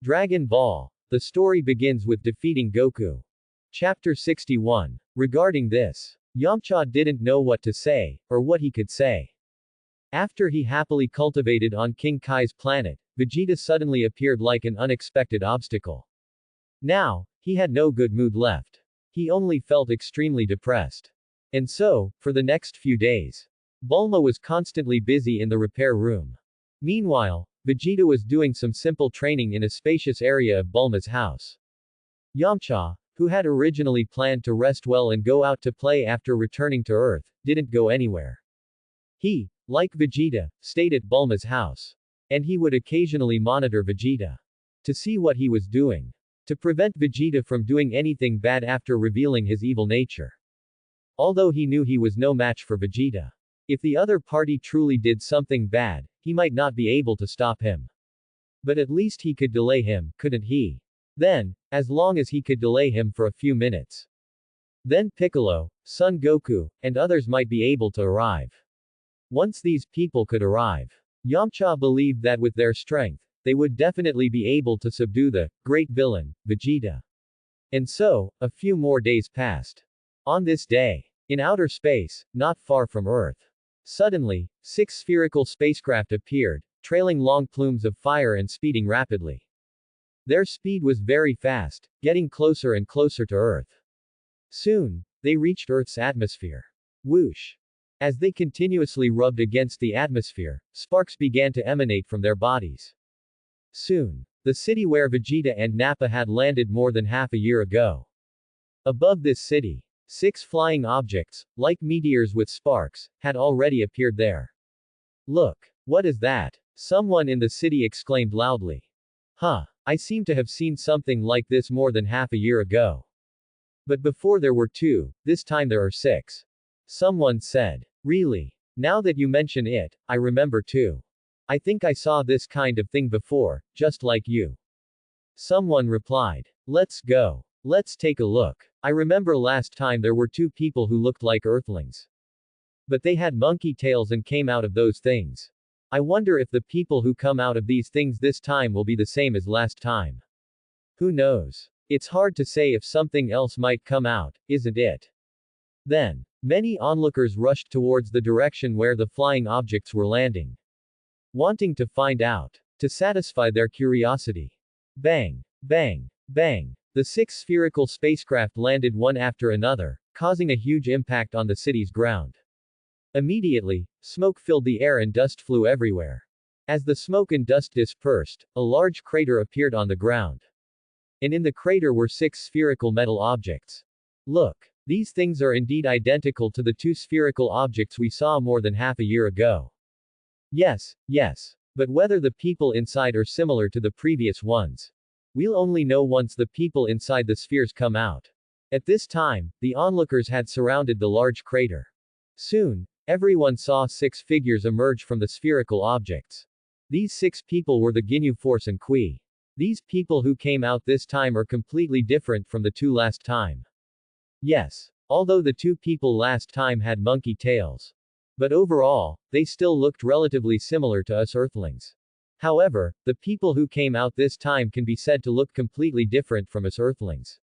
Dragon Ball. The story begins with defeating Goku. Chapter 61. Regarding this, Yamcha didn't know what to say, or what he could say. After he happily cultivated on King Kai's planet, Vegeta suddenly appeared like an unexpected obstacle. Now, he had no good mood left. He only felt extremely depressed. And so, for the next few days, Bulma was constantly busy in the repair room. Meanwhile, Vegeta was doing some simple training in a spacious area of Bulma's house. Yamcha, who had originally planned to rest well and go out to play after returning to Earth, didn't go anywhere. He, like Vegeta, stayed at Bulma's house. And he would occasionally monitor Vegeta to see what he was doing, to prevent Vegeta from doing anything bad after revealing his evil nature. Although he knew he was no match for Vegeta. If the other party truly did something bad, he might not be able to stop him. But at least he could delay him, couldn't he? Then, as long as he could delay him for a few minutes. Then Piccolo, Son Goku, and others might be able to arrive. Once these people could arrive, Yamcha believed that with their strength, they would definitely be able to subdue the great villain, Vegeta. And so, a few more days passed. On this day, in outer space, not far from Earth, suddenly, 6 spherical spacecraft appeared, trailing long plumes of fire and speeding rapidly. Their speed was very fast, getting closer and closer to Earth. Soon, they reached Earth's atmosphere. Whoosh! As they continuously rubbed against the atmosphere, sparks began to emanate from their bodies. Soon, the city where Vegeta and Nappa had landed more than half a year ago. Above this city, 6 flying objects, like meteors with sparks, had already appeared there. Look! What is that? Someone in the city exclaimed loudly. Huh! I seem to have seen something like this more than half a year ago. But before there were 2, this time there are 6. Someone said. Really? Now that you mention it, I remember too. I think I saw this kind of thing before, just like you. Someone replied. Let's go. Let's take a look. I remember last time there were 2 people who looked like Earthlings. But they had monkey tails and came out of those things. I wonder if the people who come out of these things this time will be the same as last time. Who knows? It's hard to say if something else might come out, isn't it? Then, many onlookers rushed towards the direction where the flying objects were landing. Wanting to find out. To satisfy their curiosity. Bang! Bang! Bang! The 6 spherical spacecraft landed one after another, causing a huge impact on the city's ground. Immediately, smoke filled the air and dust flew everywhere. As the smoke and dust dispersed, a large crater appeared on the ground. And in the crater were 6 spherical metal objects. Look! These things are indeed identical to the 2 spherical objects we saw more than half a year ago. Yes, yes. But whether the people inside are similar to the previous ones, we'll only know once the people inside the spheres come out. At this time, the onlookers had surrounded the large crater. Soon, everyone saw 6 figures emerge from the spherical objects. These 6 people were the Ginyu Force and Qui. These people who came out this time are completely different from the 2 last time. Yes, although the 2 people last time had monkey tails. But overall, they still looked relatively similar to us Earthlings. However, the people who came out this time can be said to look completely different from us Earthlings.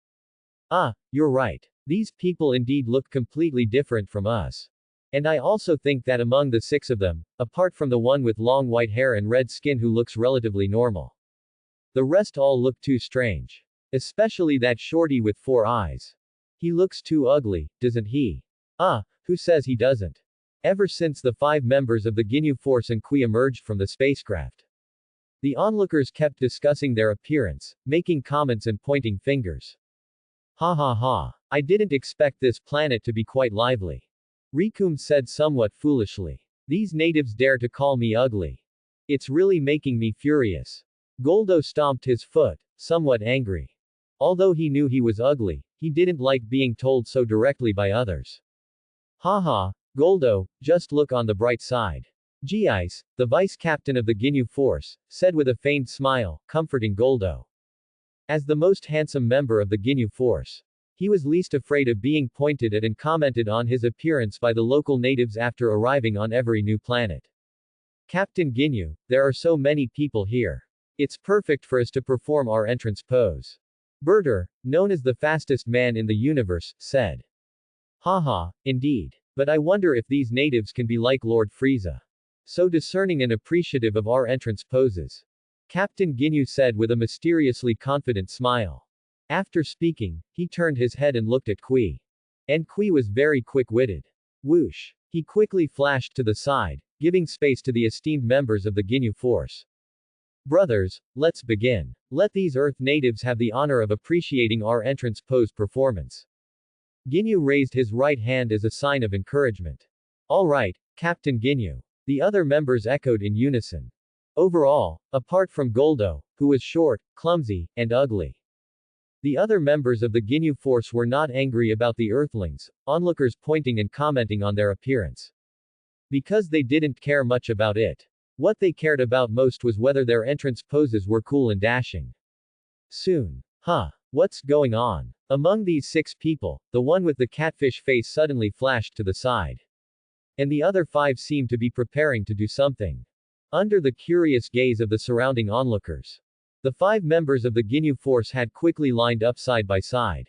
Ah, you're right. These people indeed look completely different from us. And I also think that among the 6 of them, apart from the one with long white hair and red skin who looks relatively normal, the rest all look too strange. Especially that shorty with 4 eyes. He looks too ugly, doesn't he? Ah, who says he doesn't? Ever since the 5 members of the Ginyu Force and Qui emerged from the spacecraft, the onlookers kept discussing their appearance, making comments and pointing fingers. Ha ha ha. I didn't expect this planet to be quite lively. Rikum said somewhat foolishly. These natives dare to call me ugly. It's really making me furious. Goldo stomped his foot, somewhat angry. Although he knew he was ugly, he didn't like being told so directly by others. Haha, Goldo, just look on the bright side. Gice, the vice captain of the Ginyu Force, said with a feigned smile, comforting Goldo. As the most handsome member of the Ginyu Force, he was least afraid of being pointed at and commented on his appearance by the local natives after arriving on every new planet. Captain Ginyu, there are so many people here. It's perfect for us to perform our entrance pose. Berter, known as the fastest man in the universe, said. Haha, indeed. But I wonder if these natives can be like Lord Frieza. So discerning and appreciative of our entrance poses. Captain Ginyu said with a mysteriously confident smile. After speaking, he turned his head and looked at Kui. And Kui was very quick-witted. Whoosh. He quickly flashed to the side, giving space to the esteemed members of the Ginyu force. Brothers, let's begin. Let these Earth natives have the honor of appreciating our entrance pose performance. Ginyu raised his right hand as a sign of encouragement. All right, Captain Ginyu. The other members echoed in unison. Overall, apart from Goldo, who was short, clumsy, and ugly. The other members of the Ginyu force were not angry about the Earthlings, onlookers pointing and commenting on their appearance. Because they didn't care much about it. What they cared about most was whether their entrance poses were cool and dashing. Soon. What's going on? Among these 6 people, the one with the catfish face suddenly flashed to the side. And the other 5 seemed to be preparing to do something. Under the curious gaze of the surrounding onlookers. The 5 members of the Ginyu force had quickly lined up side by side.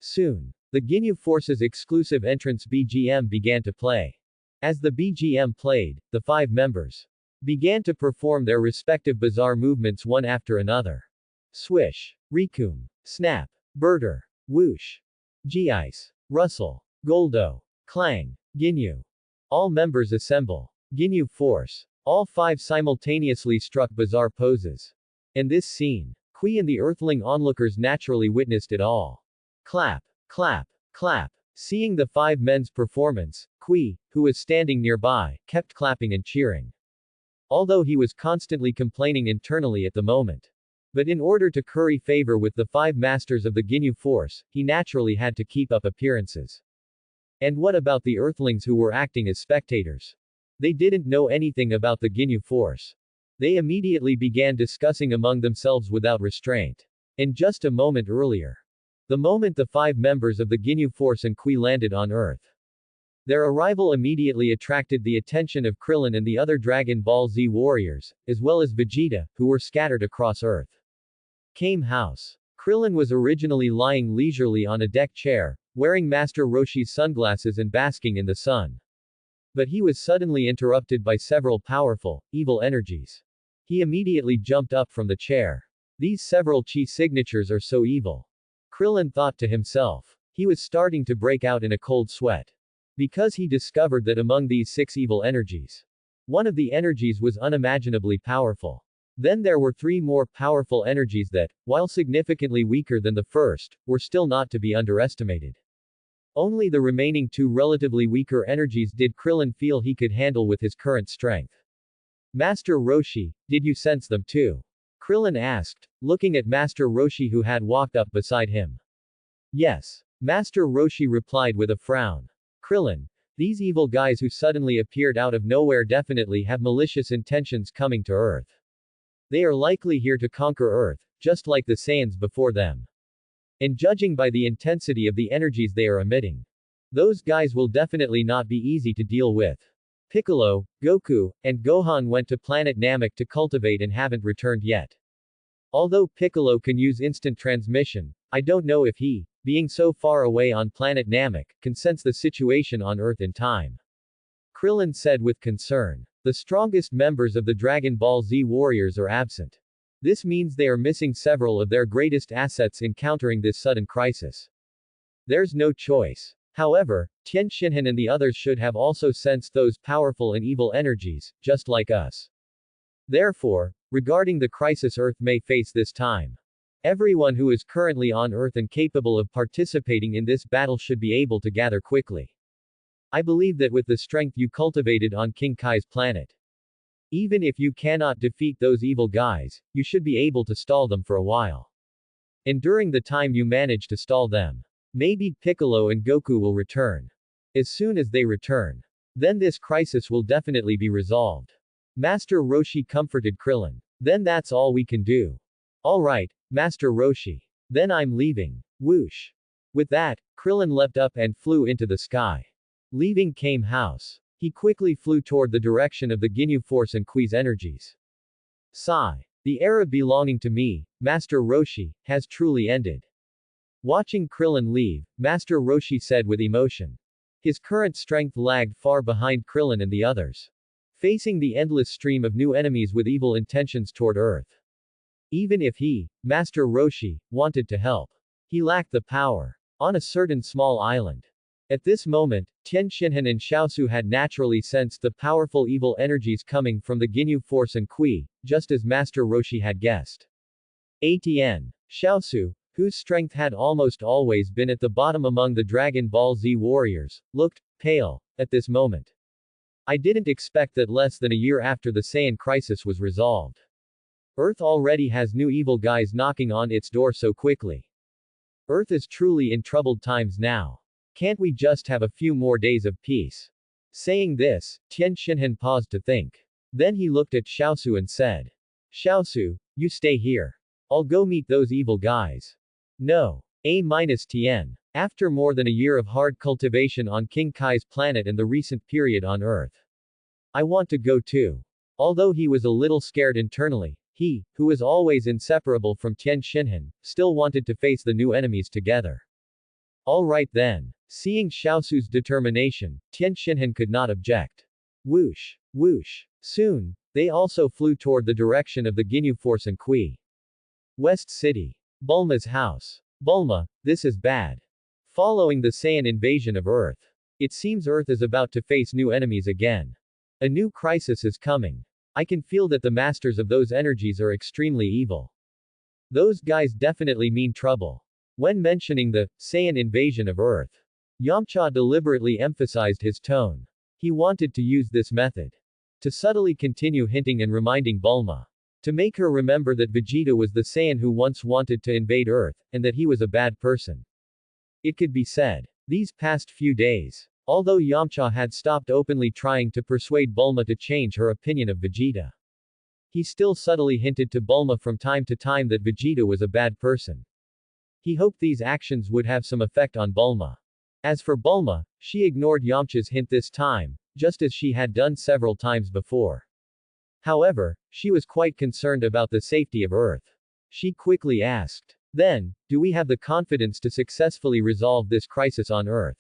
Soon. The Ginyu force's exclusive entrance BGM began to play. As the BGM played, the 5 members began to perform their respective bizarre movements one after another. Swish. Rikum. Snap. Berter. Whoosh. G-Ice. Rustle. Goldo. Clang. Ginyu. All members assemble. Ginyu force. All 5 simultaneously struck bizarre poses. In this scene, Kui and the Earthling onlookers naturally witnessed it all. Clap. Clap. Clap. Seeing the 5 men's performance, Kui, who was standing nearby, kept clapping and cheering. Although he was constantly complaining internally at the moment. But in order to curry favor with the 5 masters of the Ginyu force, he naturally had to keep up appearances. And what about the Earthlings who were acting as spectators? They didn't know anything about the Ginyu force. They immediately began discussing among themselves without restraint. In just a moment earlier. The moment the 5 members of the Ginyu force and Kui landed on Earth. Their arrival immediately attracted the attention of Krillin and the other Dragon Ball Z warriors, as well as Vegeta, who were scattered across Earth. Came house. Krillin was originally lying leisurely on a deck chair, wearing Master Roshi's sunglasses and basking in the sun. But he was suddenly interrupted by several powerful, evil energies. He immediately jumped up from the chair. These several chi signatures are so evil. Krillin thought to himself. He was starting to break out in a cold sweat. Because he discovered that among these 6 evil energies, one of the energies was unimaginably powerful. Then there were 3 more powerful energies that, while significantly weaker than the first, were still not to be underestimated. Only the remaining 2 relatively weaker energies did Krillin feel he could handle with his current strength. Master Roshi, did you sense them too? Krillin asked, looking at Master Roshi who had walked up beside him. Yes. Master Roshi replied with a frown. Krillin, these evil guys who suddenly appeared out of nowhere definitely have malicious intentions coming to Earth. They are likely here to conquer Earth, just like the Saiyans before them. And judging by the intensity of the energies they are emitting, those guys will definitely not be easy to deal with. Piccolo, Goku, and Gohan went to planet Namek to cultivate and haven't returned yet. Although Piccolo can use instant transmission, I don't know if he, being so far away on planet Namek, can sense the situation on Earth in time. Krillin said with concern. The strongest members of the Dragon Ball Z warriors are absent. This means they are missing several of their greatest assets in countering this sudden crisis. There's no choice. However, Tien Shinhan and the others should have also sensed those powerful and evil energies, just like us. Therefore, regarding the crisis Earth may face this time, everyone who is currently on Earth and capable of participating in this battle should be able to gather quickly. I believe that with the strength you cultivated on King Kai's planet, even if you cannot defeat those evil guys, you should be able to stall them for a while. And during the time you manage to stall them, maybe Piccolo and Goku will return. As soon as they return, then this crisis will definitely be resolved. Master Roshi comforted Krillin. Then that's all we can do. Alright, Master Roshi. Then I'm leaving. Whoosh. With that, Krillin leapt up and flew into the sky. Leaving Kame House. He quickly flew toward the direction of the Ginyu Force and Kui's energies. Sigh. The era belonging to me, Master Roshi, has truly ended. Watching Krillin leave, Master Roshi said with emotion. His current strength lagged far behind Krillin and the others. Facing the endless stream of new enemies with evil intentions toward Earth. Even if he, Master Roshi, wanted to help, he lacked the power. On a certain small island. At this moment, Tien Shinhan and Xiaosu had naturally sensed the powerful evil energies coming from the Ginyu Force and Kui, just as Master Roshi had guessed. ATN. Xiaosu, whose strength had almost always been at the bottom among the Dragon Ball Z warriors, looked pale at this moment. I didn't expect that less than a year after the Saiyan crisis was resolved. Earth already has new evil guys knocking on its door so quickly. Earth is truly in troubled times now. Can't we just have a few more days of peace? Saying this, Tien Shinhan paused to think. Then he looked at Xiaosu and said. Xiaosu, you stay here. I'll go meet those evil guys. No. A-Tien. After more than a year of hard cultivation on King Kai's planet and the recent period on Earth. I want to go too. Although he was a little scared internally, he, who was always inseparable from Tien Shinhan, still wanted to face the new enemies together. All right then. Seeing Xiaosu's determination, Tien Shinhan could not object. Whoosh. Whoosh. Soon, they also flew toward the direction of the Ginyu Force and Kui. West City. Bulma's house. Bulma, this is bad. Following the Saiyan invasion of Earth. It seems Earth is about to face new enemies again. A new crisis is coming. I can feel that the masters of those energies are extremely evil. Those guys definitely mean trouble. When mentioning the Saiyan invasion of Earth, Yamcha deliberately emphasized his tone. He wanted to use this method to subtly continue hinting and reminding Bulma. To make her remember that Vegeta was the Saiyan who once wanted to invade Earth, and that he was a bad person. It could be said. These past few days, although Yamcha had stopped openly trying to persuade Bulma to change her opinion of Vegeta, he still subtly hinted to Bulma from time to time that Vegeta was a bad person. He hoped these actions would have some effect on Bulma. As for Bulma, she ignored Yamcha's hint this time, just as she had done several times before. However, she was quite concerned about the safety of Earth. She quickly asked, then, do we have the confidence to successfully resolve this crisis on Earth?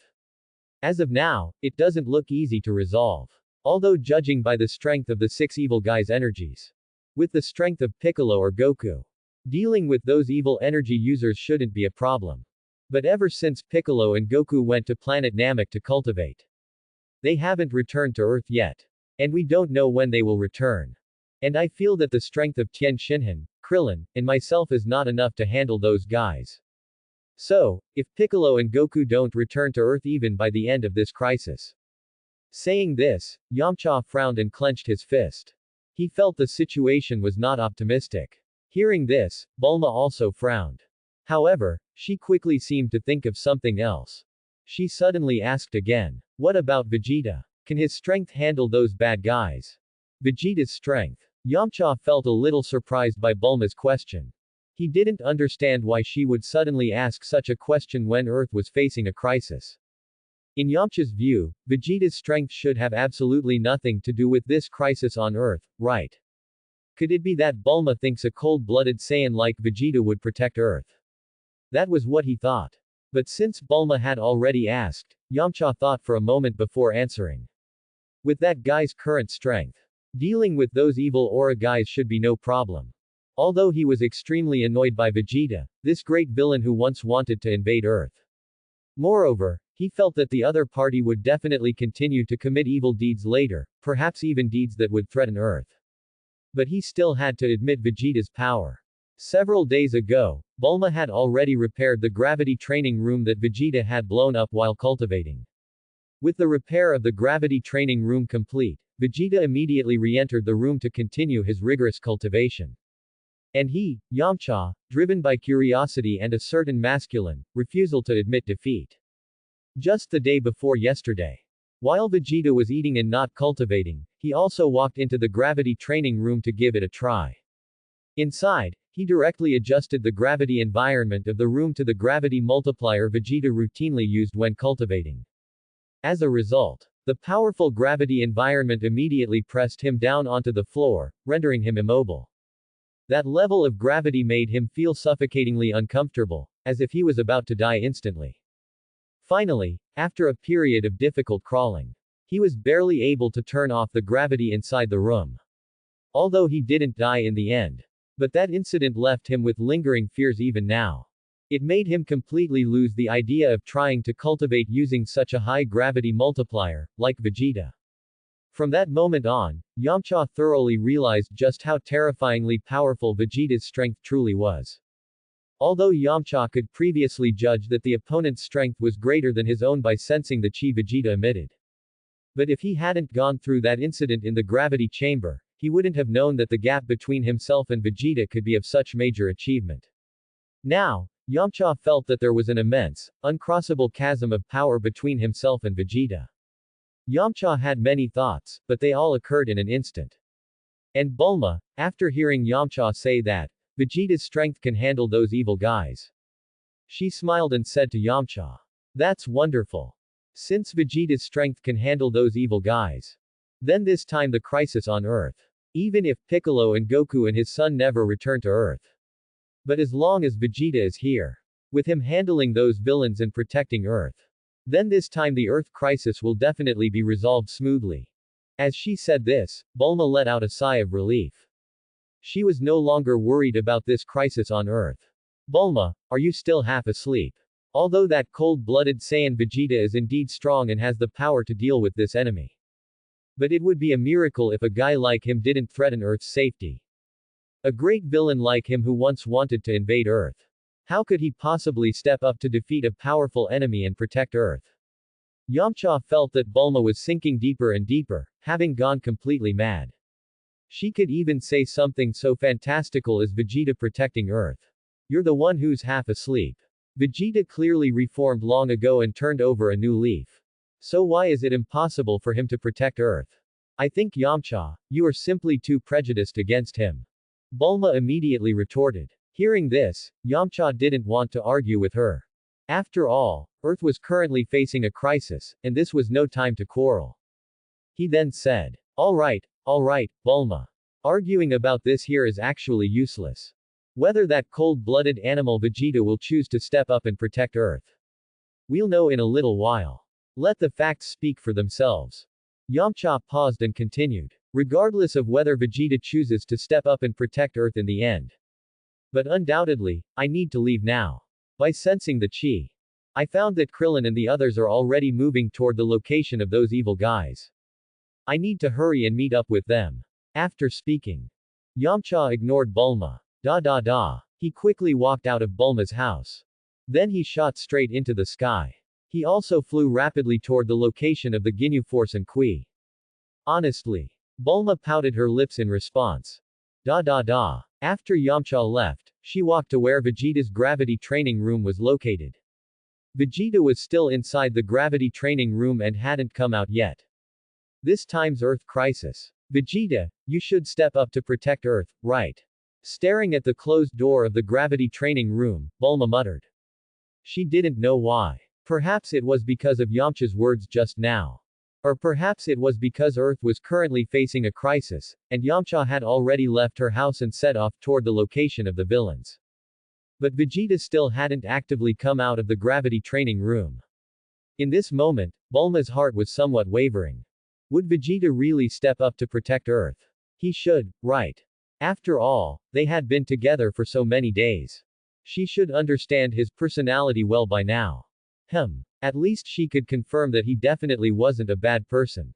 As of now, it doesn't look easy to resolve. Although judging by the strength of the six evil guys' energies. With the strength of Piccolo or Goku. Dealing with those evil energy users shouldn't be a problem. But ever since Piccolo and Goku went to planet Namek to cultivate, they haven't returned to Earth yet. And we don't know when they will return. And I feel that the strength of Tien Shinhan, Krillin, and myself is not enough to handle those guys. So, if Piccolo and Goku don't return to Earth even by the end of this crisis. Saying this, Yamcha frowned and clenched his fist. He felt the situation was not optimistic. Hearing this, Bulma also frowned. However, she quickly seemed to think of something else. She suddenly asked again, what about Vegeta? Can his strength handle those bad guys? Vegeta's strength. Yamcha felt a little surprised by Bulma's question. He didn't understand why she would suddenly ask such a question when Earth was facing a crisis. In Yamcha's view, Vegeta's strength should have absolutely nothing to do with this crisis on Earth, right? Could it be that Bulma thinks a cold-blooded Saiyan like Vegeta would protect Earth? That was what he thought. But since Bulma had already asked, Yamcha thought for a moment before answering. With that guy's current strength, dealing with those evil aura guys should be no problem. Although he was extremely annoyed by Vegeta, this great villain who once wanted to invade Earth. Moreover, he felt that the other party would definitely continue to commit evil deeds later, perhaps even deeds that would threaten Earth. But he still had to admit Vegeta's power. Several days ago, Bulma had already repaired the gravity training room that Vegeta had blown up while cultivating. With the repair of the gravity training room complete, Vegeta immediately re-entered the room to continue his rigorous cultivation. And he, Yamcha, driven by curiosity and a certain masculine refusal to admit defeat. Just the day before yesterday, while Vegeta was eating and not cultivating, he also walked into the gravity training room to give it a try. Inside, he directly adjusted the gravity environment of the room to the gravity multiplier Vegeta routinely used when cultivating. As a result, the powerful gravity environment immediately pressed him down onto the floor, rendering him immobile. That level of gravity made him feel suffocatingly uncomfortable, as if he was about to die instantly. Finally, after a period of difficult crawling, he was barely able to turn off the gravity inside the room. Although he didn't die in the end. But that incident left him with lingering fears even now. It made him completely lose the idea of trying to cultivate using such a high gravity multiplier, like Vegeta. From that moment on, Yamcha thoroughly realized just how terrifyingly powerful Vegeta's strength truly was. Although Yamcha could previously judge that the opponent's strength was greater than his own by sensing the chi Vegeta emitted. But if he hadn't gone through that incident in the gravity chamber, he wouldn't have known that the gap between himself and Vegeta could be of such major achievement. Now, Yamcha felt that there was an immense, uncrossable chasm of power between himself and Vegeta. Yamcha had many thoughts, but they all occurred in an instant. And Bulma, after hearing Yamcha say that, Vegeta's strength can handle those evil guys. She smiled and said to Yamcha, "That's wonderful. Since Vegeta's strength can handle those evil guys. Then this time the crisis on Earth. Even if Piccolo and Goku and his son never return to Earth. But as long as Vegeta is here, with him handling those villains and protecting Earth, then this time the Earth crisis will definitely be resolved smoothly." As she said this, Bulma let out a sigh of relief. She was no longer worried about this crisis on Earth. "Bulma, are you still half asleep? Although that cold-blooded Saiyan Vegeta is indeed strong and has the power to deal with this enemy. But it would be a miracle if a guy like him didn't threaten Earth's safety. A great villain like him who once wanted to invade Earth. How could he possibly step up to defeat a powerful enemy and protect Earth?" Yamcha felt that Bulma was sinking deeper and deeper, having gone completely mad. She could even say something so fantastical as Vegeta protecting Earth. "You're the one who's half asleep. Vegeta clearly reformed long ago and turned over a new leaf. So why is it impossible for him to protect Earth? I think Yamcha, you are simply too prejudiced against him." Bulma immediately retorted. Hearing this, Yamcha didn't want to argue with her. After all, Earth was currently facing a crisis, and this was no time to quarrel. He then said, all right, Bulma. Arguing about this here is actually useless. Whether that cold-blooded animal Vegeta will choose to step up and protect Earth. We'll know in a little while. Let the facts speak for themselves. Yamcha paused and continued. Regardless of whether Vegeta chooses to step up and protect Earth in the end. But undoubtedly, I need to leave now. By sensing the chi, I found that Krillin and the others are already moving toward the location of those evil guys. I need to hurry and meet up with them. After speaking, Yamcha ignored Bulma. He quickly walked out of Bulma's house. Then he shot straight into the sky. He also flew rapidly toward the location of the Ginyu Force and Kui. Honestly. Bulma pouted her lips in response. After Yamcha left, she walked to where Vegeta's gravity training room was located. Vegeta was still inside the gravity training room and hadn't come out yet. This time's Earth crisis. Vegeta, you should step up to protect Earth, right? Staring at the closed door of the gravity training room, Bulma muttered. She didn't know why. Perhaps it was because of Yamcha's words just now. Or perhaps it was because Earth was currently facing a crisis, and Yamcha had already left her house and set off toward the location of the villains. But Vegeta still hadn't actively come out of the gravity training room. In this moment, Bulma's heart was somewhat wavering. Would Vegeta really step up to protect Earth? He should, right? After all, they had been together for so many days. She should understand his personality well by now. At least she could confirm that he definitely wasn't a bad person.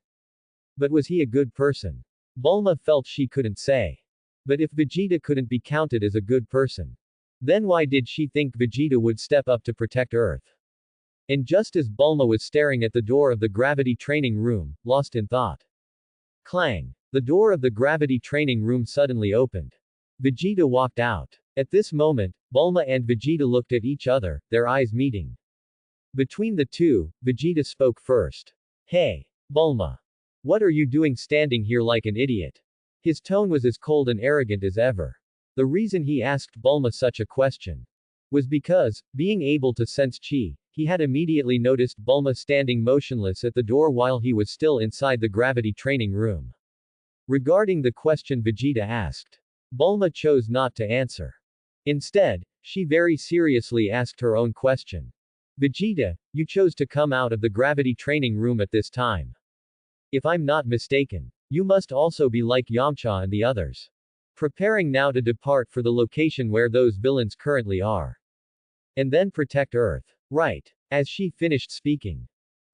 But was he a good person? Bulma felt she couldn't say. But if Vegeta couldn't be counted as a good person, then why did she think Vegeta would step up to protect Earth? And just as Bulma was staring at the door of the gravity training room, lost in thought. Clang! The door of the gravity training room suddenly opened. Vegeta walked out. At this moment, Bulma and Vegeta looked at each other, their eyes meeting. Between the two, Vegeta spoke first. Hey, Bulma. What are you doing standing here like an idiot? His tone was as cold and arrogant as ever. The reason he asked Bulma such a question was because, being able to sense chi, he had immediately noticed Bulma standing motionless at the door while he was still inside the gravity training room. Regarding the question Vegeta asked, Bulma chose not to answer. Instead, she very seriously asked her own question. Vegeta, you chose to come out of the gravity training room at this time. If I'm not mistaken, you must also be like Yamcha and the others. Preparing now to depart for the location where those villains currently are. And then protect Earth. Right. As she finished speaking,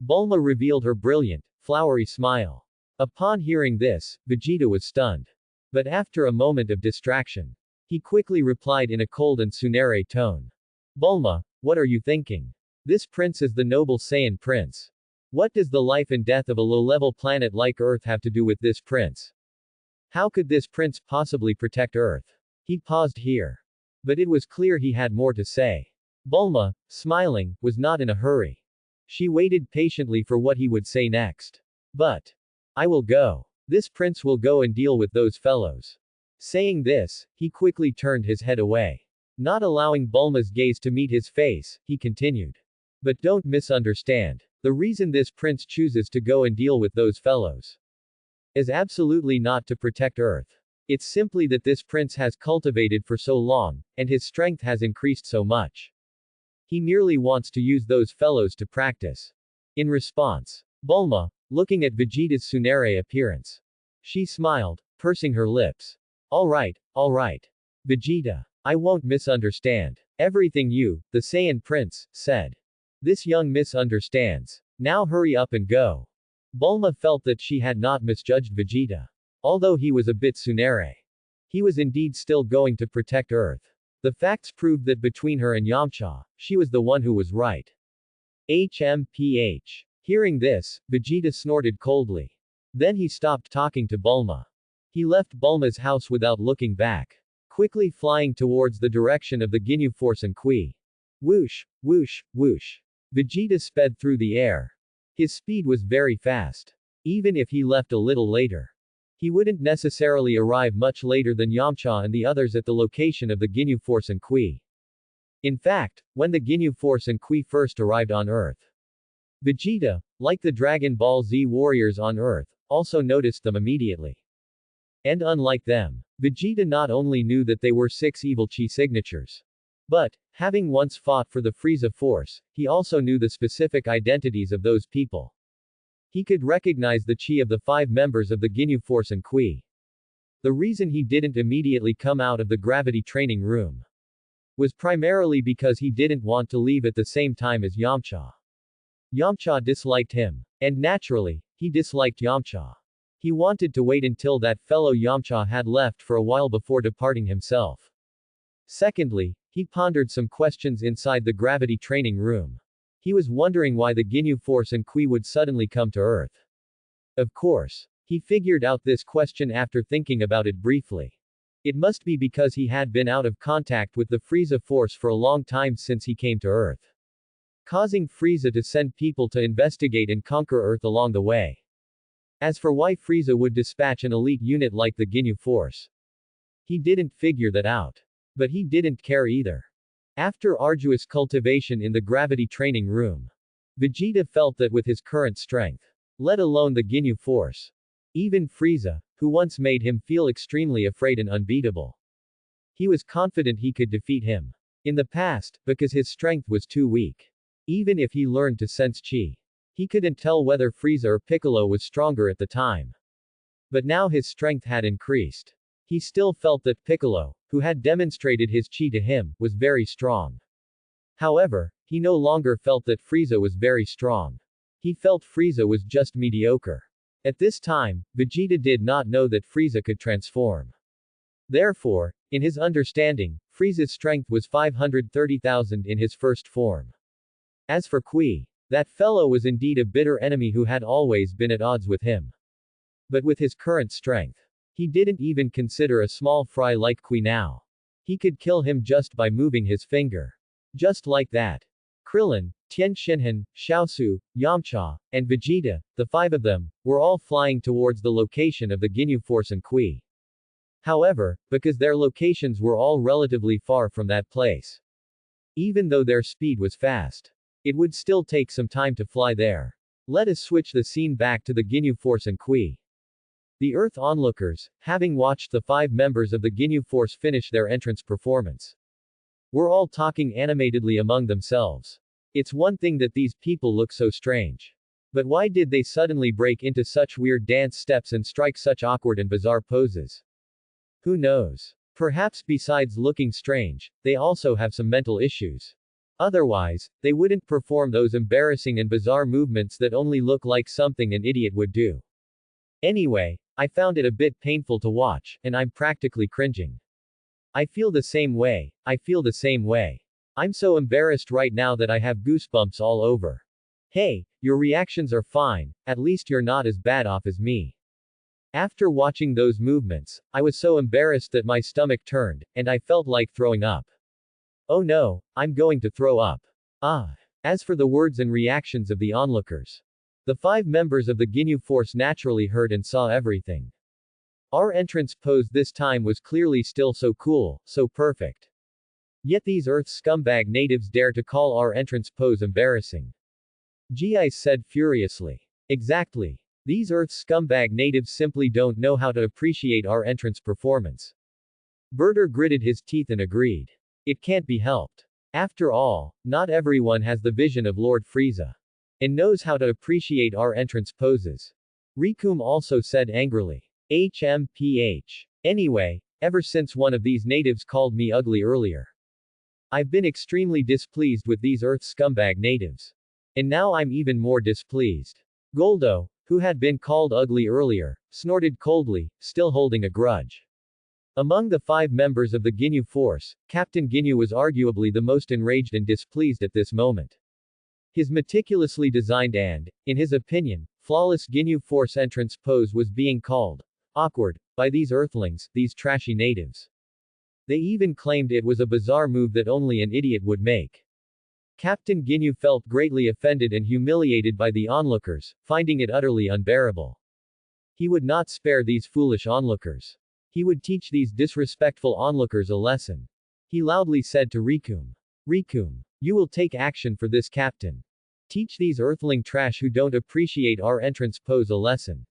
Bulma revealed her brilliant, flowery smile. Upon hearing this, Vegeta was stunned. But after a moment of distraction, he quickly replied in a cold and tsundere tone. Bulma, what are you thinking? This prince is the noble Saiyan prince. What does the life and death of a low-level planet like Earth have to do with this prince? How could this prince possibly protect Earth? He paused here. But it was clear he had more to say. Bulma, smiling, was not in a hurry. She waited patiently for what he would say next. But I will go. This prince will go and deal with those fellows. Saying this, he quickly turned his head away. Not allowing Bulma's gaze to meet his face, he continued. But don't misunderstand. The reason this prince chooses to go and deal with those fellows is absolutely not to protect Earth. It's simply that this prince has cultivated for so long, and his strength has increased so much. He merely wants to use those fellows to practice. In response, Bulma, looking at Vegeta's tsundere appearance. She smiled, pursing her lips. Alright, Vegeta. I won't misunderstand everything you, the Saiyan prince, said. This young misunderstands. Now hurry up and go. Bulma felt that she had not misjudged Vegeta. Although he was a bit tsundere. He was indeed still going to protect Earth. The facts proved that between her and Yamcha, she was the one who was right. HMPH. Hearing this, Vegeta snorted coldly. Then he stopped talking to Bulma. He left Bulma's house without looking back. Quickly flying towards the direction of the Ginyu Force and Qui. Whoosh, whoosh, whoosh. Vegeta sped through the air. His speed was very fast. Even if he left a little later, he wouldn't necessarily arrive much later than Yamcha and the others at the location of the Ginyu Force and Qui. In fact, when the Ginyu Force and Qui first arrived on Earth, Vegeta, like the Dragon Ball Z warriors on Earth, also noticed them immediately. And unlike them, Vegeta not only knew that they were 6 evil chi signatures, but, having once fought for the Frieza Force, he also knew the specific identities of those people. He could recognize the chi of the 5 members of the Ginyu Force and Qui. The reason he didn't immediately come out of the gravity training room was primarily because he didn't want to leave at the same time as Yamcha. Yamcha disliked him. And naturally, he disliked Yamcha. He wanted to wait until that fellow Yamcha had left for a while before departing himself. Secondly, he pondered some questions inside the gravity training room. He was wondering why the Ginyu Force and Qui would suddenly come to Earth. Of course, he figured out this question after thinking about it briefly. It must be because he had been out of contact with the Frieza Force for a long time since he came to Earth, causing Frieza to send people to investigate and conquer Earth along the way. As for why Frieza would dispatch an elite unit like the Ginyu Force, he didn't figure that out. But he didn't care either. After arduous cultivation in the gravity training room, Vegeta felt that with his current strength, let alone the Ginyu Force, even Frieza, who once made him feel extremely afraid and unbeatable, he was confident he could defeat him. In the past, because his strength was too weak. Even if he learned to sense chi, he couldn't tell whether Frieza or Piccolo was stronger at the time. But now his strength had increased. He still felt that Piccolo, who had demonstrated his chi to him, was very strong. However, he no longer felt that Frieza was very strong. He felt Frieza was just mediocre. At this time, Vegeta did not know that Frieza could transform. Therefore, in his understanding, Frieza's strength was 530,000 in his first form. As for Qui, that fellow was indeed a bitter enemy who had always been at odds with him. But with his current strength, he didn't even consider a small fry like Qui now. He could kill him just by moving his finger. Just like that. Krillin, Tien Shinhan, Xiaosu, Yamcha, and Vegeta, the 5 of them, were all flying towards the location of the Ginyu Force and Qui. However, because their locations were all relatively far from that place, even though their speed was fast, it would still take some time to fly there. Let us switch the scene back to the Ginyu Force and Qui. The Earth onlookers, having watched the 5 members of the Ginyu Force finish their entrance performance, were all talking animatedly among themselves. It's one thing that these people look so strange. But why did they suddenly break into such weird dance steps and strike such awkward and bizarre poses? Who knows? Perhaps besides looking strange, they also have some mental issues. Otherwise, they wouldn't perform those embarrassing and bizarre movements that only look like something an idiot would do. Anyway, I found it a bit painful to watch, and I'm practically cringing. I feel the same way. I'm so embarrassed right now that I have goosebumps all over. Hey, your reactions are fine, at least you're not as bad off as me. After watching those movements, I was so embarrassed that my stomach turned, and I felt like throwing up. Oh no, I'm going to throw up. As for the words and reactions of the onlookers, the 5 members of the Ginyu Force naturally heard and saw everything. Our entrance pose this time was clearly still so cool, so perfect. Yet these Earth scumbag natives dare to call our entrance pose embarrassing. Gi said furiously. Exactly. These Earth scumbag natives simply don't know how to appreciate our entrance performance. Berter gritted his teeth and agreed. It can't be helped. After all, not everyone has the vision of Lord Frieza. And knows how to appreciate our entrance poses. Rikum also said angrily. HMPH. Anyway, ever since one of these natives called me ugly earlier, I've been extremely displeased with these Earth scumbag natives. And now I'm even more displeased. Goldo, who had been called ugly earlier, snorted coldly, still holding a grudge. Among the 5 members of the Ginyu Force, Captain Ginyu was arguably the most enraged and displeased at this moment. His meticulously designed and, in his opinion, flawless Ginyu Force entrance pose was being called awkward by these Earthlings, these trashy natives. They even claimed it was a bizarre move that only an idiot would make. Captain Ginyu felt greatly offended and humiliated by the onlookers, finding it utterly unbearable. He would not spare these foolish onlookers. He would teach these disrespectful onlookers a lesson. He loudly said to Rikum. Rikum, you will take action for this captain. Teach these Earthling trash who don't appreciate our entrance pose a lesson.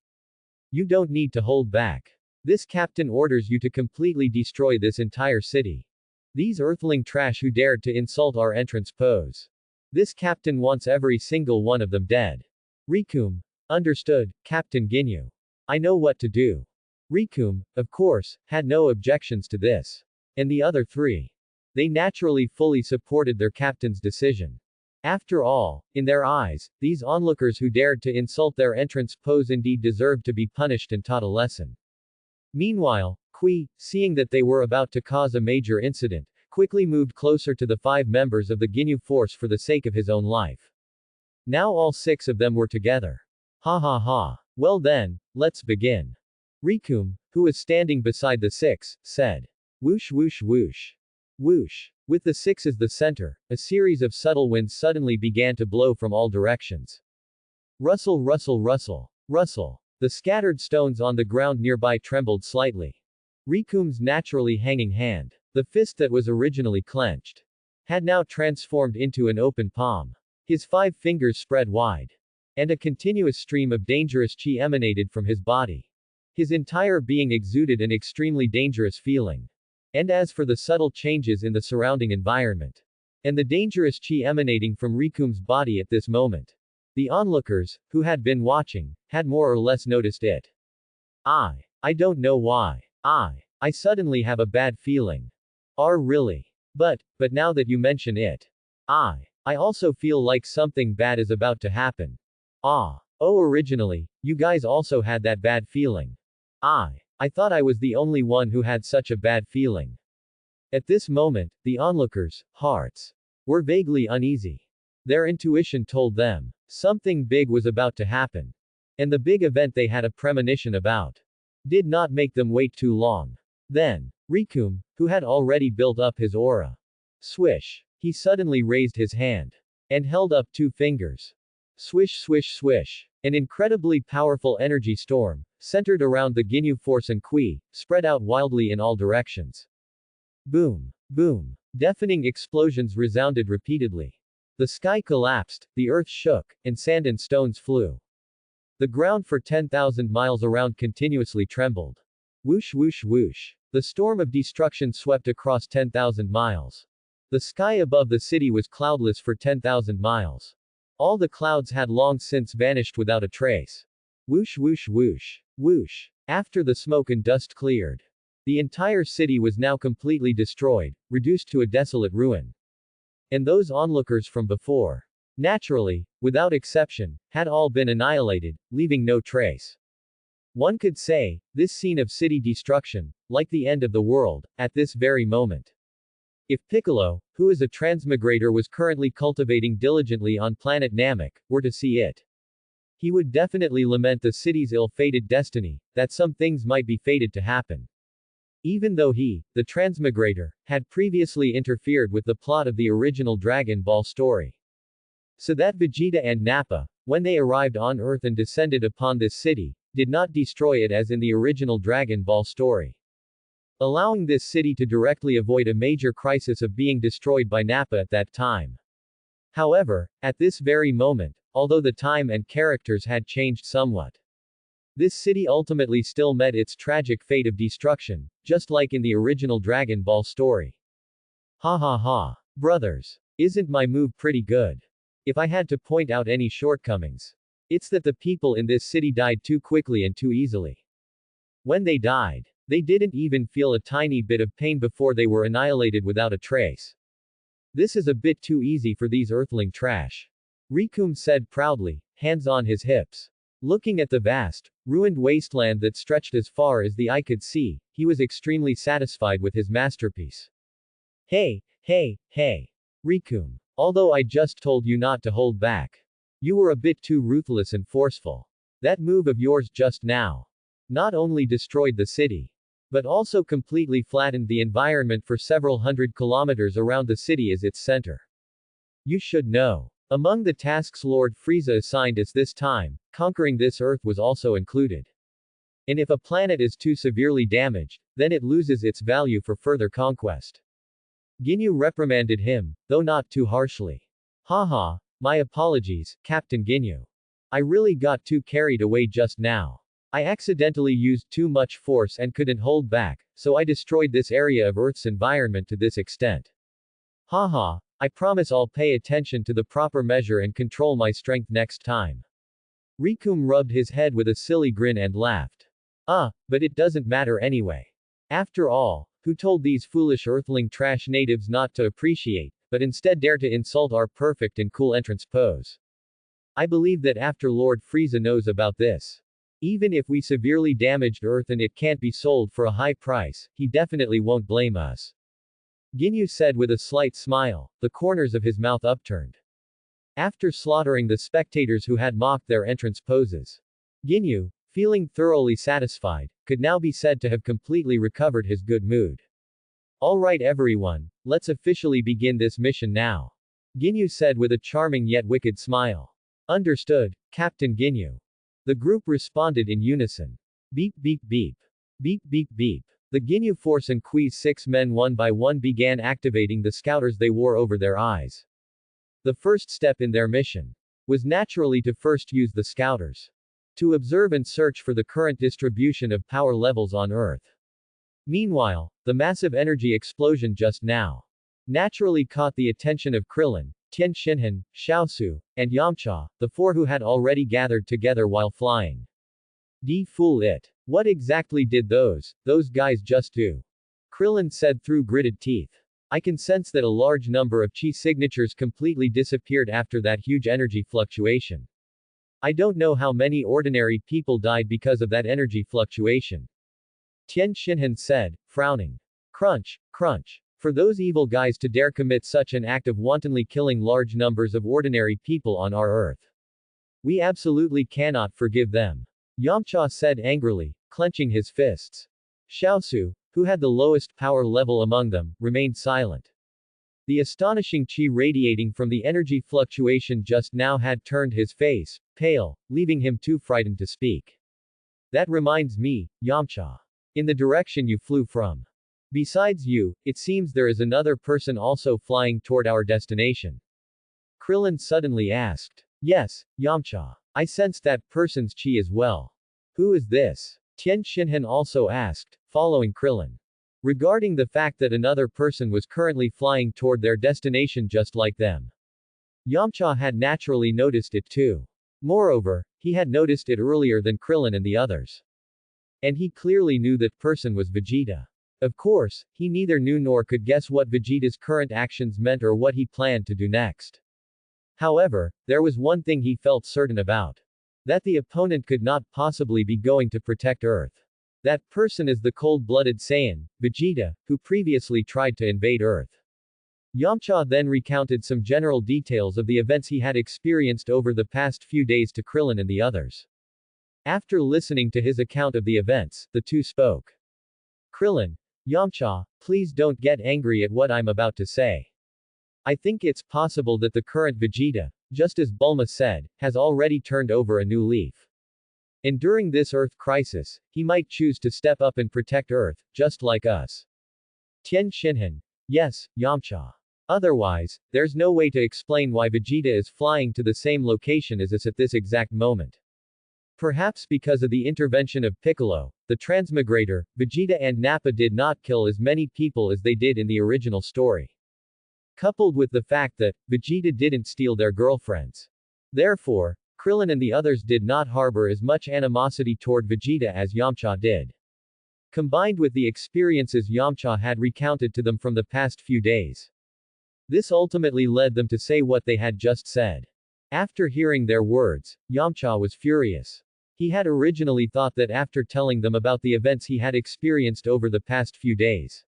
You don't need to hold back. This captain orders you to completely destroy this entire city. These Earthling trash who dared to insult our entrance pose. This captain wants every single one of them dead. Rikum. Understood, Captain Ginyu. I know what to do. Rikum, of course, had no objections to this. And the other 3. They naturally fully supported their captain's decision. After all, in their eyes, these onlookers who dared to insult their entrance pose indeed deserved to be punished and taught a lesson. Meanwhile, Kui, seeing that they were about to cause a major incident, quickly moved closer to the 5 members of the Ginyu Force for the sake of his own life. Now all 6 of them were together. Ha ha ha. Well then, let's begin. Rikum, who was standing beside the 6, said. Whoosh whoosh whoosh. Whoosh. With the 6 as the center, a series of subtle winds suddenly began to blow from all directions. Rustle rustle rustle. Rustle. The scattered stones on the ground nearby trembled slightly. Rikum's naturally hanging hand, the fist that was originally clenched, had now transformed into an open palm. His 5 fingers spread wide. And a continuous stream of dangerous chi emanated from his body. His entire being exuded an extremely dangerous feeling. And as for the subtle changes in the surrounding environment, and the dangerous chi emanating from Rikum's body at this moment, the onlookers, who had been watching, had more or less noticed it. I don't know why. I suddenly have a bad feeling. Really? But now that you mention it, I also feel like something bad is about to happen. Originally, you guys also had that bad feeling. I thought I was the only one who had such a bad feeling. At this moment, the onlookers' hearts were vaguely uneasy. Their intuition told them something big was about to happen. And the big event they had a premonition about did not make them wait too long. Then, Rikum, who had already built up his aura, swish, he suddenly raised his hand and held up 2 fingers. Swish swish swish. An incredibly powerful energy storm, centered around the Ginyu Force and Kui, spread out wildly in all directions. Boom. Boom. Deafening explosions resounded repeatedly. The sky collapsed, the earth shook, and sand and stones flew. The ground for 10,000 miles around continuously trembled. Whoosh whoosh whoosh. The storm of destruction swept across 10,000 miles. The sky above the city was cloudless for 10,000 miles. All the clouds had long since vanished without a trace. Whoosh whoosh whoosh. Whoosh. After the smoke and dust cleared, the entire city was now completely destroyed, reduced to a desolate ruin. And those onlookers from before, naturally, without exception, had all been annihilated, leaving no trace. One could say, this scene of city destruction, like the end of the world, at this very moment. If Piccolo, who is a transmigrator was currently cultivating diligently on planet Namek, were to see it, he would definitely lament the city's ill-fated destiny, that some things might be fated to happen. Even though he, the transmigrator, had previously interfered with the plot of the original Dragon Ball story. So that Vegeta and Nappa, when they arrived on Earth and descended upon this city, did not destroy it as in the original Dragon Ball story, allowing this city to directly avoid a major crisis of being destroyed by Nappa at that time. However, at this very moment, although the time and characters had changed somewhat, this city ultimately still met its tragic fate of destruction, just like in the original Dragon Ball story. Ha ha ha. Brothers. Isn't my move pretty good? If I had to point out any shortcomings, it's that the people in this city died too quickly and too easily. When they died, they didn't even feel a tiny bit of pain before they were annihilated without a trace. This is a bit too easy for these earthling trash. Rikum said proudly, hands on his hips. Looking at the vast, ruined wasteland that stretched as far as the eye could see, he was extremely satisfied with his masterpiece. Hey, hey, hey. Rikum. Although I just told you not to hold back, you were a bit too ruthless and forceful. That move of yours just now not only destroyed the city, but also completely flattened the environment for several hundred kilometers around the city as its center. You should know. Among the tasks Lord Frieza assigned us this time, conquering this Earth was also included. And if a planet is too severely damaged, then it loses its value for further conquest. Ginyu reprimanded him, though not too harshly. Haha, my apologies, Captain Ginyu. I really got too carried away just now. I accidentally used too much force and couldn't hold back, so I destroyed this area of Earth's environment to this extent. Haha, I promise I'll pay attention to the proper measure and control my strength next time. Rikum rubbed his head with a silly grin and laughed. But it doesn't matter anyway. After all, who told these foolish earthling trash natives not to appreciate, but instead dare to insult our perfect and cool entrance pose? I believe that after Lord Frieza knows about this, even if we severely damaged Earth and it can't be sold for a high price, he definitely won't blame us. Ginyu said with a slight smile, the corners of his mouth upturned. After slaughtering the spectators who had mocked their entrance poses, Ginyu, feeling thoroughly satisfied, could now be said to have completely recovered his good mood. Alright everyone, let's officially begin this mission now. Ginyu said with a charming yet wicked smile. Understood, Captain Ginyu. The group responded in unison. Beep beep beep. Beep beep beep. The Ginyu Force and Qui's 6 men one by one began activating the scouters they wore over their eyes. The first step in their mission was naturally to first use the scouters to observe and search for the current distribution of power levels on Earth. Meanwhile, the massive energy explosion just now naturally caught the attention of Krillin, Tien Shinhan, Xiaosu, and Yamcha, the four who had already gathered together while flying. Fool it. What exactly did those guys just do? Krillin said through gritted teeth. I can sense that a large number of chi signatures completely disappeared after that huge energy fluctuation. I don't know how many ordinary people died because of that energy fluctuation. Tien Shinhan said, frowning. Crunch, crunch. For those evil guys to dare commit such an act of wantonly killing large numbers of ordinary people on our Earth, we absolutely cannot forgive them. Yamcha said angrily, clenching his fists. Xiaosu, who had the lowest power level among them, remained silent. The astonishing chi radiating from the energy fluctuation just now had turned his face pale, leaving him too frightened to speak. That reminds me, Yamcha. In the direction you flew from. Besides you, it seems there is another person also flying toward our destination. Krillin suddenly asked. Yes, Yamcha. I sensed that person's chi as well. Who is this? Tian Xinhan also asked, following Krillin. Regarding the fact that another person was currently flying toward their destination just like them. Yamcha had naturally noticed it too. Moreover, he had noticed it earlier than Krillin and the others. And he clearly knew that person was Vegeta. Of course, he neither knew nor could guess what Vegeta's current actions meant or what he planned to do next. However, there was one thing he felt certain about. That the opponent could not possibly be going to protect Earth. That person is the cold-blooded Saiyan, Vegeta, who previously tried to invade Earth. Yamcha then recounted some general details of the events he had experienced over the past few days to Krillin and the others. After listening to his account of the events, the two spoke. Krillin, Yamcha, please don't get angry at what I'm about to say. I think it's possible that the current Vegeta, just as Bulma said, has already turned over a new leaf. And during this Earth crisis, he might choose to step up and protect Earth, just like us. Tian Xinhan. Yes, Yamcha. Otherwise, there's no way to explain why Vegeta is flying to the same location as us at this exact moment. Perhaps because of the intervention of Piccolo, the Transmigrator, Vegeta and Nappa did not kill as many people as they did in the original story. Coupled with the fact that, Vegeta didn't steal their girlfriends. Therefore, Krillin and the others did not harbor as much animosity toward Vegeta as Yamcha did. Combined with the experiences Yamcha had recounted to them from the past few days. This ultimately led them to say what they had just said. After hearing their words, Yamcha was furious. He had originally thought that after telling them about the events he had experienced over the past few days,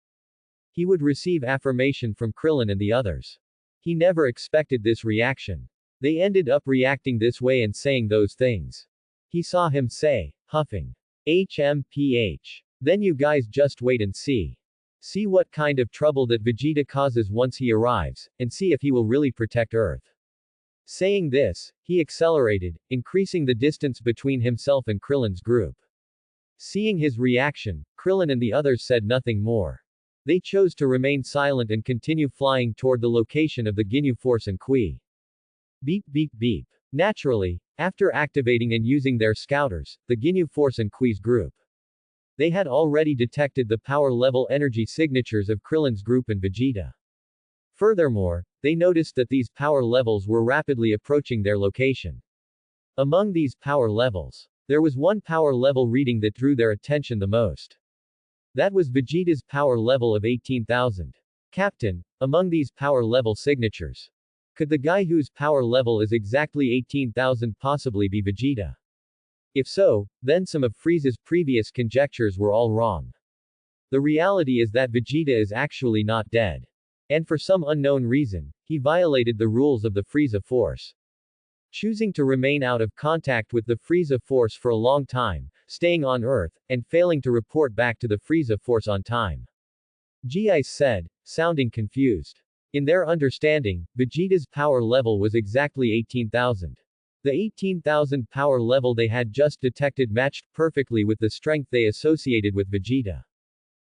he would receive affirmation from Krillin and the others. He never expected this reaction. They ended up reacting this way and saying those things. He saw him say, huffing. HMPH. Then you guys just wait and see. See what kind of trouble that Vegeta causes once he arrives, and see if he will really protect Earth. Saying this, he accelerated, increasing the distance between himself and Krillin's group. Seeing his reaction, Krillin and the others said nothing more. They chose to remain silent and continue flying toward the location of the Ginyu Force and Qui. Beep beep beep. Naturally, after activating and using their scouters, the Ginyu Force and Qui's group. They had already detected the power level energy signatures of Krillin's group and Vegeta. Furthermore, they noticed that these power levels were rapidly approaching their location. Among these power levels, there was one power level reading that drew their attention the most. That was Vegeta's power level of 18,000. Captain, among these power level signatures, could the guy whose power level is exactly 18,000 possibly be Vegeta? If so, then some of Frieza's previous conjectures were all wrong. The reality is that Vegeta is actually not dead. And for some unknown reason, he violated the rules of the Frieza Force. Choosing to remain out of contact with the Frieza Force for a long time, staying on Earth, and failing to report back to the Frieza Force on time. G.I.S said, sounding confused. In their understanding, Vegeta's power level was exactly 18,000. The 18,000 power level they had just detected matched perfectly with the strength they associated with Vegeta.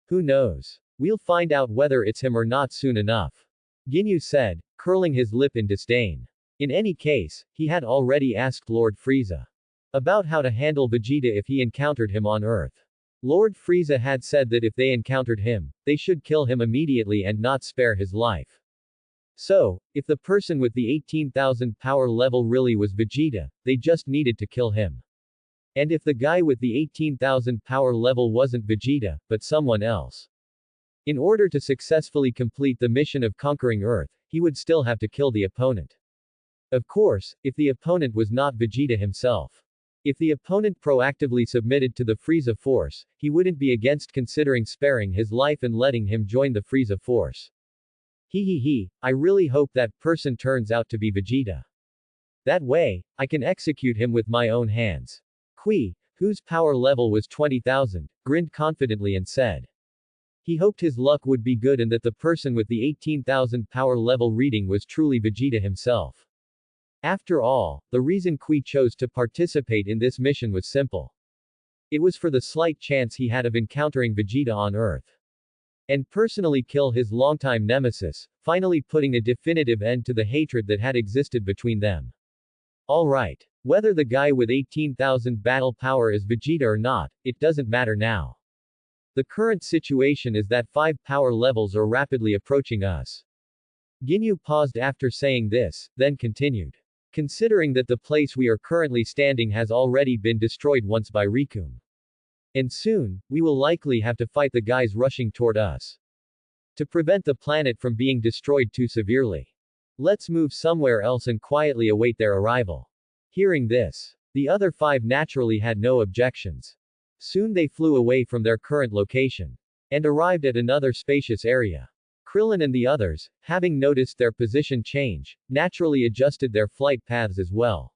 Who knows? We'll find out whether it's him or not soon enough. Ginyu said, curling his lip in disdain. In any case, he had already asked Lord Frieza about how to handle Vegeta if he encountered him on Earth. Lord Frieza had said that if they encountered him, they should kill him immediately and not spare his life. So, if the person with the 18,000 power level really was Vegeta, they just needed to kill him. And if the guy with the 18,000 power level wasn't Vegeta, but someone else. In order to successfully complete the mission of conquering Earth, he would still have to kill the opponent. Of course, if the opponent was not Vegeta himself. If the opponent proactively submitted to the Frieza Force, he wouldn't be against considering sparing his life and letting him join the Frieza Force. I really hope that person turns out to be Vegeta. That way, I can execute him with my own hands. Qui, whose power level was 20,000, grinned confidently and said. He hoped his luck would be good and that the person with the 18,000 power level reading was truly Vegeta himself. After all, the reason Qui chose to participate in this mission was simple. It was for the slight chance he had of encountering Vegeta on Earth. And personally kill his longtime nemesis, finally putting a definitive end to the hatred that had existed between them. Alright. Whether the guy with 18,000 battle power is Vegeta or not, it doesn't matter now. The current situation is that 5 power levels are rapidly approaching us. Ginyu paused after saying this, then continued. Considering that the place we are currently standing has already been destroyed once by Rikum. And soon, we will likely have to fight the guys rushing toward us. To prevent the planet from being destroyed too severely. Let's move somewhere else and quietly await their arrival. Hearing this, the other 5 naturally had no objections. Soon they flew away from their current location. And arrived at another spacious area. Krillin and the others, having noticed their position change, naturally adjusted their flight paths as well.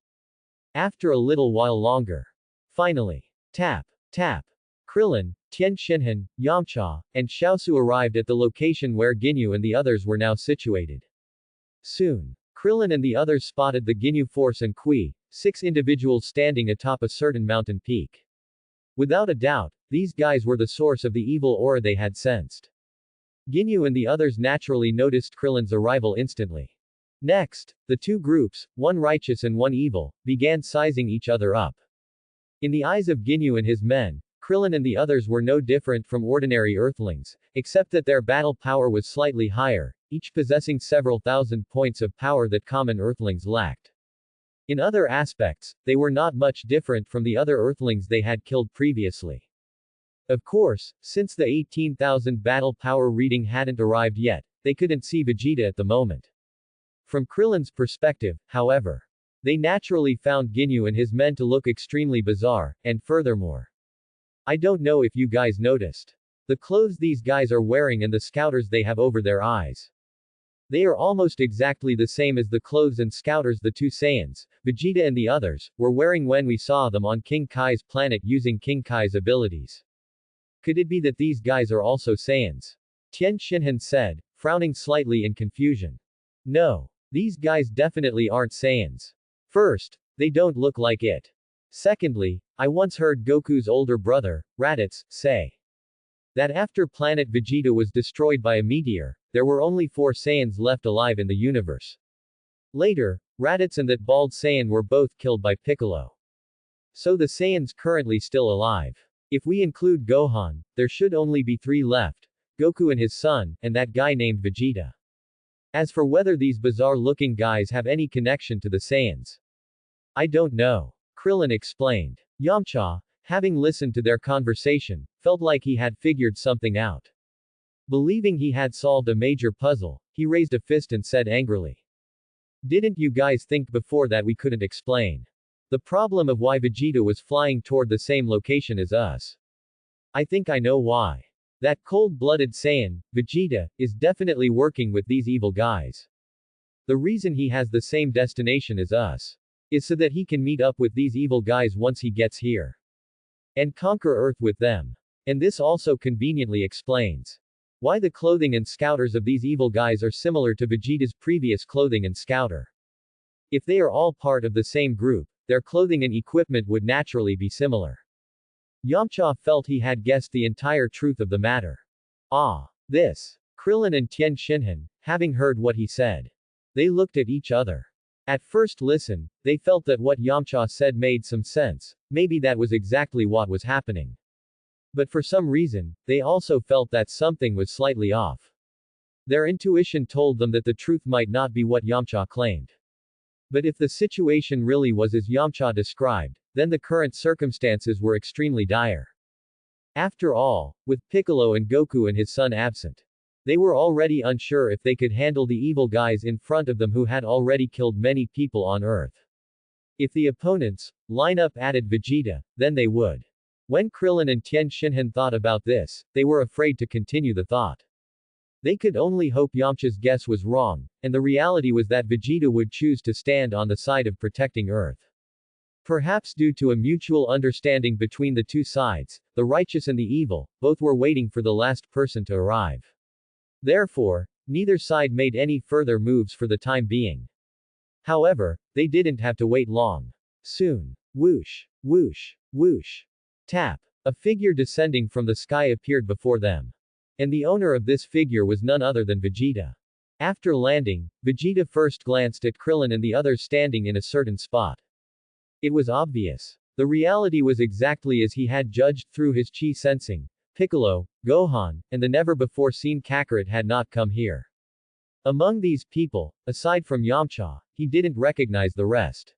After a little while longer. Finally. Tap. Tap. Krillin, Tien Shinhan, Yamcha, and Xiaosu arrived at the location where Ginyu and the others were now situated. Soon. Krillin and the others spotted the Ginyu Force and Kui, 6 individuals standing atop a certain mountain peak. Without a doubt, these guys were the source of the evil aura they had sensed. Ginyu and the others naturally noticed Krillin's arrival instantly. Next, the 2 groups, one righteous and one evil, began sizing each other up. In the eyes of Ginyu and his men, Krillin and the others were no different from ordinary Earthlings, except that their battle power was slightly higher, each possessing several thousand points of power that common Earthlings lacked. In other aspects, they were not much different from the other Earthlings they had killed previously. Of course, since the 18,000 battle power reading hadn't arrived yet, they couldn't see Vegeta at the moment. From Krillin's perspective, however, they naturally found Ginyu and his men to look extremely bizarre, and furthermore. I don't know if you guys noticed. The clothes these guys are wearing and the scouters they have over their eyes. They are almost exactly the same as the clothes and scouters the 2 Saiyans, Vegeta and the others, were wearing when we saw them on King Kai's planet using King Kai's abilities. Could it be that these guys are also Saiyans? Tien Shinhan said, frowning slightly in confusion. No. These guys definitely aren't Saiyans. First, they don't look like it. Secondly, I once heard Goku's older brother, Raditz, say that after planet Vegeta was destroyed by a meteor, there were only 4 Saiyans left alive in the universe. Later, Raditz and that bald Saiyan were both killed by Piccolo. So the Saiyans currently still alive. If we include Gohan, there should only be 3 left, Goku and his son, and that guy named Vegeta. As for whether these bizarre-looking guys have any connection to the Saiyans, I don't know. Krillin explained. Yamcha, having listened to their conversation, felt like he had figured something out. Believing he had solved a major puzzle, he raised a fist and said angrily. Didn't you guys think before that we couldn't explain the problem of why Vegeta was flying toward the same location as us? I think I know why. That cold-blooded Saiyan, Vegeta, is definitely working with these evil guys. The reason he has the same destination as us is so that he can meet up with these evil guys once he gets here and conquer Earth with them. And this also conveniently explains why the clothing and scouters of these evil guys are similar to Vegeta's previous clothing and scouter. If they are all part of the same group, their clothing and equipment would naturally be similar. Yamcha felt he had guessed the entire truth of the matter. Ah. This. Krillin and Tien Shinhan, having heard what he said. They looked at each other. At first listen, they felt that what Yamcha said made some sense, maybe that was exactly what was happening. But for some reason, they also felt that something was slightly off. Their intuition told them that the truth might not be what Yamcha claimed. But if the situation really was as Yamcha described, then the current circumstances were extremely dire. After all, with Piccolo and Goku and his son absent, they were already unsure if they could handle the evil guys in front of them who had already killed many people on Earth. If the opponents line up added Vegeta, then they would. When Krillin and Tien Shinhan thought about this, they were afraid to continue the thought. They could only hope Yamcha's guess was wrong, and the reality was that Vegeta would choose to stand on the side of protecting Earth. Perhaps due to a mutual understanding between the 2 sides, the righteous and the evil, both were waiting for the last person to arrive. Therefore, neither side made any further moves for the time being. However, they didn't have to wait long. Soon. Whoosh. Whoosh. Whoosh. Tap. A figure descending from the sky appeared before them. And the owner of this figure was none other than Vegeta. After landing, Vegeta first glanced at Krillin and the others standing in a certain spot. It was obvious. The reality was exactly as he had judged through his chi sensing. Piccolo, Gohan, and the never-before-seen Kakarot had not come here. Among these people, aside from Yamcha, he didn't recognize the rest.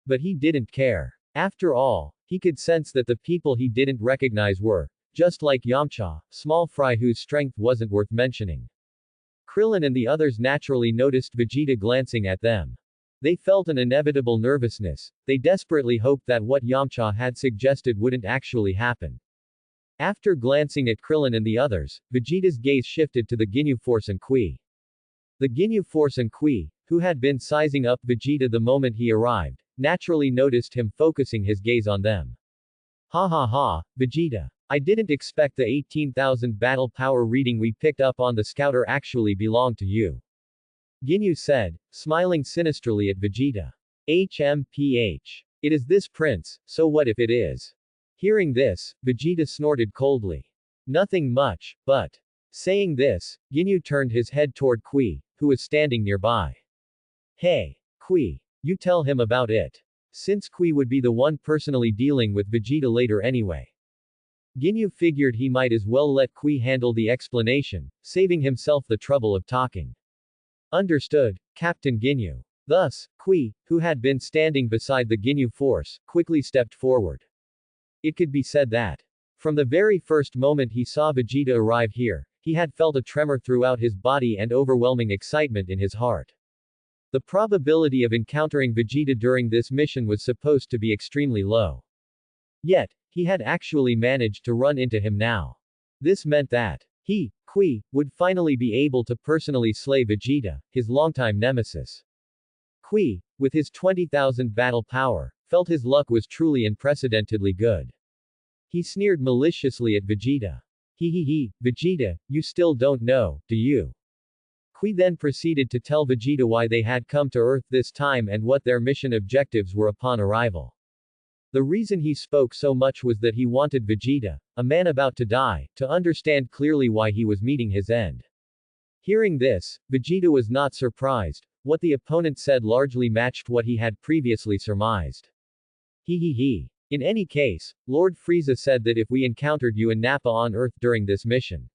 But he didn't care. After all, he could sense that the people he didn't recognize were, just like Yamcha, small fry whose strength wasn't worth mentioning. Krillin and the others naturally noticed Vegeta glancing at them. They felt an inevitable nervousness. They desperately hoped that what Yamcha had suggested wouldn't actually happen. After glancing at Krillin and the others, Vegeta's gaze shifted to the Ginyu Force and Qui. The Ginyu Force and Qui, who had been sizing up Vegeta the moment he arrived, naturally noticed him focusing his gaze on them. Ha ha ha, Vegeta. I didn't expect the 18,000 battle power reading we picked up on the scouter actually belonged to you. Ginyu said, smiling sinisterly at Vegeta. HMPH. It is this prince, so what if it is? Hearing this, Vegeta snorted coldly. Nothing much, but. Saying this, Ginyu turned his head toward Qui, who was standing nearby. Hey, Qui. You tell him about it. Since Qui would be the one personally dealing with Vegeta later anyway. Ginyu figured he might as well let Qui handle the explanation, saving himself the trouble of talking. Understood, Captain Ginyu. Thus, Qui, who had been standing beside the Ginyu Force, quickly stepped forward. It could be said that, from the very first moment he saw Vegeta arrive here, he had felt a tremor throughout his body and overwhelming excitement in his heart. The probability of encountering Vegeta during this mission was supposed to be extremely low. Yet, he had actually managed to run into him now. This meant that he, Qui, would finally be able to personally slay Vegeta, his longtime nemesis. Qui, with his 20,000 battle power, felt his luck was truly unprecedentedly good. He sneered maliciously at Vegeta. Vegeta, you still don't know, do you? Qui then proceeded to tell Vegeta why they had come to Earth this time and what their mission objectives were upon arrival. The reason he spoke so much was that he wanted Vegeta, a man about to die, to understand clearly why he was meeting his end. Hearing this, Vegeta was not surprised. What the opponent said largely matched what he had previously surmised. In any case, Lord Frieza said that if we encountered you and Nappa on Earth during this mission,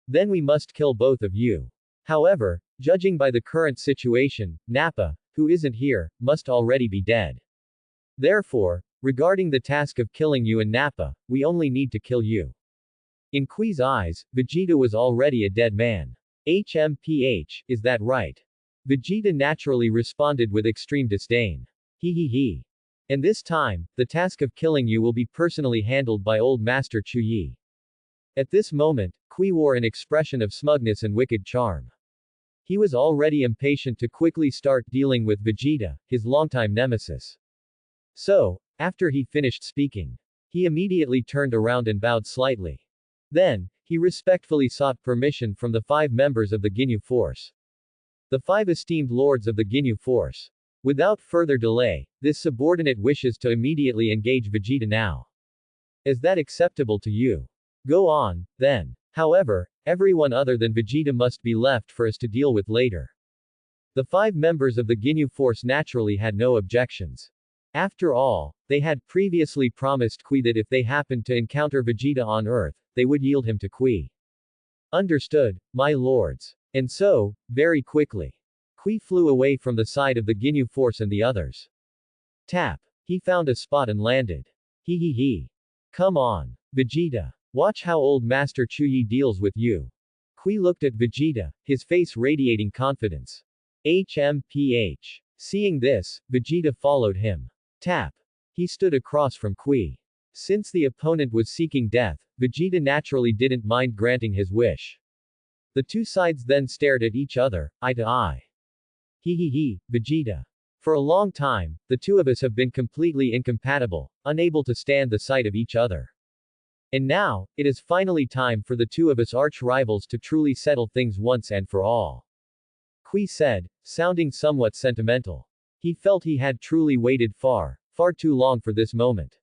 then we must kill both of you. However, judging by the current situation, Nappa, who isn't here, must already be dead. Therefore, regarding the task of killing you and Nappa, we only need to kill you. In Qui's eyes, Vegeta was already a dead man. HMPH, is that right? Vegeta naturally responded with extreme disdain. And this time, the task of killing you will be personally handled by old Master Chuyi. At this moment, Qui wore an expression of smugness and wicked charm. He was already impatient to quickly start dealing with Vegeta, his longtime nemesis. So, after he finished speaking, he immediately turned around and bowed slightly. Then, he respectfully sought permission from the 5 members of the Ginyu Force. The 5 esteemed lords of the Ginyu Force. Without further delay, this subordinate wishes to immediately engage Vegeta now. Is that acceptable to you? Go on, then. However, everyone other than Vegeta must be left for us to deal with later. The 5 members of the Ginyu Force naturally had no objections. After all, they had previously promised Qui that if they happened to encounter Vegeta on Earth, they would yield him to Qui. Understood, my lords. And so, very quickly, Qui flew away from the side of the Ginyu Force and the others. Tap. He found a spot and landed. Come on, Vegeta. Watch how old Master Chuyi deals with you. Qui looked at Vegeta, his face radiating confidence. HMPH. Seeing this, Vegeta followed him. Tap. He stood across from Qui. Since the opponent was seeking death, Vegeta naturally didn't mind granting his wish. The two sides then stared at each other, eye to eye. Vegeta. For a long time, the two of us have been completely incompatible, unable to stand the sight of each other. And now, it is finally time for the two of us arch-rivals to truly settle things once and for all. Qui said, sounding somewhat sentimental. He felt he had truly waited far too long for this moment.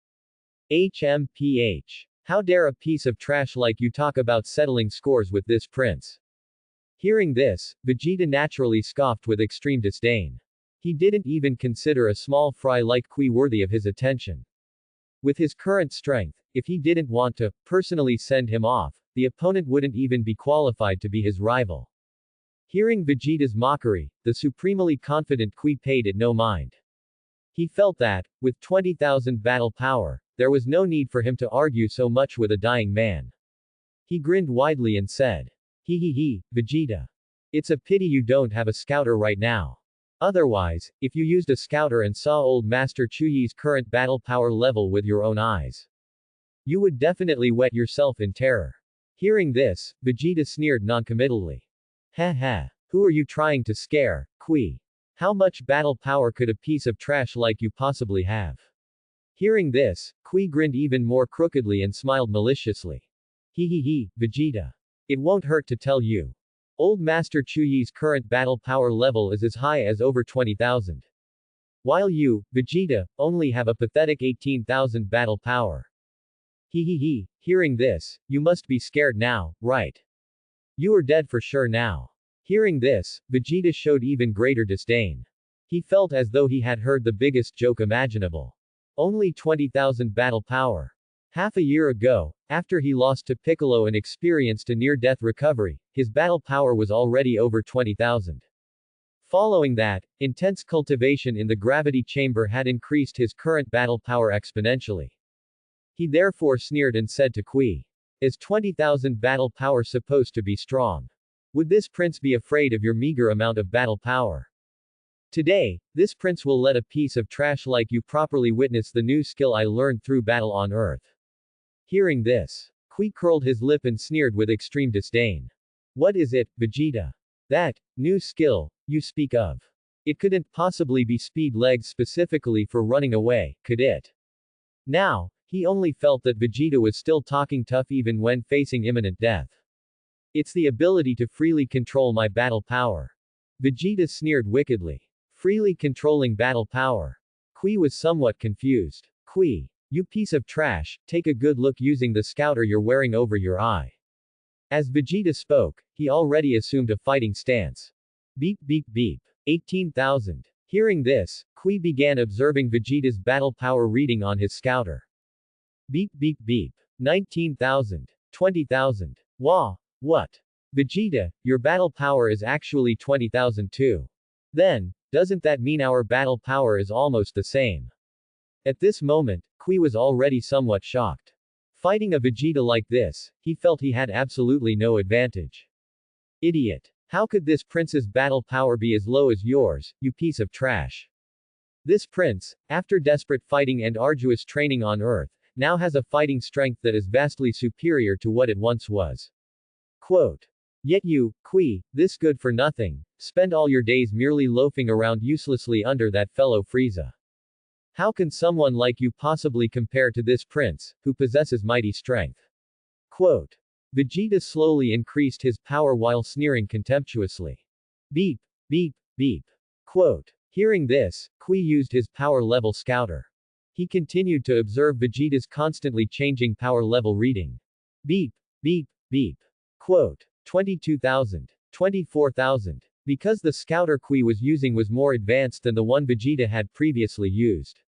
HMPH. How dare a piece of trash like you talk about settling scores with this prince? Hearing this, Vegeta naturally scoffed with extreme disdain. He didn't even consider a small fry like Kui worthy of his attention. With his current strength, if he didn't want to personally send him off, the opponent wouldn't even be qualified to be his rival. Hearing Vegeta's mockery, the supremely confident Kui paid it no mind. He felt that, with 20,000 battle power, there was no need for him to argue so much with a dying man. He grinned widely and said, "He, Vegeta. It's a pity you don't have a scouter right now. Otherwise, if you used a scouter and saw old Master Chuyi's current battle power level with your own eyes, you would definitely wet yourself in terror." Hearing this, Vegeta sneered noncommittally. "Heh. Who are you trying to scare, Kui? How much battle power could a piece of trash like you possibly have?" Hearing this, Kui grinned even more crookedly and smiled maliciously. He, Vegeta. It won't hurt to tell you. Old Master Chuyi's current battle power level is as high as over 20,000. While you, Vegeta, only have a pathetic 18,000 battle power. He. Hearing this, you must be scared now, right? You are dead for sure now. Hearing this, Vegeta showed even greater disdain. He felt as though he had heard the biggest joke imaginable. Only 20,000 battle power. Half a year ago, after he lost to Piccolo and experienced a near-death recovery, his battle power was already over 20,000. Following that, intense cultivation in the gravity chamber had increased his current battle power exponentially. He therefore sneered and said to Kui, "Is 20,000 battle power supposed to be strong? Would this prince be afraid of your meager amount of battle power? Today, this prince will let a piece of trash like you properly witness the new skill I learned through battle on Earth." Hearing this, Kui curled his lip and sneered with extreme disdain. "What is it, Vegeta? That new skill you speak of? It couldn't possibly be speed legs specifically for running away, could it?" Now, he only felt that Vegeta was still talking tough even when facing imminent death. "It's the ability to freely control my battle power." Vegeta sneered wickedly. Freely controlling battle power. Kui was somewhat confused. "Kui, you piece of trash, take a good look using the scouter you're wearing over your eye." As Vegeta spoke, he already assumed a fighting stance. Beep. 18,000. Hearing this, Kui began observing Vegeta's battle power reading on his scouter. Beep. 19,000. 20,000. Wah! What? Vegeta, your battle power is actually 20,000 too. Then, doesn't that mean our battle power is almost the same? At this moment, Kui was already somewhat shocked. Fighting a Vegeta like this, he felt he had absolutely no advantage. Idiot. How could this prince's battle power be as low as yours, you piece of trash? This prince, after desperate fighting and arduous training on Earth, now has a fighting strength that is vastly superior to what it once was. Quote. Yet you, Kui, this good for nothing, spend all your days merely loafing around uselessly under that fellow Frieza. How can someone like you possibly compare to this prince, who possesses mighty strength? Quote. Vegeta slowly increased his power while sneering contemptuously. Beep. Quote. Hearing this, Kui used his power level scouter. He continued to observe Vegeta's constantly changing power level reading. Beep. Quote. 22,000. 24,000. Because the scouter Kui was using was more advanced than the one Vegeta had previously used.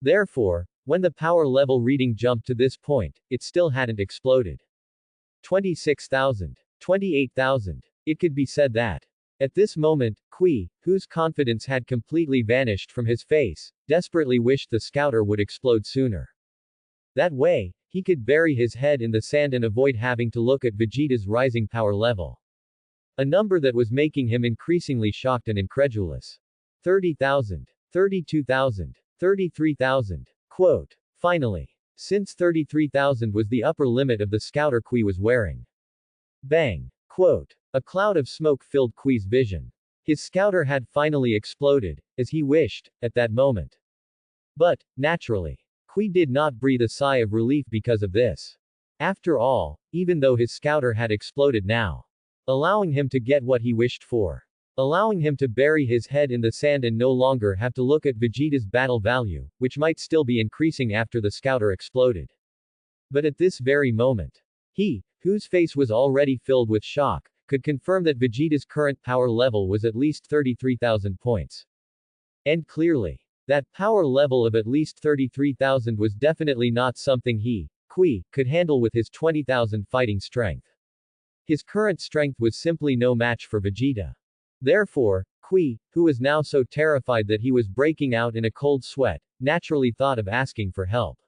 Therefore, when the power level reading jumped to this point, it still hadn't exploded. 26,000. 28,000. It could be said that. At this moment, Kui, whose confidence had completely vanished from his face, desperately wished the scouter would explode sooner. That way, he could bury his head in the sand and avoid having to look at Vegeta's rising power level. A number that was making him increasingly shocked and incredulous. 30,000. 32,000. 33,000. Quote. Finally. Since 33,000 was the upper limit of the scouter Kui was wearing. Bang. Quote. A cloud of smoke filled Kui's vision. His scouter had finally exploded, as he wished, at that moment. But, naturally, Kui did not breathe a sigh of relief because of this. After all, even though his scouter had exploded now, allowing him to get what he wished for. Allowing him to bury his head in the sand and no longer have to look at Vegeta's battle value, which might still be increasing after the scouter exploded. But at this very moment, he, whose face was already filled with shock, could confirm that Vegeta's current power level was at least 33,000 points. And clearly, that power level of at least 33,000 was definitely not something he, Kui, could handle with his 20,000 fighting strength. His current strength was simply no match for Vegeta. Therefore, Kui, who was now so terrified that he was breaking out in a cold sweat, naturally thought of asking for help.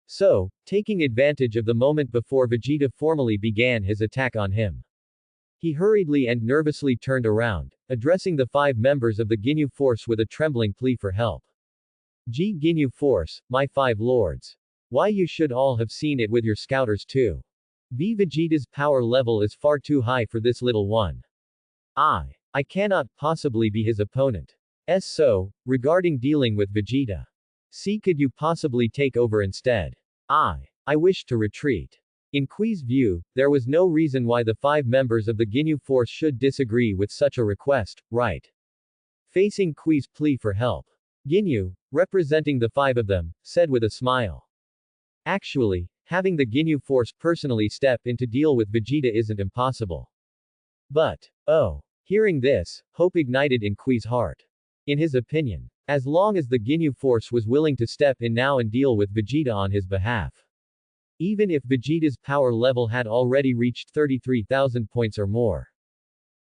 So, taking advantage of the moment before Vegeta formally began his attack on him, he hurriedly and nervously turned around, addressing the 5 members of the Ginyu Force with a trembling plea for help. Ginyu Force, my 5 lords. Why you should all have seen it with your scouters too. Vegeta's power level is far too high for this little one. I cannot possibly be his opponent. So, regarding dealing with Vegeta. Could you possibly take over instead? I wish to retreat. In Kui's view, there was no reason why the 5 members of the Ginyu Force should disagree with such a request, right? Facing Kui's plea for help, Ginyu, representing the 5 of them, said with a smile. Actually, having the Ginyu Force personally step in to deal with Vegeta isn't impossible. But, hearing this, hope ignited in Kui's heart. In his opinion, as long as the Ginyu Force was willing to step in now and deal with Vegeta on his behalf, even if Vegeta's power level had already reached 33,000 points or more,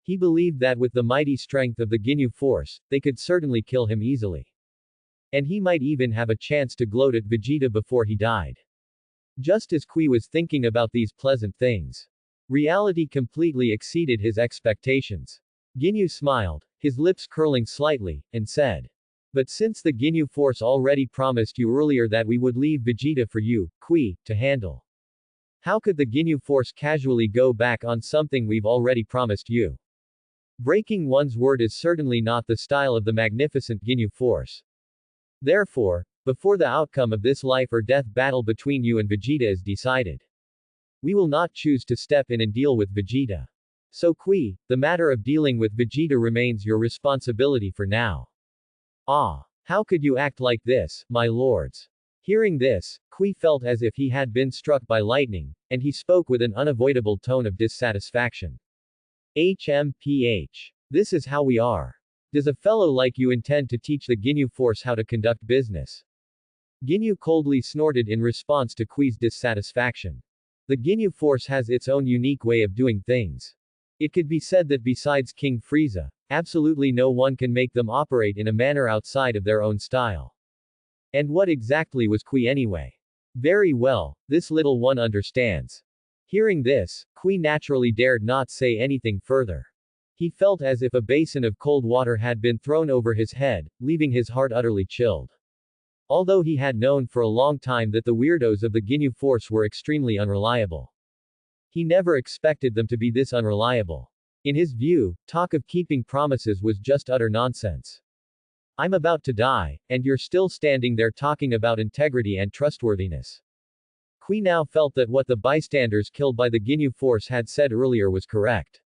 he believed that with the mighty strength of the Ginyu Force, they could certainly kill him easily. And he might even have a chance to gloat at Vegeta before he died. Just as Kui was thinking about these pleasant things, reality completely exceeded his expectations. Ginyu smiled, his lips curling slightly, and said, but since the Ginyu Force already promised you earlier that we would leave Vegeta for you, Kui, to handle, how could the Ginyu Force casually go back on something we've already promised you? Breaking one's word is certainly not the style of the magnificent Ginyu Force. Therefore, before the outcome of this life or death battle between you and Vegeta is decided, we will not choose to step in and deal with Vegeta. So Kui, the matter of dealing with Vegeta remains your responsibility for now. How could you act like this, my lords? Hearing this, Kui felt as if he had been struck by lightning, and he spoke with an unavoidable tone of dissatisfaction. This is how we are. Does a fellow like you intend to teach the Ginyu Force how to conduct business? Ginyu coldly snorted in response to Kui's dissatisfaction. The Ginyu Force has its own unique way of doing things. It could be said that besides King Frieza, absolutely no one can make them operate in a manner outside of their own style. And what exactly was Kui anyway? Very well, this little one understands. Hearing this, Kui naturally dared not say anything further. He felt as if a basin of cold water had been thrown over his head, leaving his heart utterly chilled. Although he had known for a long time that the weirdos of the Ginyu Force were extremely unreliable, he never expected them to be this unreliable. In his view, talk of keeping promises was just utter nonsense. I'm about to die, and you're still standing there talking about integrity and trustworthiness. Kui now felt that what the bystanders killed by the Ginyu Force had said earlier was correct.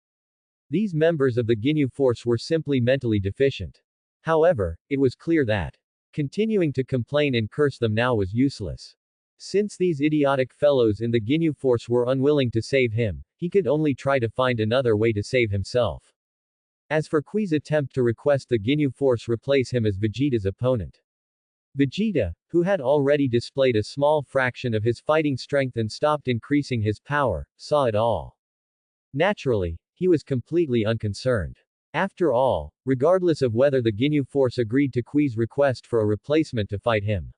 These members of the Ginyu Force were simply mentally deficient. However, it was clear that continuing to complain and curse them now was useless. Since these idiotic fellows in the Ginyu Force were unwilling to save him, he could only try to find another way to save himself. As for Kui's attempt to request the Ginyu Force replace him as Vegeta's opponent, Vegeta, who had already displayed a small fraction of his fighting strength and stopped increasing his power, saw it all. Naturally, he was completely unconcerned. After all, regardless of whether the Ginyu Force agreed to Kui's request for a replacement to fight him,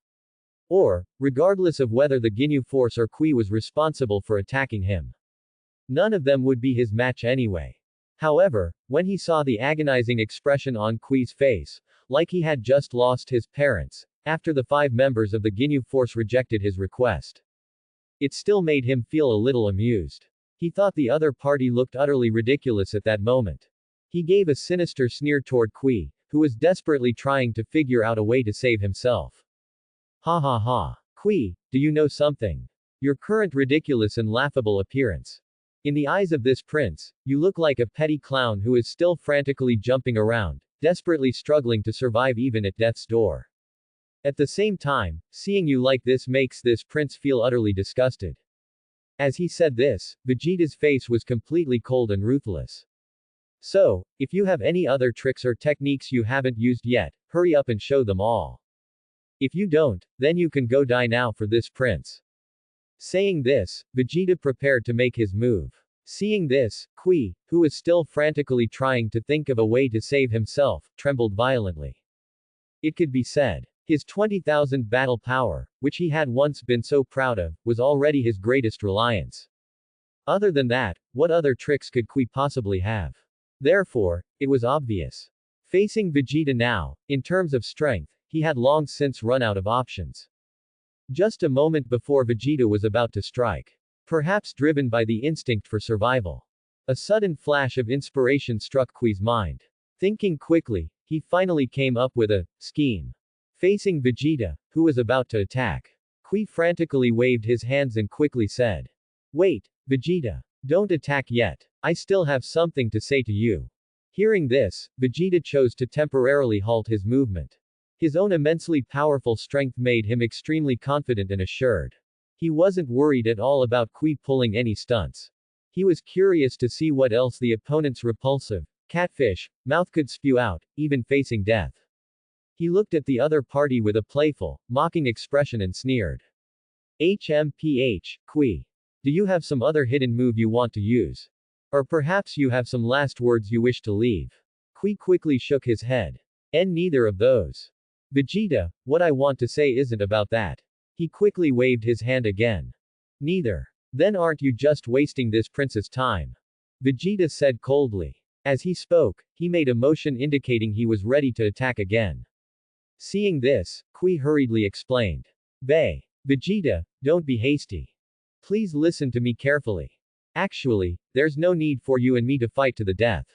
or, regardless of whether the Ginyu Force or Kui was responsible for attacking him, none of them would be his match anyway. However, when he saw the agonizing expression on Kui's face, like he had just lost his parents, after the 5 members of the Ginyu Force rejected his request, it still made him feel a little amused. He thought the other party looked utterly ridiculous at that moment. He gave a sinister sneer toward Kui, who was desperately trying to figure out a way to save himself. Ha ha ha. Kui, do you know something? Your current ridiculous and laughable appearance. In the eyes of this prince, you look like a petty clown who is still frantically jumping around, desperately struggling to survive even at death's door. At the same time, seeing you like this makes this prince feel utterly disgusted. As he said this, Vegeta's face was completely cold and ruthless. So, if you have any other tricks or techniques you haven't used yet, hurry up and show them all. If you don't, then you can go die now for this prince. Saying this, Vegeta prepared to make his move. Seeing this, Kui, who was still frantically trying to think of a way to save himself, trembled violently. It could be said, his 20,000 battle power, which he had once been so proud of, was already his greatest reliance. Other than that, what other tricks could Kui possibly have? Therefore, it was obvious. Facing Vegeta now, in terms of strength, he had long since run out of options. Just a moment before Vegeta was about to strike. Perhaps driven by the instinct for survival. A sudden flash of inspiration struck Kui's mind. Thinking quickly, he finally came up with a scheme. Facing Vegeta, who was about to attack, Kui frantically waved his hands and quickly said, "Wait, Vegeta. Don't attack yet. I still have something to say to you." Hearing this, Vegeta chose to temporarily halt his movement. His own immensely powerful strength made him extremely confident and assured. He wasn't worried at all about Kui pulling any stunts. He was curious to see what else the opponent's repulsive, catfish, mouth could spew out, even facing death. He looked at the other party with a playful, mocking expression and sneered. HMPH, Kui. Do you have some other hidden move you want to use? Or perhaps you have some last words you wish to leave? Kui quickly shook his head. And neither of those. Vegeta, what I want to say isn't about that. He quickly waved his hand again. Neither. Then aren't you just wasting this prince's time? Vegeta said coldly. As he spoke, he made a motion indicating he was ready to attack again. Seeing this, Kui hurriedly explained. Vegeta, don't be hasty. Please listen to me carefully. Actually, there's no need for you and me to fight to the death.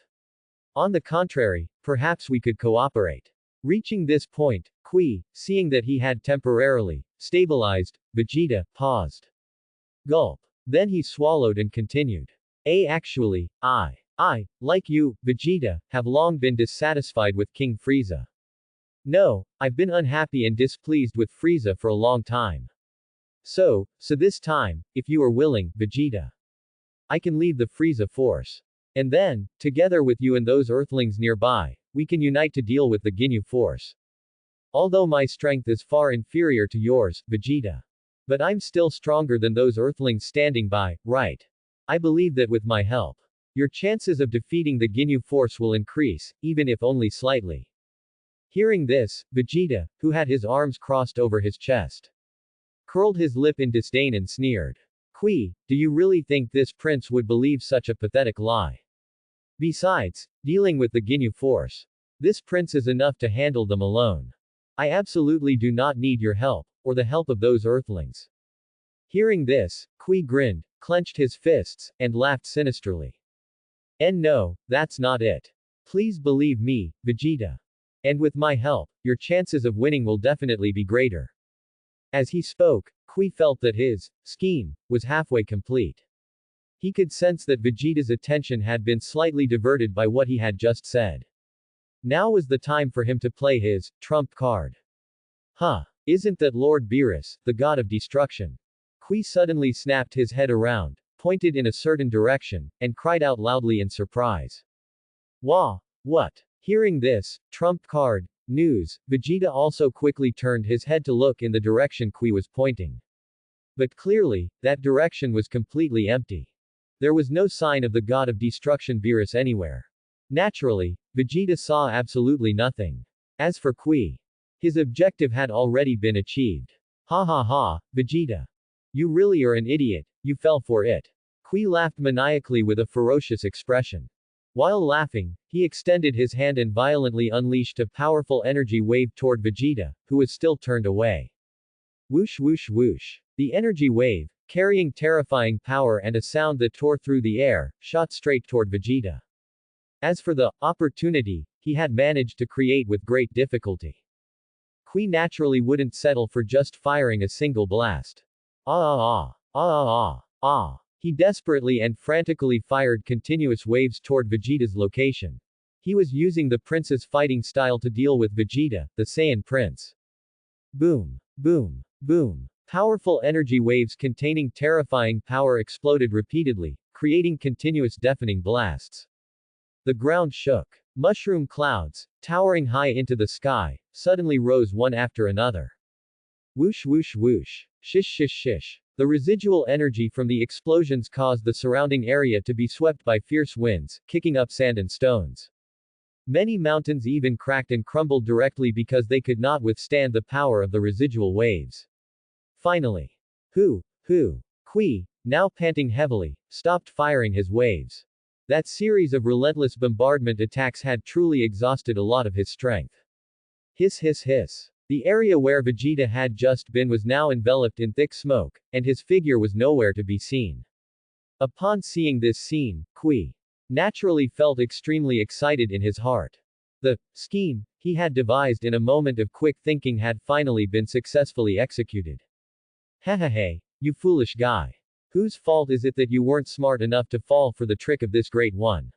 On the contrary, perhaps we could cooperate. Reaching this point, Kui, seeing that he had temporarily stabilized Vegeta, paused. Gulp. Then he swallowed and continued. Actually, I, like you, Vegeta, have long been dissatisfied with King Frieza. No, I've been unhappy and displeased with Frieza for a long time. So this time, if you are willing, Vegeta, I can leave the Frieza force. And then, together with you and those Earthlings nearby, we can unite to deal with the Ginyu force. Although my strength is far inferior to yours, Vegeta. But I'm still stronger than those Earthlings standing by, right? I believe that with my help, your chances of defeating the Ginyu force will increase, even if only slightly. Hearing this, Vegeta, who had his arms crossed over his chest, curled his lip in disdain and sneered. Kui, do you really think this prince would believe such a pathetic lie? Besides, dealing with the Ginyu force, this prince is enough to handle them alone. I absolutely do not need your help, or the help of those Earthlings. Hearing this, Kui grinned, clenched his fists, and laughed sinisterly. And no, that's not it. Please believe me, Vegeta. And with my help, your chances of winning will definitely be greater. As he spoke, Kui felt that his scheme was halfway complete. He could sense that Vegeta's attention had been slightly diverted by what he had just said. Now was the time for him to play his trump card. Isn't that Lord Beerus, the god of destruction? Kui suddenly snapped his head around, pointed in a certain direction, and cried out loudly in surprise. Wah! What? Hearing this trump card news, Vegeta also quickly turned his head to look in the direction Kui was pointing. But clearly, that direction was completely empty. There was no sign of the god of destruction Beerus anywhere. Naturally, Vegeta saw absolutely nothing. As for Kui, his objective had already been achieved. Vegeta. You really are an idiot, you fell for it. Kui laughed maniacally with a ferocious expression. While laughing, he extended his hand and violently unleashed a powerful energy wave toward Vegeta, who was still turned away. Whoosh whoosh whoosh. The energy wave, carrying terrifying power and a sound that tore through the air, shot straight toward Vegeta. As for the opportunity he had managed to create with great difficulty, Kui naturally wouldn't settle for just firing a single blast. He desperately and frantically fired continuous waves toward Vegeta's location. He was using the prince's fighting style to deal with Vegeta, the Saiyan prince. Boom. Boom. Boom. Powerful energy waves containing terrifying power exploded repeatedly, creating continuous deafening blasts. The ground shook. Mushroom clouds, towering high into the sky, suddenly rose one after another. Whoosh whoosh whoosh. Shish shish shish. The residual energy from the explosions caused the surrounding area to be swept by fierce winds, kicking up sand and stones. Many mountains even cracked and crumbled directly because they could not withstand the power of the residual waves. Finally, Kui, now panting heavily, stopped firing his waves. That series of relentless bombardment attacks had truly exhausted a lot of his strength. Hiss hiss hiss. The area where Vegeta had just been was now enveloped in thick smoke, and his figure was nowhere to be seen. Upon seeing this scene, Kui naturally felt extremely excited in his heart. The scheme he had devised in a moment of quick thinking had finally been successfully executed. Hehehe, you foolish guy. Whose fault is it that you weren't smart enough to fall for the trick of this great one?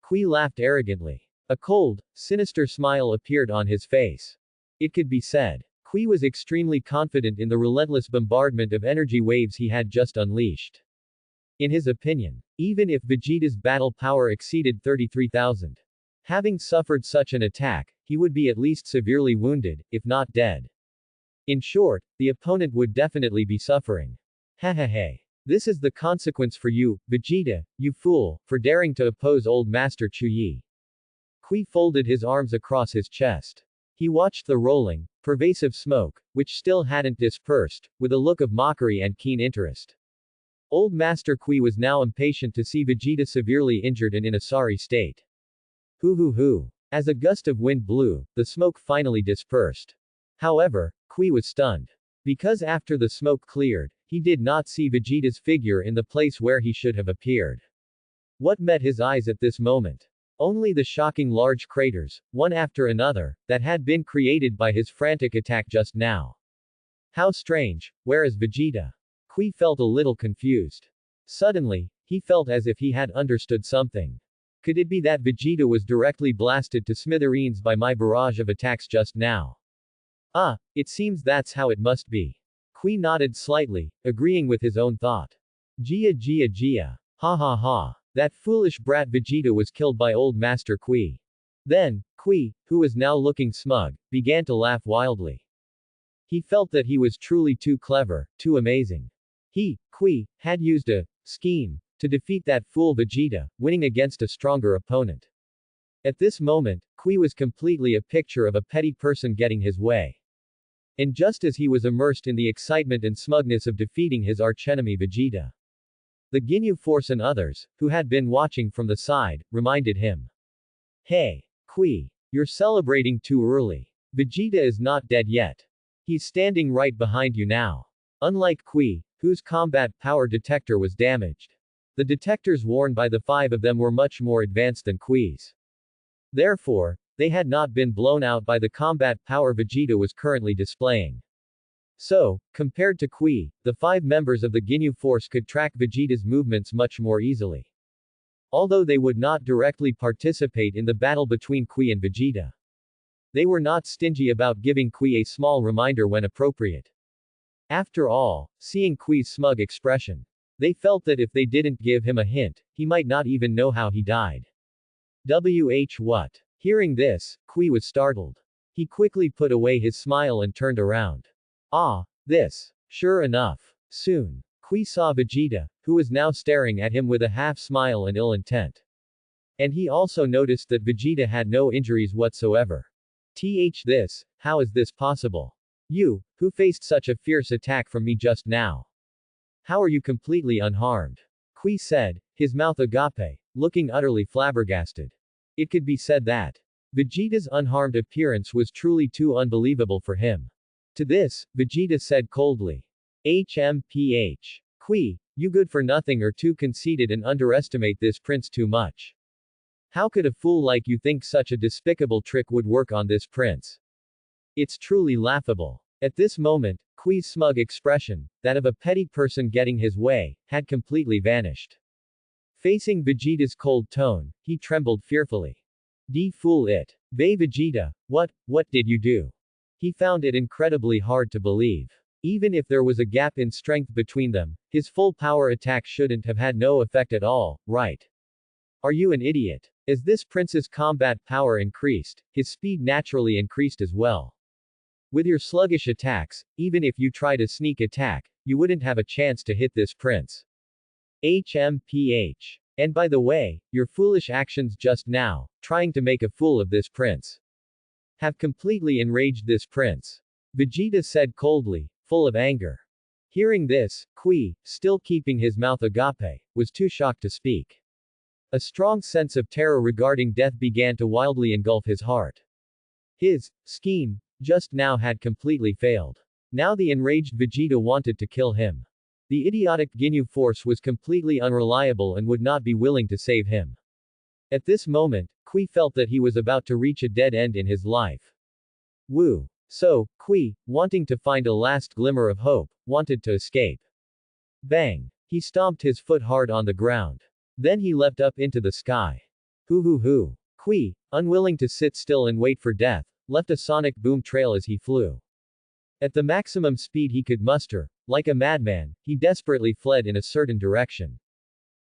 Kui laughed arrogantly. A cold, sinister smile appeared on his face. It could be said, Kui was extremely confident in the relentless bombardment of energy waves he had just unleashed. In his opinion, even if Vegeta's battle power exceeded 33,000, having suffered such an attack, he would be at least severely wounded, if not dead. In short, the opponent would definitely be suffering. Hehehe. This is the consequence for you, Vegeta, you fool, for daring to oppose old Master Chuyi. Kui folded his arms across his chest. He watched the rolling, pervasive smoke, which still hadn't dispersed, with a look of mockery and keen interest. Old Master Kui was now impatient to see Vegeta severely injured and in a sorry state. Hoo. As a gust of wind blew, the smoke finally dispersed. However, Kui was stunned. Because after the smoke cleared, he did not see Vegeta's figure in the place where he should have appeared. What met his eyes at this moment? Only the shocking large craters, one after another, that had been created by his frantic attack just now. How strange, where is Vegeta? Kui felt a little confused. Suddenly, he felt as if he had understood something. Could it be that Vegeta was directly blasted to smithereens by my barrage of attacks just now? It seems that's how it must be. Kui nodded slightly, agreeing with his own thought. Gia. Ha. That foolish brat Vegeta was killed by old Master Kui. Then, Kui, who was now looking smug, began to laugh wildly. He felt that he was truly too clever, too amazing. Kui, had used a scheme to defeat that fool Vegeta, winning against a stronger opponent. At this moment, Kui was completely a picture of a petty person getting his way. And just as he was immersed in the excitement and smugness of defeating his archenemy Vegeta, the Ginyu Force and others, who had been watching from the side, reminded him. Hey, Kui, you're celebrating too early. Vegeta is not dead yet. He's standing right behind you now. Unlike Kui, whose combat power detector was damaged. The detectors worn by the five of them were much more advanced than Kui's. Therefore, they had not been blown out by the combat power Vegeta was currently displaying. So, compared to Kui, the five members of the Ginyu Force could track Vegeta's movements much more easily. Although they would not directly participate in the battle between Kui and Vegeta, they were not stingy about giving Kui a small reminder when appropriate. After all, seeing Kui's smug expression, they felt that if they didn't give him a hint, he might not even know how he died. What? Hearing this, Kui was startled. He quickly put away his smile and turned around. This. Sure enough. Soon, Kui saw Vegeta, who was now staring at him with a half smile and ill intent. And he also noticed that Vegeta had no injuries whatsoever. How is this possible? You, who faced such a fierce attack from me just now. How are you completely unharmed? Kui said, his mouth agape, looking utterly flabbergasted. It could be said that Vegeta's unharmed appearance was truly too unbelievable for him. To this, Vegeta said coldly. Kui, you good for nothing are too conceited and underestimate this prince too much. How could a fool like you think such a despicable trick would work on this prince? It's truly laughable. At this moment, Kui's smug expression, that of a petty person getting his way, had completely vanished. Facing Vegeta's cold tone, he trembled fearfully. Fool it. Vegeta, what did you do? He found it incredibly hard to believe. Even if there was a gap in strength between them, his full power attack shouldn't have had no effect at all, right? Are you an idiot? As this prince's combat power increased, his speed naturally increased as well. With your sluggish attacks, even if you try to sneak attack, you wouldn't have a chance to hit this prince. HMPH. And by the way, your foolish actions just now, trying to make a fool of this prince, have completely enraged this prince. Vegeta said coldly, full of anger. Hearing this, Kui, still keeping his mouth agape, was too shocked to speak. A strong sense of terror regarding death began to wildly engulf his heart. His scheme just now had completely failed. Now the enraged Vegeta wanted to kill him. The idiotic Ginyu Force was completely unreliable and would not be willing to save him. At this moment, Kui felt that he was about to reach a dead end in his life. Woo. So, Kui, wanting to find a last glimmer of hope, wanted to escape. Bang! He stomped his foot hard on the ground. Then he leapt up into the sky. Hoo. Kui, unwilling to sit still and wait for death, left a sonic boom trail as he flew. At the maximum speed he could muster, like a madman, he desperately fled in a certain direction.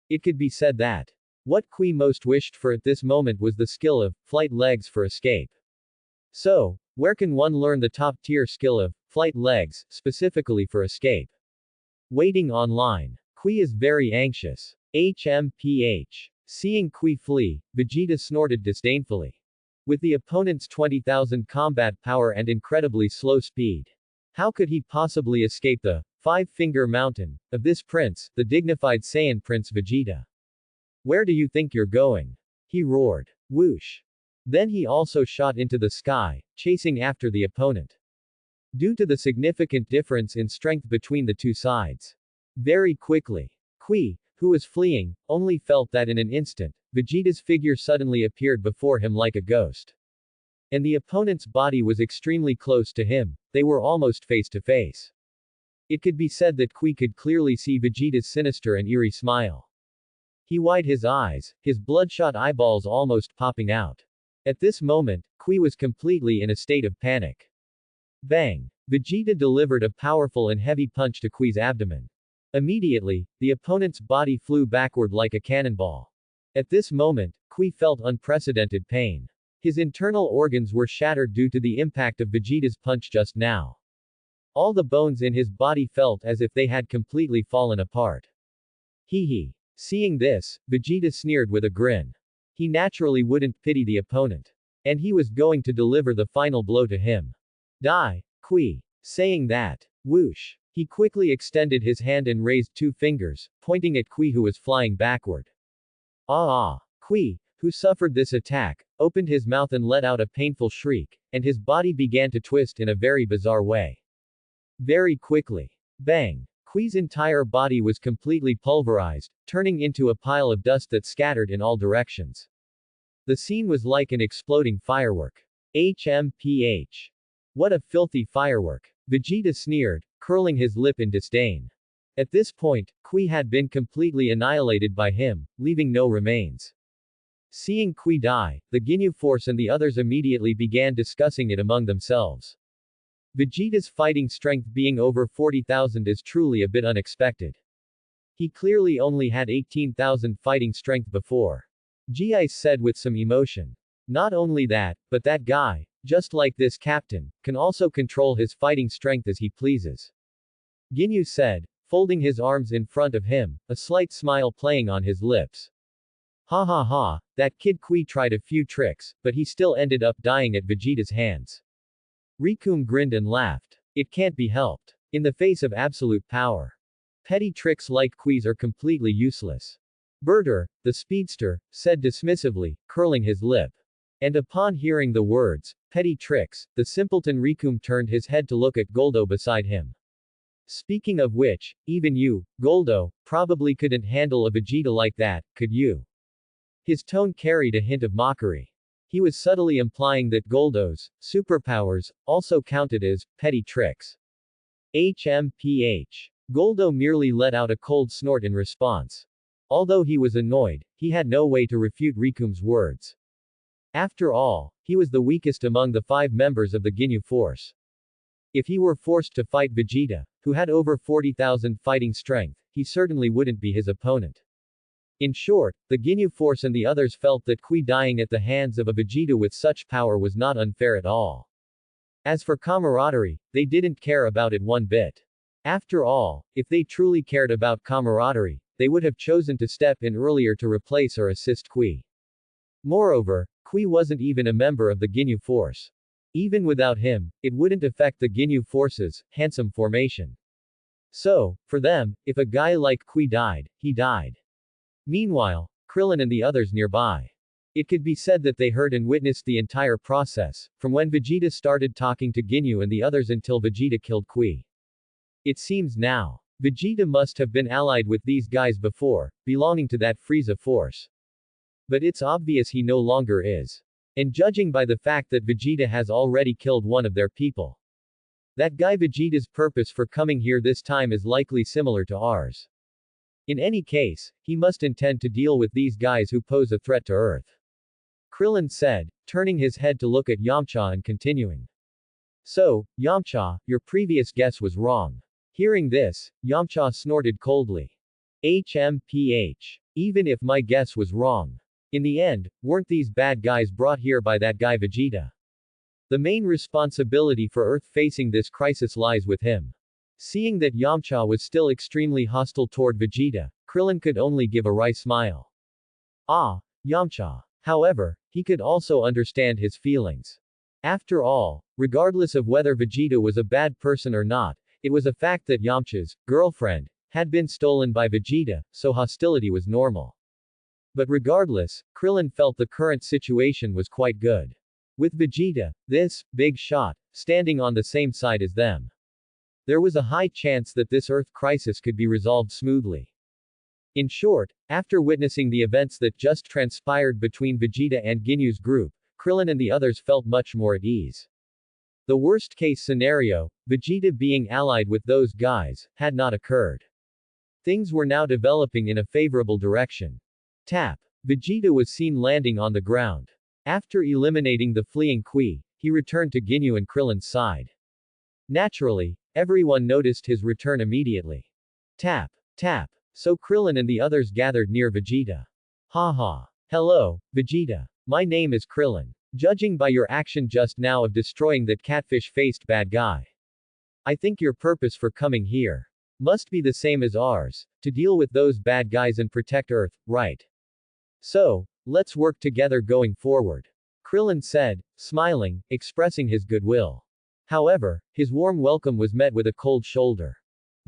It could be said that what Kui most wished for at this moment was the skill of flight legs for escape. So, where can one learn the top-tier skill of flight legs, specifically for escape? Waiting online. Kui is very anxious. HMPH. Seeing Kui flee, Vegeta snorted disdainfully. With the opponent's 20,000 combat power and incredibly slow speed, how could he possibly escape the five-finger mountain of this prince, the dignified Saiyan Prince Vegeta? Where do you think you're going? He roared. Whoosh. Then he also shot into the sky, chasing after the opponent. Due to the significant difference in strength between the two sides. Very quickly, Kui, who was fleeing, only felt that in an instant, Vegeta's figure suddenly appeared before him like a ghost. And the opponent's body was extremely close to him, they were almost face to face. It could be said that Kui could clearly see Vegeta's sinister and eerie smile. He wide his eyes, his bloodshot eyeballs almost popping out. At this moment, Kui was completely in a state of panic. Bang! Vegeta delivered a powerful and heavy punch to Kui's abdomen. Immediately, the opponent's body flew backward like a cannonball. At this moment, Kui felt unprecedented pain. His internal organs were shattered due to the impact of Vegeta's punch just now. All the bones in his body felt as if they had completely fallen apart. Hee. Seeing this, Vegeta sneered with a grin. He naturally wouldn't pity the opponent. And he was going to deliver the final blow to him. Die, Kui. Saying that, whoosh. He quickly extended his hand and raised two fingers, pointing at Kui who was flying backward. Kui, who suffered this attack, opened his mouth and let out a painful shriek, and his body began to twist in a very bizarre way. Very quickly. Bang! Kui's entire body was completely pulverized, turning into a pile of dust that scattered in all directions. The scene was like an exploding firework. HMPH. What a filthy firework. Vegeta sneered, curling his lip in disdain. At this point, Kui had been completely annihilated by him, leaving no remains. Seeing Kui die, the Ginyu Force and the others immediately began discussing it among themselves. Vegeta's fighting strength being over 40,000 is truly a bit unexpected. He clearly only had 18,000 fighting strength before. Gi said with some emotion. Not only that, but that guy, just like this captain, can also control his fighting strength as he pleases. Ginyu said, folding his arms in front of him, a slight smile playing on his lips. Ha, that kid Kui tried a few tricks, but he still ended up dying at Vegeta's hands. Rikum grinned and laughed. It can't be helped. In the face of absolute power, petty tricks like Kui's are completely useless. Berter, the speedster, said dismissively, curling his lip. And upon hearing the words, petty tricks, the simpleton Rikum turned his head to look at Goldo beside him. Speaking of which, even you, Goldo, probably couldn't handle a Vegeta like that, could you? His tone carried a hint of mockery. He was subtly implying that Goldo's superpowers also counted as petty tricks. HMPH. Goldo merely let out a cold snort in response. Although he was annoyed, he had no way to refute Rikum's words. After all, he was the weakest among the 5 members of the Ginyu Force. If he were forced to fight Vegeta, who had over 40,000 fighting strength, he certainly wouldn't be his opponent. In short, the Ginyu Force and the others felt that Kui dying at the hands of a Vegeta with such power was not unfair at all. As for camaraderie, they didn't care about it one bit. After all, if they truly cared about camaraderie, they would have chosen to step in earlier to replace or assist Kui. Moreover, Kui wasn't even a member of the Ginyu Force. Even without him, it wouldn't affect the Ginyu Force's handsome formation. So, for them, if a guy like Kui died, he died. Meanwhile, Krillin and the others nearby. It could be said that they heard and witnessed the entire process, from when Vegeta started talking to Ginyu and the others until Vegeta killed Kui. It seems now, Vegeta must have been allied with these guys before, belonging to that Frieza force. But it's obvious he no longer is. And judging by the fact that Vegeta has already killed one of their people, that guy Vegeta's purpose for coming here this time is likely similar to ours. In any case, he must intend to deal with these guys who pose a threat to Earth. Krillin said, turning his head to look at Yamcha and continuing. So, Yamcha, your previous guess was wrong. Hearing this, Yamcha snorted coldly. HMPH. Even if my guess was wrong. In the end, weren't these bad guys brought here by that guy Vegeta? The main responsibility for Earth facing this crisis lies with him. Seeing that Yamcha was still extremely hostile toward Vegeta, Krillin could only give a wry smile. Ah, Yamcha. However, he could also understand his feelings. After all, regardless of whether Vegeta was a bad person or not, it was a fact that Yamcha's girlfriend had been stolen by Vegeta, so hostility was normal. But regardless, Krillin felt the current situation was quite good. With Vegeta, this big shot, standing on the same side as them, there was a high chance that this Earth crisis could be resolved smoothly. In short, after witnessing the events that just transpired between Vegeta and Ginyu's group, Krillin and the others felt much more at ease. The worst-case scenario, Vegeta being allied with those guys, had not occurred. Things were now developing in a favorable direction. Tap. Vegeta was seen landing on the ground. After eliminating the fleeing Kui, he returned to Ginyu and Krillin's side. Naturally, everyone noticed his return immediately. Tap. Tap. So Krillin and the others gathered near Vegeta. Haha. Hello, Vegeta. My name is Krillin. Judging by your action just now of destroying that catfish-faced bad guy, I think your purpose for coming here must be the same as ours, to deal with those bad guys and protect Earth, right? So, let's work together going forward. Krillin said, smiling, expressing his goodwill. However, his warm welcome was met with a cold shoulder.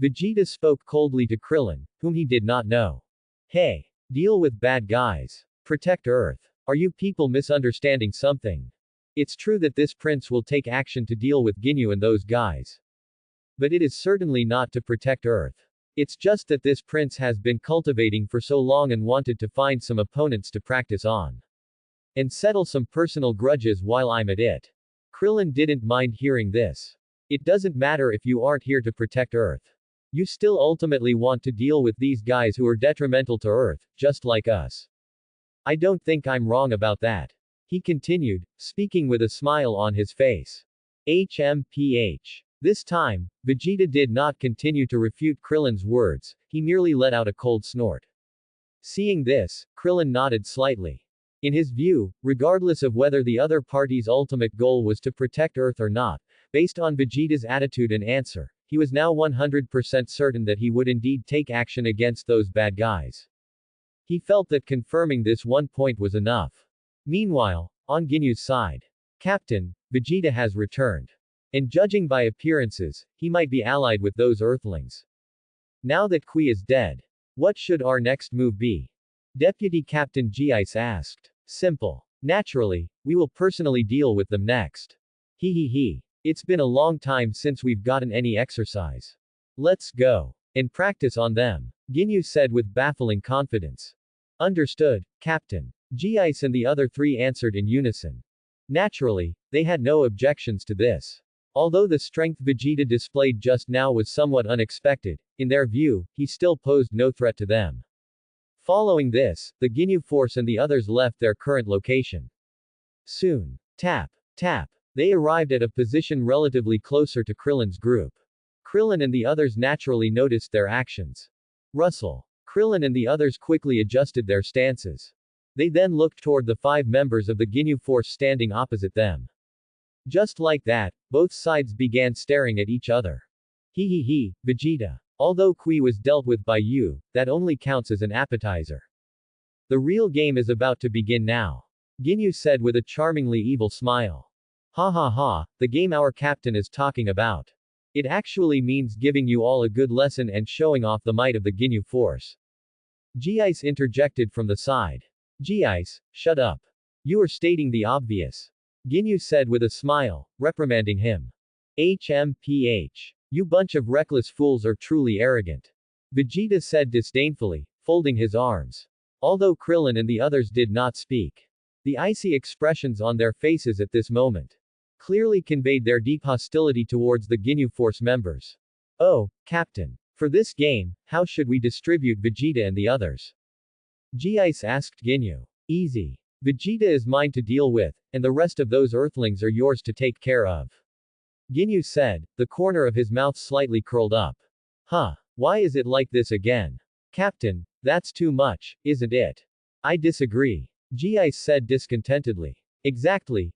Vegeta spoke coldly to Krillin, whom he did not know. Hey, deal with bad guys. Protect Earth. Are you people misunderstanding something? It's true that this prince will take action to deal with Ginyu and those guys. But it is certainly not to protect Earth. It's just that this prince has been cultivating for so long and wanted to find some opponents to practice on. And settle some personal grudges while I'm at it. Krillin didn't mind hearing this. It doesn't matter if you aren't here to protect Earth. You still ultimately want to deal with these guys who are detrimental to Earth, just like us. I don't think I'm wrong about that. He continued, speaking with a smile on his face. HMPH. This time, Vegeta did not continue to refute Krillin's words, he merely let out a cold snort. Seeing this, Krillin nodded slightly. In his view, regardless of whether the other party's ultimate goal was to protect Earth or not, based on Vegeta's attitude and answer, he was now 100% certain that he would indeed take action against those bad guys. He felt that confirming this one point was enough. Meanwhile, on Ginyu's side, Captain, Vegeta has returned. And judging by appearances, he might be allied with those Earthlings. Now that Kui is dead, what should our next move be? Deputy Captain Gice asked. Simple. Naturally, we will personally deal with them next. He. It's been a long time since we've gotten any exercise. Let's go and practice on them, Ginyu said with baffling confidence. Understood, Captain. Gice and the other three answered in unison. Naturally, they had no objections to this. Although the strength Vegeta displayed just now was somewhat unexpected, in their view, he still posed no threat to them. Following this, the Ginyu force and the others left their current location. Soon. Tap. They arrived at a position relatively closer to Krillin's group. Krillin and the others naturally noticed their actions. Rustle. Krillin and the others quickly adjusted their stances. They then looked toward the 5 members of the Ginyu Force standing opposite them. Just like that, both sides began staring at each other. He, Vegeta. Although Kui was dealt with by you, that only counts as an appetizer. The real game is about to begin now. Ginyu said with a charmingly evil smile. Ha ha ha, the game our captain is talking about. It actually means giving you all a good lesson and showing off the might of the Ginyu Force. G-Ice interjected from the side. G-Ice, shut up. You are stating the obvious. Ginyu said with a smile, reprimanding him. HMPH. You bunch of reckless fools are truly arrogant. Vegeta said disdainfully, folding his arms. Although Krillin and the others did not speak. The icy expressions on their faces at this moment clearly conveyed their deep hostility towards the Ginyu Force members. Oh, Captain. For this game, how should we distribute Vegeta and the others? G-Ice asked Ginyu. Easy. Vegeta is mine to deal with, and the rest of those Earthlings are yours to take care of. Ginyu said, the corner of his mouth slightly curled up. Huh. Why is it like this again? Captain, that's too much, isn't it? I disagree. G-Ice said discontentedly. Exactly.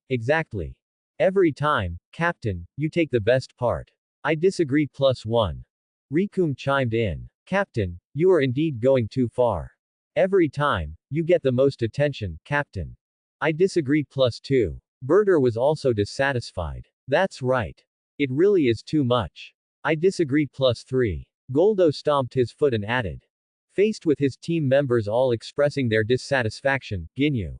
Every time, Captain, you take the best part. I disagree +1. Rikum chimed in. Captain, you are indeed going too far. Every time, you get the most attention, Captain. I disagree +2. Birder was also dissatisfied. That's right. It really is too much. I disagree +3. Goldo stomped his foot and added. Faced with his team members all expressing their dissatisfaction, Ginyu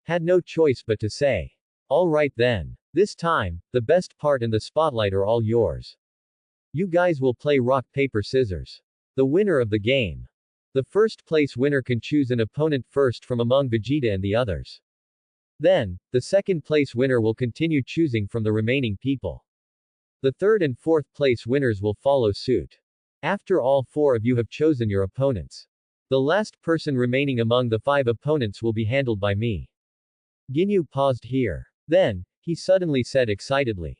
had no choice but to say. Alright then. This time, the best part and the spotlight are all yours. You guys will play rock paper scissors. The winner of the game. The first place winner can choose an opponent first from among Vegeta and the others. Then, the second place winner will continue choosing from the remaining people. The third and fourth place winners will follow suit. After all 4 of you have chosen your opponents, the last person remaining among the 5 opponents will be handled by me. Ginyu paused here. Then, he suddenly said excitedly.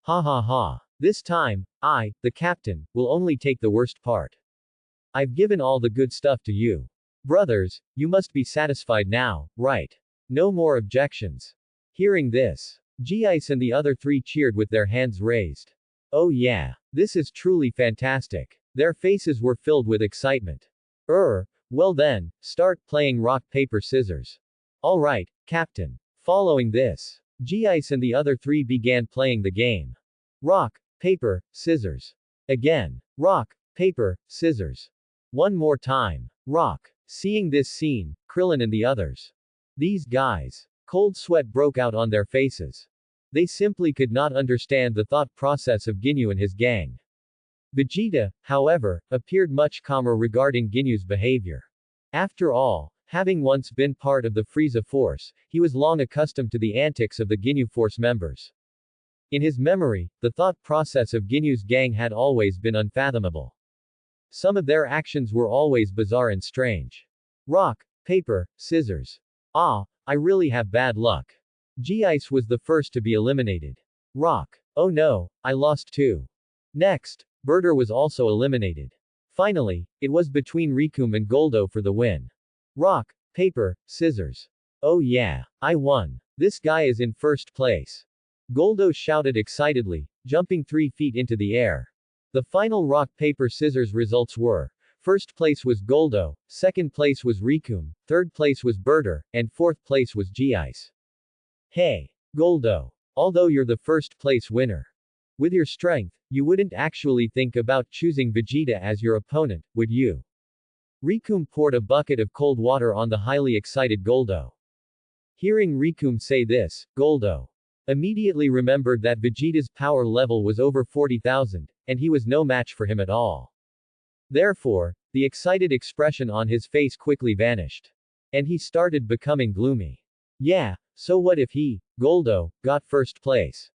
Ha ha ha. This time, I, the captain, will only take the worst part. I've given all the good stuff to you. Brothers, you must be satisfied now, right? No more objections. Hearing this, G-Ice and the other 3 cheered with their hands raised. Oh yeah. This is truly fantastic. Their faces were filled with excitement. Well then, start playing rock paper scissors. Alright, Captain. Following this, G-Ice and the other 3 began playing the game. Rock, paper, scissors. Again. Rock, paper, scissors. One more time. Rock. Seeing this scene, Krillin and the others. These guys. Cold sweat broke out on their faces. They simply could not understand the thought process of Ginyu and his gang. Vegeta, however, appeared much calmer regarding Ginyu's behavior. After all, having once been part of the Frieza Force, he was long accustomed to the antics of the Ginyu Force members. In his memory, the thought process of Ginyu's gang had always been unfathomable. Some of their actions were always bizarre and strange. Rock, paper, scissors. Ah, I really have bad luck. G-Ice was the first to be eliminated. Rock. Oh no, I lost too. Next, Birder was also eliminated. Finally, it was between Rikum and Goldo for the win. Rock, paper, scissors. Oh yeah, I won. This guy is in first place. Goldo shouted excitedly, jumping 3 feet into the air. The final rock paper scissors results were, first place was Goldo, second place was Rikum, third place was Birder, and fourth place was G-Ice. Hey, Goldo. Although you're the first place winner. With your strength, you wouldn't actually think about choosing Vegeta as your opponent, would you? Rikum poured a bucket of cold water on the highly excited Goldo. Hearing Rikum say this, Goldo immediately remembered that Vegeta's power level was over 40,000, and he was no match for him at all. Therefore, the excited expression on his face quickly vanished. And he started becoming gloomy. Yeah, so what if he, Goldo, got first place?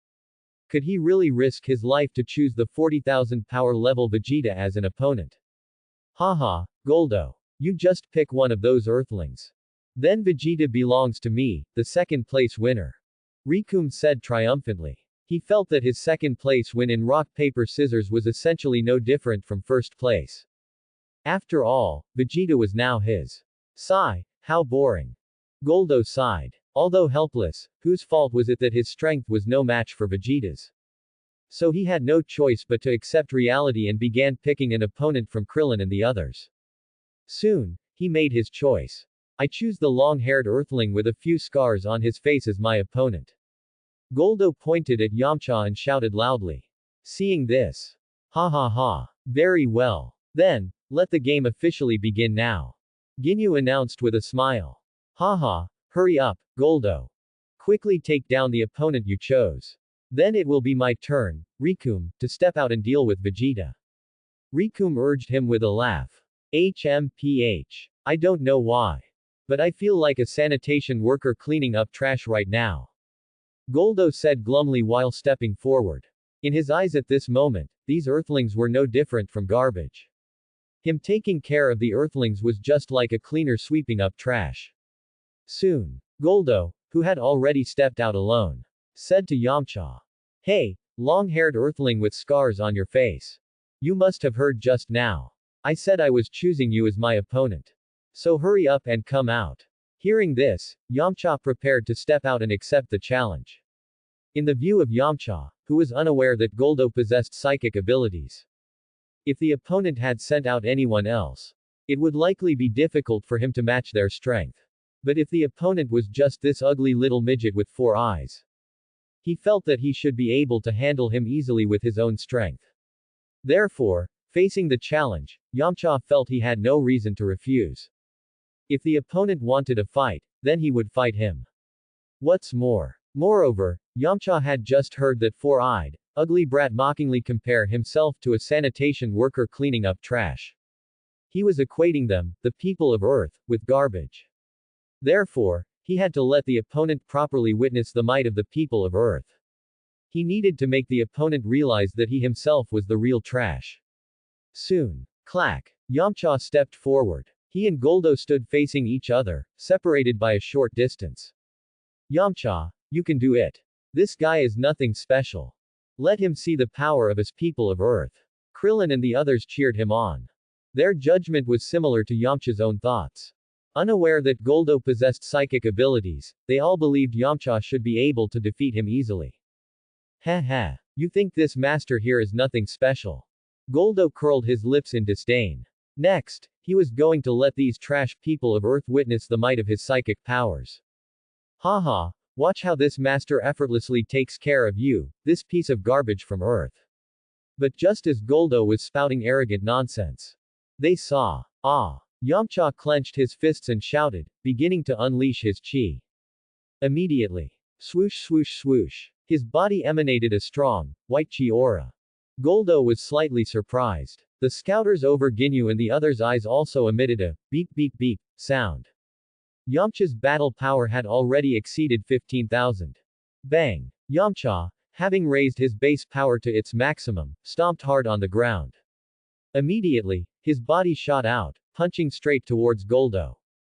Could he really risk his life to choose the 40,000 power level Vegeta as an opponent? Haha, Goldo. You just pick one of those Earthlings. Then Vegeta belongs to me, the second place winner. Rikum said triumphantly. He felt that his second place win in rock paper scissors was essentially no different from first place. After all, Vegeta was now his. Sigh, how boring. Goldo sighed. Although helpless, whose fault was it that his strength was no match for Vegeta's? So he had no choice but to accept reality and began picking an opponent from Krillin and the others. Soon, he made his choice. I choose the long-haired Earthling with a few scars on his face as my opponent. Goldo pointed at Yamcha and shouted loudly. Seeing this. Ha ha ha. Very well. Then, let the game officially begin now. Ginyu announced with a smile. Haha, hurry up, Goldo. Quickly take down the opponent you chose. Then it will be my turn, Rikum, to step out and deal with Vegeta. Rikum urged him with a laugh. HMPH. I don't know why. But I feel like a sanitation worker cleaning up trash right now. Goldo said glumly while stepping forward. In his eyes at this moment, these Earthlings were no different from garbage. Him taking care of the Earthlings was just like a cleaner sweeping up trash. Soon, Goldo, who had already stepped out alone, said to Yamcha. Hey, long-haired Earthling with scars on your face. You must have heard just now. I said I was choosing you as my opponent. So hurry up and come out. Hearing this, Yamcha prepared to step out and accept the challenge. In the view of Yamcha, who was unaware that Goldo possessed psychic abilities. If the opponent had sent out anyone else, it would likely be difficult for him to match their strength. But if the opponent was just this ugly little midget with 4 eyes, he felt that he should be able to handle him easily with his own strength. Therefore, facing the challenge, Yamcha felt he had no reason to refuse. If the opponent wanted a fight, then he would fight him. What's more? Moreover, Yamcha had just heard that 4-eyed, ugly brat mockingly compare himself to a sanitation worker cleaning up trash. He was equating them, the people of Earth, with garbage. Therefore, he had to let the opponent properly witness the might of the people of Earth. He needed to make the opponent realize that he himself was the real trash. Soon. Clack. Yamcha stepped forward. He and Goldo stood facing each other, separated by a short distance. Yamcha, you can do it. This guy is nothing special. Let him see the power of his people of Earth. Krillin and the others cheered him on. Their judgment was similar to Yamcha's own thoughts. Unaware that Goldo possessed psychic abilities, they all believed Yamcha should be able to defeat him easily. Heh heh. You think this master here is nothing special? Goldo curled his lips in disdain. Next, he was going to let these trash people of Earth witness the might of his psychic powers. Haha, watch how this master effortlessly takes care of you, this piece of garbage from Earth. But just as Goldo was spouting arrogant nonsense, they saw. Yamcha clenched his fists and shouted, beginning to unleash his chi. Immediately. Swoosh swoosh swoosh. His body emanated a strong, white chi aura. Goldo was slightly surprised. The scouters over Ginyu and the others' eyes also emitted a beep beep beep sound. Yamcha's battle power had already exceeded 15,000. Bang! Yamcha, having raised his base power to its maximum, stomped hard on the ground. Immediately, his body shot out, punching straight towards Goldo.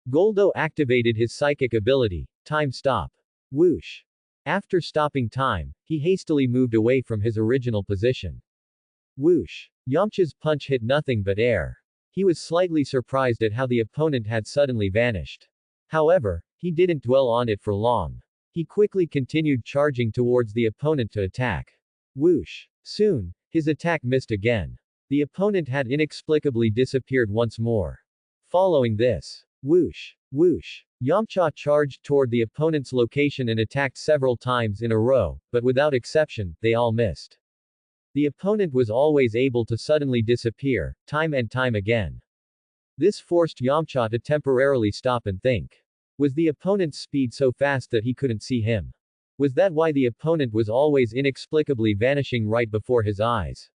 Goldo activated his psychic ability, Time Stop. Whoosh! After stopping time, he hastily moved away from his original position. Whoosh! Yamcha's punch hit nothing but air. He was slightly surprised at how the opponent had suddenly vanished. However, he didn't dwell on it for long. He quickly continued charging towards the opponent to attack. Whoosh! Soon, his attack missed again. The opponent had inexplicably disappeared once more. Following this, whoosh! Whoosh! Yamcha charged toward the opponent's location and attacked several times in a row, but without exception, they all missed. The opponent was always able to suddenly disappear, time and time again. This forced Yamcha to temporarily stop and think. Was the opponent's speed so fast that he couldn't see him? Was that why the opponent was always inexplicably vanishing right before his eyes?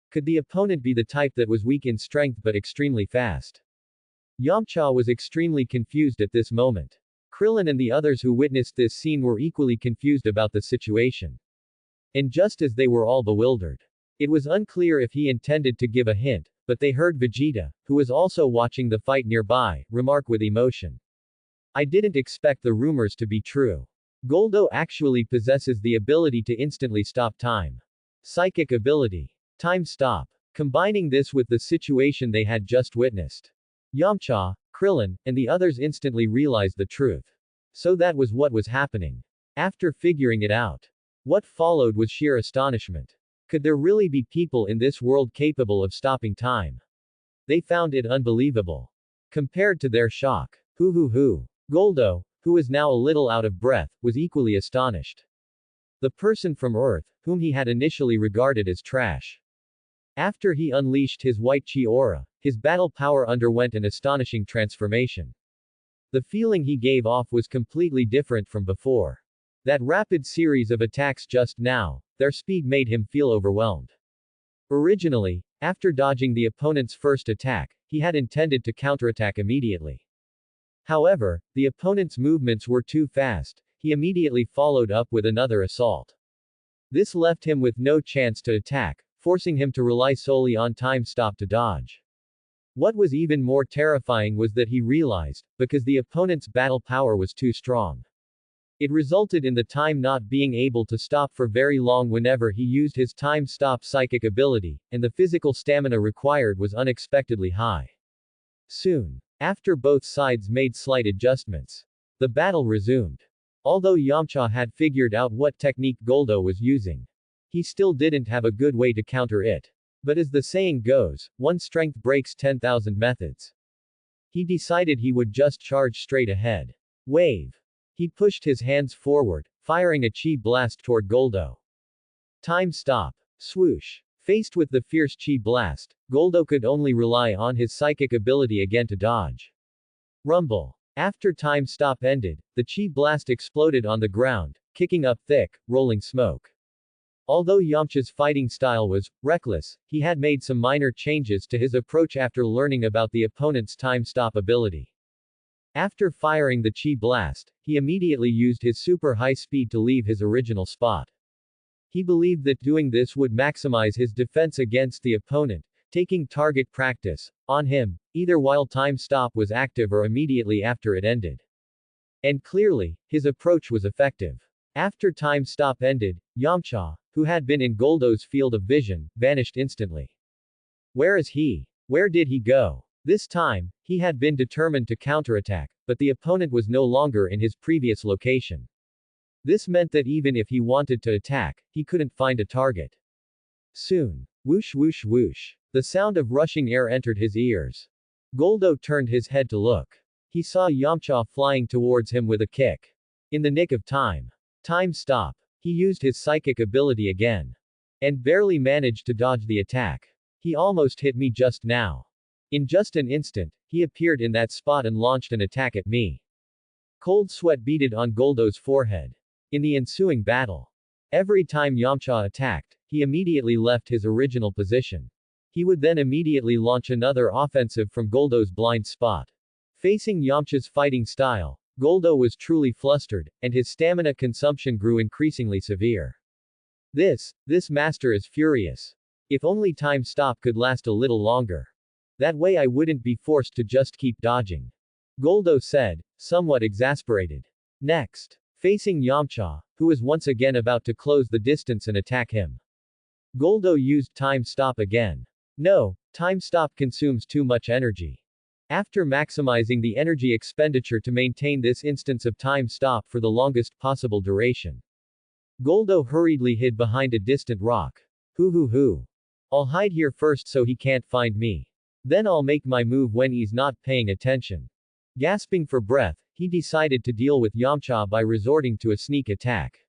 Could the opponent be the type that was weak in strength but extremely fast? Yamcha was extremely confused at this moment. Krillin and the others who witnessed this scene were equally confused about the situation. And just as they were all bewildered, it was unclear if he intended to give a hint, but they heard Vegeta, who was also watching the fight nearby, remark with emotion. I didn't expect the rumors to be true. Goldo actually possesses the ability to instantly stop time. Psychic ability. Time Stop. Combining this with the situation they had just witnessed, Yamcha, Krillin, and the others instantly realized the truth. So that was what was happening. After figuring it out, what followed was sheer astonishment. Could there really be people in this world capable of stopping time? They found it unbelievable. Compared to their shock, Goldo, who was now a little out of breath, was equally astonished. The person from Earth, whom he had initially regarded as trash. After he unleashed his white chi aura, his battle power underwent an astonishing transformation. The feeling he gave off was completely different from before. That rapid series of attacks just now, their speed made him feel overwhelmed. Originally, after dodging the opponent's first attack, he had intended to counterattack immediately. However, the opponent's movements were too fast, he immediately followed up with another assault. This left him with no chance to attack, forcing him to rely solely on time stop to dodge. What was even more terrifying was that he realized, because the opponent's battle power was too strong, it resulted in the time not being able to stop for very long whenever he used his time stop psychic ability, and the physical stamina required was unexpectedly high. Soon after both sides made slight adjustments, the battle resumed. Although Yamcha had figured out what technique Goldo was using, he still didn't have a good way to counter it. But as the saying goes, one strength breaks 10,000 methods. He decided he would just charge straight ahead. Wave. He pushed his hands forward, firing a chi blast toward Goldo. Time stop. Swoosh. Faced with the fierce chi blast, Goldo could only rely on his psychic ability again to dodge. Rumble. After time stop ended, the chi blast exploded on the ground, kicking up thick, rolling smoke. Although Yamcha's fighting style was reckless, he had made some minor changes to his approach after learning about the opponent's time stop ability. After firing the chi blast, he immediately used his super high speed to leave his original spot. He believed that doing this would maximize his defense against the opponent, taking target practice on him, either while time stop was active or immediately after it ended. And clearly, his approach was effective. After time stop ended, Yamcha, who had been in Goldo's field of vision, vanished instantly. Where is he? Where did he go? This time, he had been determined to counterattack, but the opponent was no longer in his previous location. This meant that even if he wanted to attack, he couldn't find a target. Soon, whoosh whoosh whoosh, the sound of rushing air entered his ears. Goldo turned his head to look. He saw Yamcha flying towards him with a kick. In the nick of time. Time stop. He used his psychic ability again. And barely managed to dodge the attack. He almost hit me just now. In just an instant, he appeared in that spot and launched an attack at me. Cold sweat beaded on Goldo's forehead. In the ensuing battle, every time Yamcha attacked, he immediately left his original position. He would then immediately launch another offensive from Goldo's blind spot. Facing Yamcha's fighting style, Goldo was truly flustered, and his stamina consumption grew increasingly severe. This master is furious. If only time stop could last a little longer. That way I wouldn't be forced to just keep dodging. Goldo said, somewhat exasperated. Next, facing Yamcha, who was once again about to close the distance and attack him, Goldo used time stop again. No, time stop consumes too much energy. After maximizing the energy expenditure to maintain this instance of time stop for the longest possible duration, Goldo hurriedly hid behind a distant rock. I'll hide here first so he can't find me. Then I'll make my move when he's not paying attention. Gasping for breath, he decided to deal with Yamcha by resorting to a sneak attack.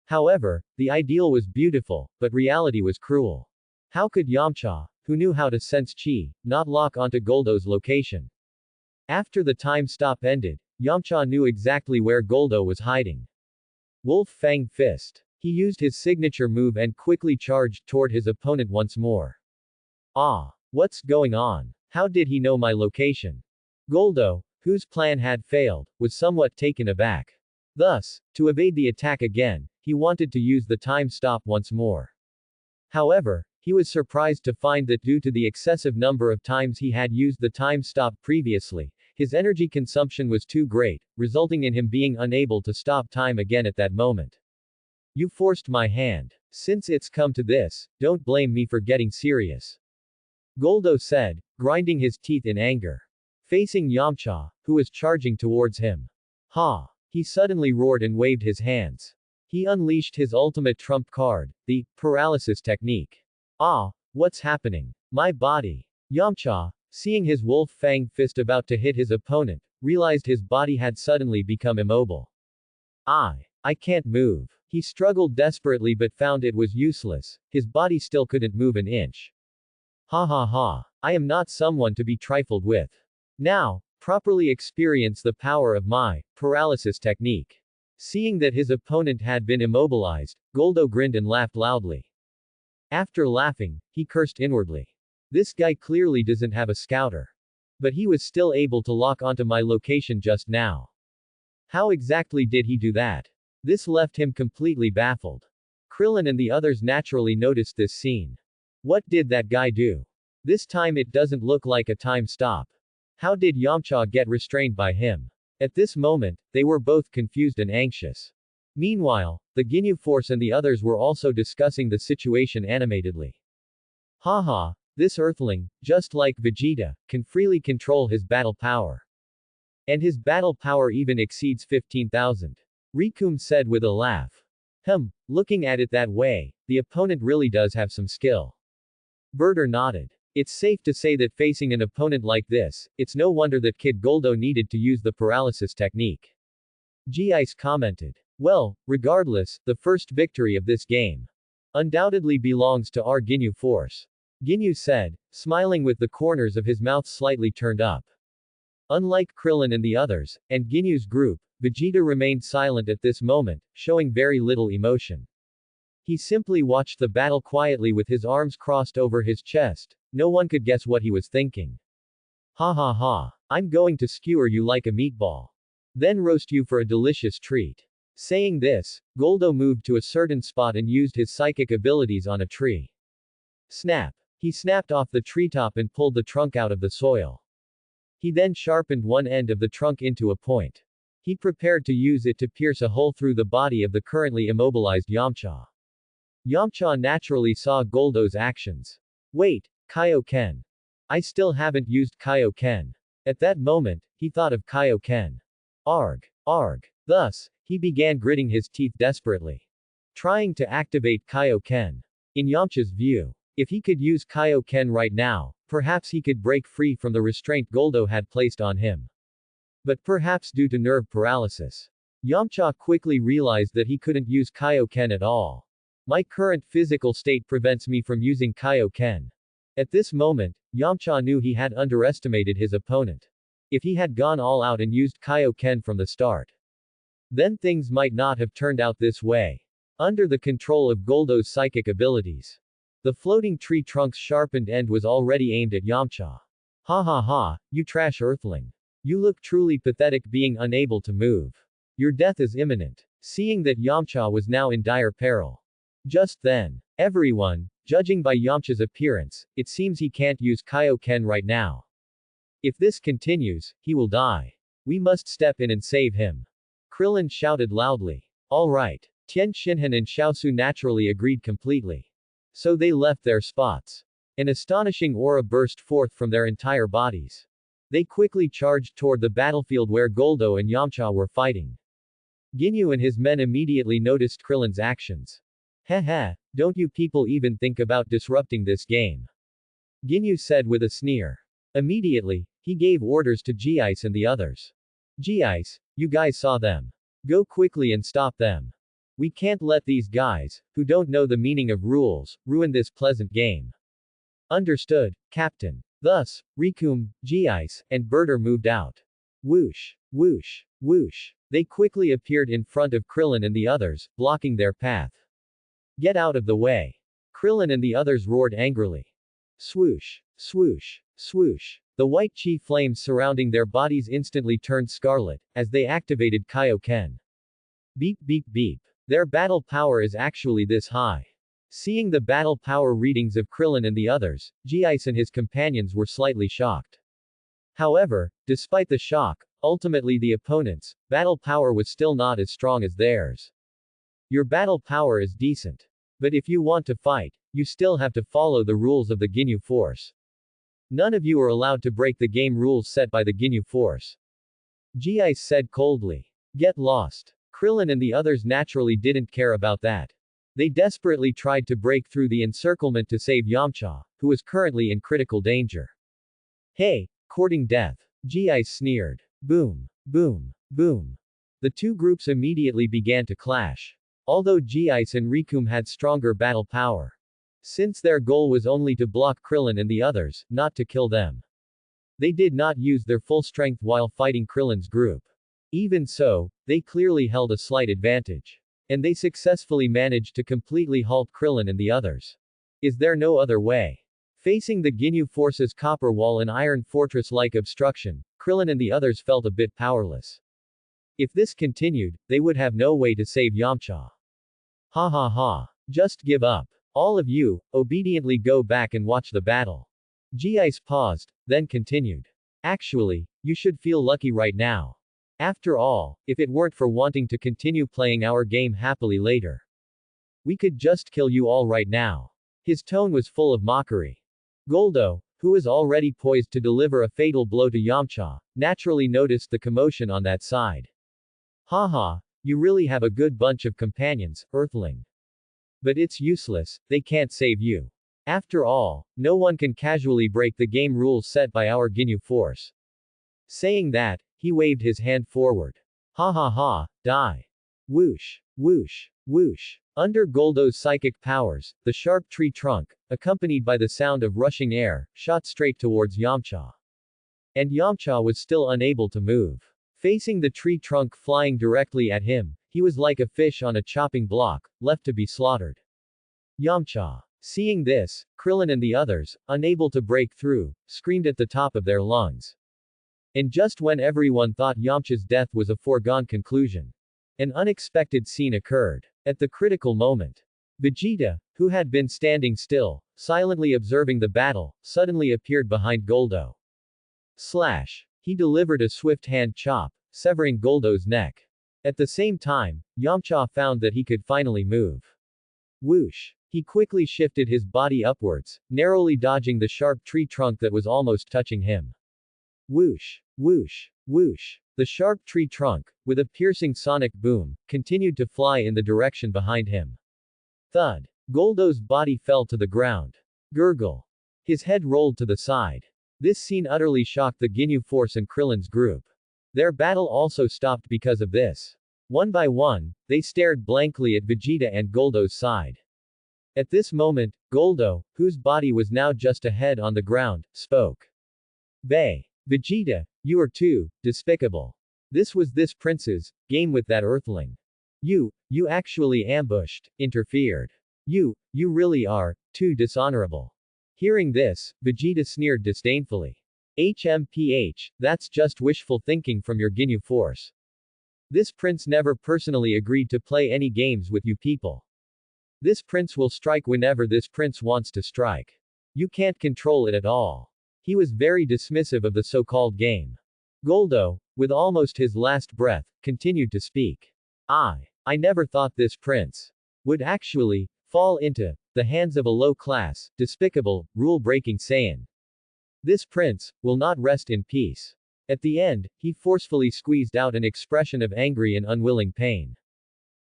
However, the ideal was beautiful, but reality was cruel. How could Yamcha, who knew how to sense chi, not lock onto Goldo's location? After the time stop ended, Yamcha knew exactly where Goldo was hiding. Wolf Fang Fist. He used his signature move and quickly charged toward his opponent once more. Ah! What's going on? How did he know my location? Goldo, whose plan had failed, was somewhat taken aback. Thus, to evade the attack again, he wanted to use the time stop once more. However, he was surprised to find that due to the excessive number of times he had used the time stop previously, his energy consumption was too great, resulting in him being unable to stop time again at that moment. You forced my hand. Since it's come to this, don't blame me for getting serious. Goldo said, grinding his teeth in anger. Facing Yamcha, who was charging towards him. Ha! He suddenly roared and waved his hands. He unleashed his ultimate trump card, the paralysis technique. Ah, what's happening? My body. Yamcha, seeing his wolf fang fist about to hit his opponent, realized his body had suddenly become immobile. I can't move. He struggled desperately but found it was useless, his body still couldn't move an inch. Ha ha ha. I am not someone to be trifled with. Now, properly experience the power of my paralysis technique. Seeing that his opponent had been immobilized, Goldo grinned and laughed loudly. After laughing, he cursed inwardly. This guy clearly doesn't have a scouter. But he was still able to lock onto my location just now. How exactly did he do that? This left him completely baffled. Krillin and the others naturally noticed this scene. What did that guy do? This time it doesn't look like a time stop. How did Yamcha get restrained by him? At this moment, they were both confused and anxious. Meanwhile, the Ginyu Force and the others were also discussing the situation animatedly. Haha, this Earthling, just like Vegeta, can freely control his battle power. And his battle power even exceeds 15,000. Rikum said with a laugh. Looking at it that way, the opponent really does have some skill. Berter nodded. It's safe to say that facing an opponent like this, it's no wonder that Kid Goldo needed to use the paralysis technique. G-Ice commented. Well, regardless, the first victory of this game undoubtedly belongs to our Ginyu Force. Ginyu said, smiling with the corners of his mouth slightly turned up. Unlike Krillin and the others, and Ginyu's group, Vegeta remained silent at this moment, showing very little emotion. He simply watched the battle quietly with his arms crossed over his chest. No one could guess what he was thinking. Ha ha ha. I'm going to skewer you like a meatball. Then roast you for a delicious treat. Saying this, Goldo moved to a certain spot and used his psychic abilities on a tree. Snap. He snapped off the treetop and pulled the trunk out of the soil. He then sharpened one end of the trunk into a point. He prepared to use it to pierce a hole through the body of the currently immobilized Yamcha. Yamcha naturally saw Goldo's actions. Wait, Kaioken. I still haven't used Kaioken. At that moment, he thought of Kaioken. Arg. Thus, he began gritting his teeth desperately. Trying to activate Kaioken. In Yamcha's view, if he could use Kaioken right now, perhaps he could break free from the restraint Goldo had placed on him. But perhaps due to nerve paralysis, Yamcha quickly realized that he couldn't use Kaioken at all. My current physical state prevents me from using Kaioken. At this moment, Yamcha knew he had underestimated his opponent. If he had gone all out and used Kaioken from the start, then things might not have turned out this way. Under the control of Goldo's psychic abilities, the floating tree trunk's sharpened end was already aimed at Yamcha. Ha ha ha, you trash Earthling. You look truly pathetic being unable to move. Your death is imminent. Seeing that Yamcha was now in dire peril. Just then, everyone, judging by Yamcha's appearance, it seems he can't use Kaioken right now. If this continues, he will die. We must step in and save him. Krillin shouted loudly. Alright. Tien Shinhan and Xiaosu naturally agreed completely. So they left their spots. An astonishing aura burst forth from their entire bodies. They quickly charged toward the battlefield where Goldo and Yamcha were fighting. Ginyu and his men immediately noticed Krillin's actions. Heh, don't you people even think about disrupting this game? Ginyu said with a sneer. Immediately, he gave orders to G-Ice and the others. G-Ice, you guys saw them. Go quickly and stop them. We can't let these guys, who don't know the meaning of rules, ruin this pleasant game. Understood, Captain. Thus, Rikum, G-Ice, and Berter moved out. Whoosh, whoosh, whoosh. They quickly appeared in front of Krillin and the others, blocking their path. Get out of the way. Krillin and the others roared angrily. Swoosh, swoosh, swoosh. The white chi flames surrounding their bodies instantly turned scarlet, as they activated Kaioken. Beep beep beep. Their battle power is actually this high. Seeing the battle power readings of Krillin and the others, G-Ice and his companions were slightly shocked. However, despite the shock, ultimately the opponents' battle power was still not as strong as theirs. Your battle power is decent. But if you want to fight, you still have to follow the rules of the Ginyu Force. None of you are allowed to break the game rules set by the Ginyu Force. G-Ice said coldly. Get lost. Krillin and the others naturally didn't care about that. They desperately tried to break through the encirclement to save Yamcha, who was currently in critical danger. Hey, courting death. G-Ice sneered. Boom. Boom. Boom. The two groups immediately began to clash. Although G-Ice and Rikum had stronger battle power. Since their goal was only to block Krillin and the others, not to kill them. They did not use their full strength while fighting Krillin's group. Even so, they clearly held a slight advantage. And they successfully managed to completely halt Krillin and the others. Is there no other way? Facing the Ginyu Force's copper wall and iron fortress-like obstruction, Krillin and the others felt a bit powerless. If this continued, they would have no way to save Yamcha. Ha ha ha. Just give up. All of you, obediently go back and watch the battle. G-Ice paused, then continued. Actually, you should feel lucky right now. After all, if it weren't for wanting to continue playing our game happily later, we could just kill you all right now. His tone was full of mockery. Goldo, who was already poised to deliver a fatal blow to Yamcha, naturally noticed the commotion on that side. Haha, you really have a good bunch of companions, Earthling. But it's useless, they can't save you. After all, no one can casually break the game rules set by our Ginyu Force. Saying that, he waved his hand forward. Ha ha ha, die. Whoosh, whoosh, whoosh. Under Goldo's psychic powers, the sharp tree trunk, accompanied by the sound of rushing air, shot straight towards Yamcha. And Yamcha was still unable to move. Facing the tree trunk flying directly at him, he was like a fish on a chopping block, left to be slaughtered. Yamcha. Seeing this, Krillin and the others, unable to break through, screamed at the top of their lungs. And just when everyone thought Yamcha's death was a foregone conclusion, an unexpected scene occurred. At the critical moment, Vegeta, who had been standing still, silently observing the battle, suddenly appeared behind Goldo. Slash. He delivered a swift hand chop, severing Goldo's neck. At the same time, Yamcha found that he could finally move. Whoosh. He quickly shifted his body upwards, narrowly dodging the sharp tree trunk that was almost touching him. Whoosh. Whoosh. Whoosh. The sharp tree trunk, with a piercing sonic boom, continued to fly in the direction behind him. Thud. Goldo's body fell to the ground. Gurgle. His head rolled to the side. This scene utterly shocked the Ginyu Force and Krillin's group. Their battle also stopped because of this. One by one, they stared blankly at Vegeta and Goldo's side. At this moment, Goldo, whose body was now just a head on the ground, spoke. Vegeta, you are too despicable. This was this prince's game with that earthling. You actually ambushed, interfered. You really are too dishonorable. Hearing this, Vegeta sneered disdainfully. HMPH, that's just wishful thinking from your Ginyu Force. This prince never personally agreed to play any games with you people. This prince will strike whenever this prince wants to strike. You can't control it at all. He was very dismissive of the so-called game. Goldo, with almost his last breath, continued to speak. I never thought this prince would actually fall into the hands of a low-class, despicable, rule-breaking Saiyan. This prince will not rest in peace. At the end, he forcefully squeezed out an expression of angry and unwilling pain.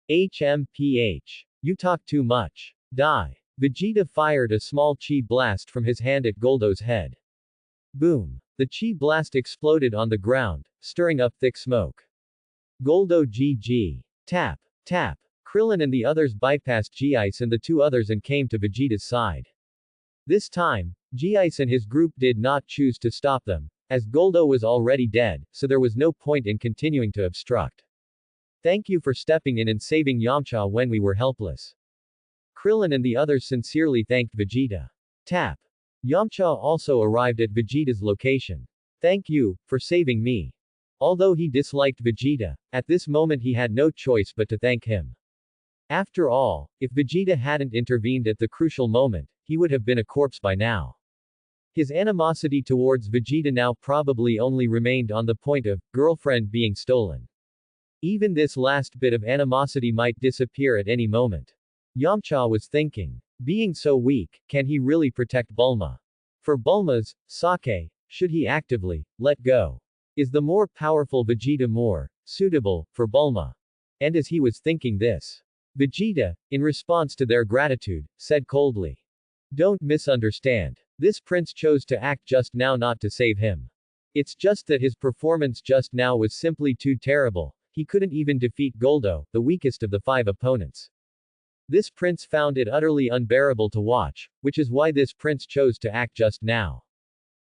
HMPH. You talk too much. Die. Vegeta fired a small chi blast from his hand at Goldo's head. Boom. The chi blast exploded on the ground, stirring up thick smoke. Goldo GG. Tap. Tap. Krillin and the others bypassed G-Ice and the two others and came to Vegeta's side. This time, G-Ice and his group did not choose to stop them, as Goldo was already dead, so there was no point in continuing to obstruct. Thank you for stepping in and saving Yamcha when we were helpless. Krillin and the others sincerely thanked Vegeta. Tap. Yamcha also arrived at Vegeta's location. Thank you for saving me. Although he disliked Vegeta, at this moment he had no choice but to thank him. After all, if Vegeta hadn't intervened at the crucial moment, he would have been a corpse by now. His animosity towards Vegeta now probably only remained on the point of girlfriend being stolen. Even this last bit of animosity might disappear at any moment. Yamcha was thinking. Being so weak, can he really protect Bulma? For Bulma's sake, should he actively let go? Is the more powerful Vegeta more suitable for Bulma? And as he was thinking this, Vegeta, in response to their gratitude, said coldly, "Don't misunderstand. This prince chose to act just now not to save him. It's just that his performance just now was simply too terrible. He couldn't even defeat Goldo, the weakest of the 5 opponents. This prince found it utterly unbearable to watch, which is why this prince chose to act just now."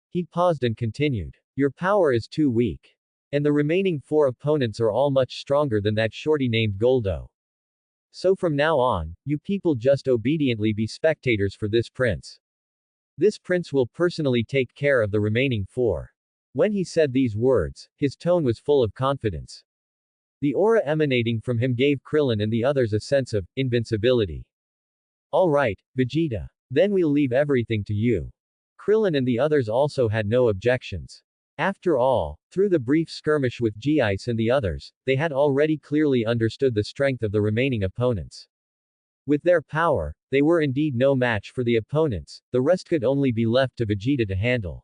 He paused and continued. "Your power is too weak. And the remaining 4 opponents are all much stronger than that shorty named Goldo. So from now on, you people just obediently be spectators for this prince. This prince will personally take care of the remaining 4. When he said these words, his tone was full of confidence. The aura emanating from him gave Krillin and the others a sense of invincibility. "All right, Vegeta. Then we'll leave everything to you." Krillin and the others also had no objections. After all, through the brief skirmish with G-Ice and the others, they had already clearly understood the strength of the remaining opponents. With their power, they were indeed no match for the opponents, the rest could only be left to Vegeta to handle.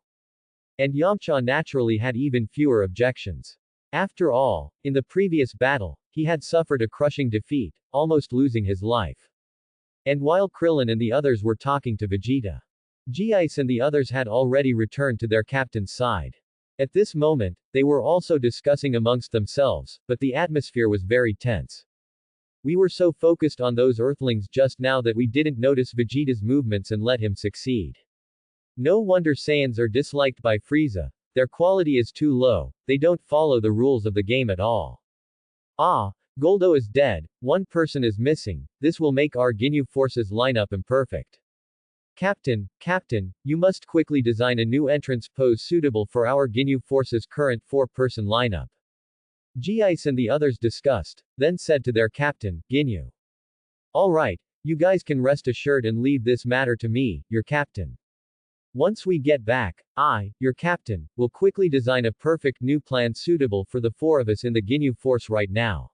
And Yamcha naturally had even fewer objections. After all, in the previous battle, he had suffered a crushing defeat, almost losing his life. And while Krillin and the others were talking to Vegeta, G-Ice and the others had already returned to their captain's side. At this moment, they were also discussing amongst themselves, but the atmosphere was very tense. "We were so focused on those Earthlings just now that we didn't notice Vegeta's movements and let him succeed. No wonder Saiyans are disliked by Frieza. Their quality is too low, they don't follow the rules of the game at all. Ah, Goldo is dead, 1 person is missing, this will make our Ginyu forces lineup imperfect. Captain, you must quickly design a new entrance pose suitable for our Ginyu forces' current 4-person lineup." G-Ice and the others discussed, then said to their captain, Ginyu. "All right, you guys can rest assured and leave this matter to me, your captain. Once we get back, I, your captain, will quickly design a perfect new plan suitable for the 4 of us in the Ginyu force right now."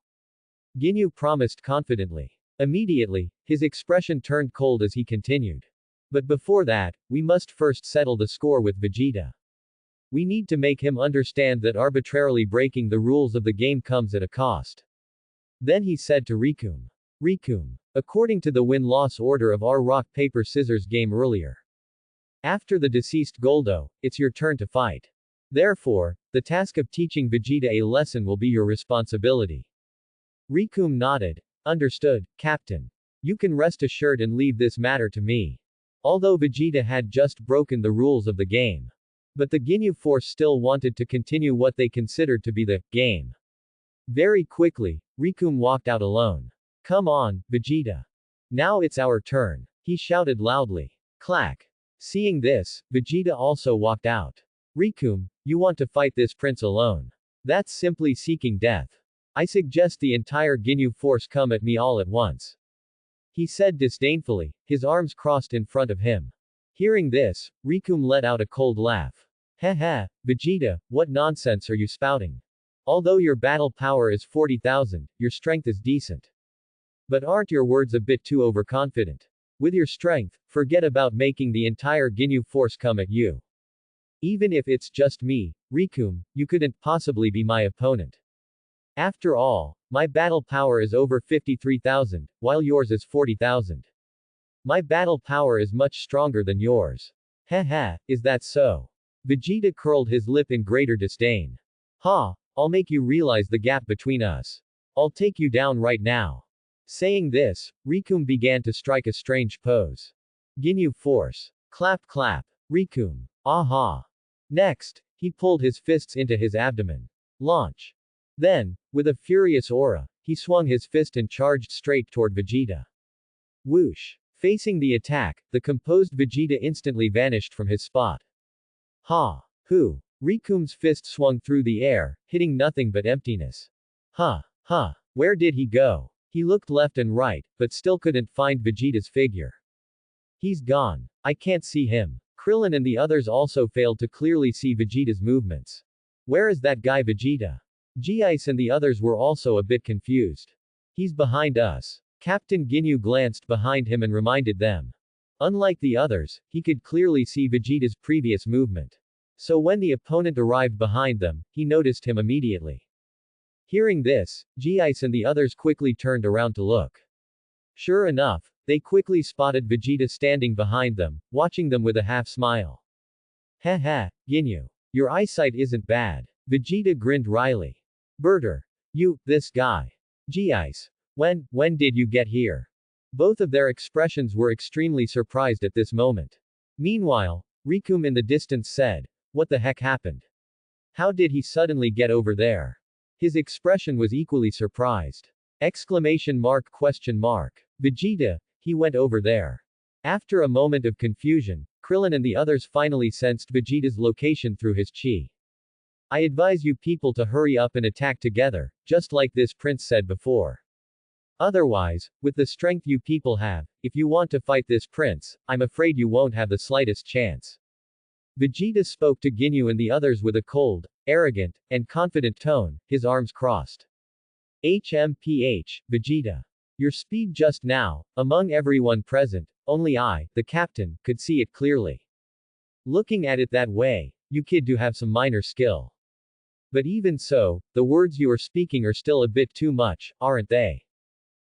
Ginyu promised confidently. Immediately, his expression turned cold as he continued. "But before that, we must first settle the score with Vegeta. We need to make him understand that arbitrarily breaking the rules of the game comes at a cost." Then he said to Rikum. "Rikum. According to the win-loss order of our rock-paper-scissors game earlier, after the deceased Goldo, it's your turn to fight. Therefore, the task of teaching Vegeta a lesson will be your responsibility." Rikum nodded. "Understood, Captain. You can rest assured and leave this matter to me." Although Vegeta had just broken the rules of the game, but the Ginyu Force still wanted to continue what they considered to be the game. Very quickly, Rikum walked out alone. "Come on, Vegeta. Now it's our turn," he shouted loudly. Clack. Seeing this, Vegeta also walked out. "Rikum, you want to fight this prince alone? That's simply seeking death. I suggest the entire Ginyu Force come at me all at once," he said disdainfully, his arms crossed in front of him. Hearing this, Rikum let out a cold laugh. "Heh, Vegeta, what nonsense are you spouting? Although your battle power is 40,000, your strength is decent. But aren't your words a bit too overconfident? With your strength, forget about making the entire Ginyu Force come at you. Even if it's just me, Rikum, you couldn't possibly be my opponent. After all, my battle power is over 53,000, while yours is 40,000. My battle power is much stronger than yours." "Heh, is that so?" Vegeta curled his lip in greater disdain. "Ha, I'll make you realize the gap between us. I'll take you down right now." Saying this, Rikum began to strike a strange pose. Ginyu Force. Clap. Rikum. Aha. Next, he pulled his fists into his abdomen. Launch. Then, with a furious aura, he swung his fist and charged straight toward Vegeta. Whoosh. Facing the attack, the composed Vegeta instantly vanished from his spot. Ha. Hu. Rikum's fist swung through the air, hitting nothing but emptiness. Where did he go? He looked left and right, but still couldn't find Vegeta's figure. He's gone. I can't see him. Krillin and the others also failed to clearly see Vegeta's movements. Where is that guy Vegeta? G-Ice and the others were also a bit confused. He's behind us. Captain Ginyu glanced behind him and reminded them. Unlike the others, he could clearly see Vegeta's previous movement. So when the opponent arrived behind them, he noticed him immediately. Hearing this, G-Ice and the others quickly turned around to look. Sure enough, they quickly spotted Vegeta standing behind them, watching them with a half-smile. Haha, Ginyu. Your eyesight isn't bad. Vegeta grinned wryly. Berter. This guy. G-Ice. When did you get here? Both of their expressions were extremely surprised at this moment. Meanwhile, Rikum in the distance said, what the heck happened? How did he suddenly get over there? His expression was equally surprised. Exclamation mark question mark. Vegeta, he went over there. After a moment of confusion, Krillin and the others finally sensed Vegeta's location through his chi. I advise you people to hurry up and attack together, just like this prince said before. Otherwise, with the strength you people have, if you want to fight this prince, I'm afraid you won't have the slightest chance. Vegeta spoke to Ginyu and the others with a cold, arrogant, and confident tone, his arms crossed. HMPH, Vegeta. Your speed just now, among everyone present, only I, the captain, could see it clearly. Looking at it that way, you kid do have some minor skill. But even so, the words you are speaking are still a bit too much, aren't they?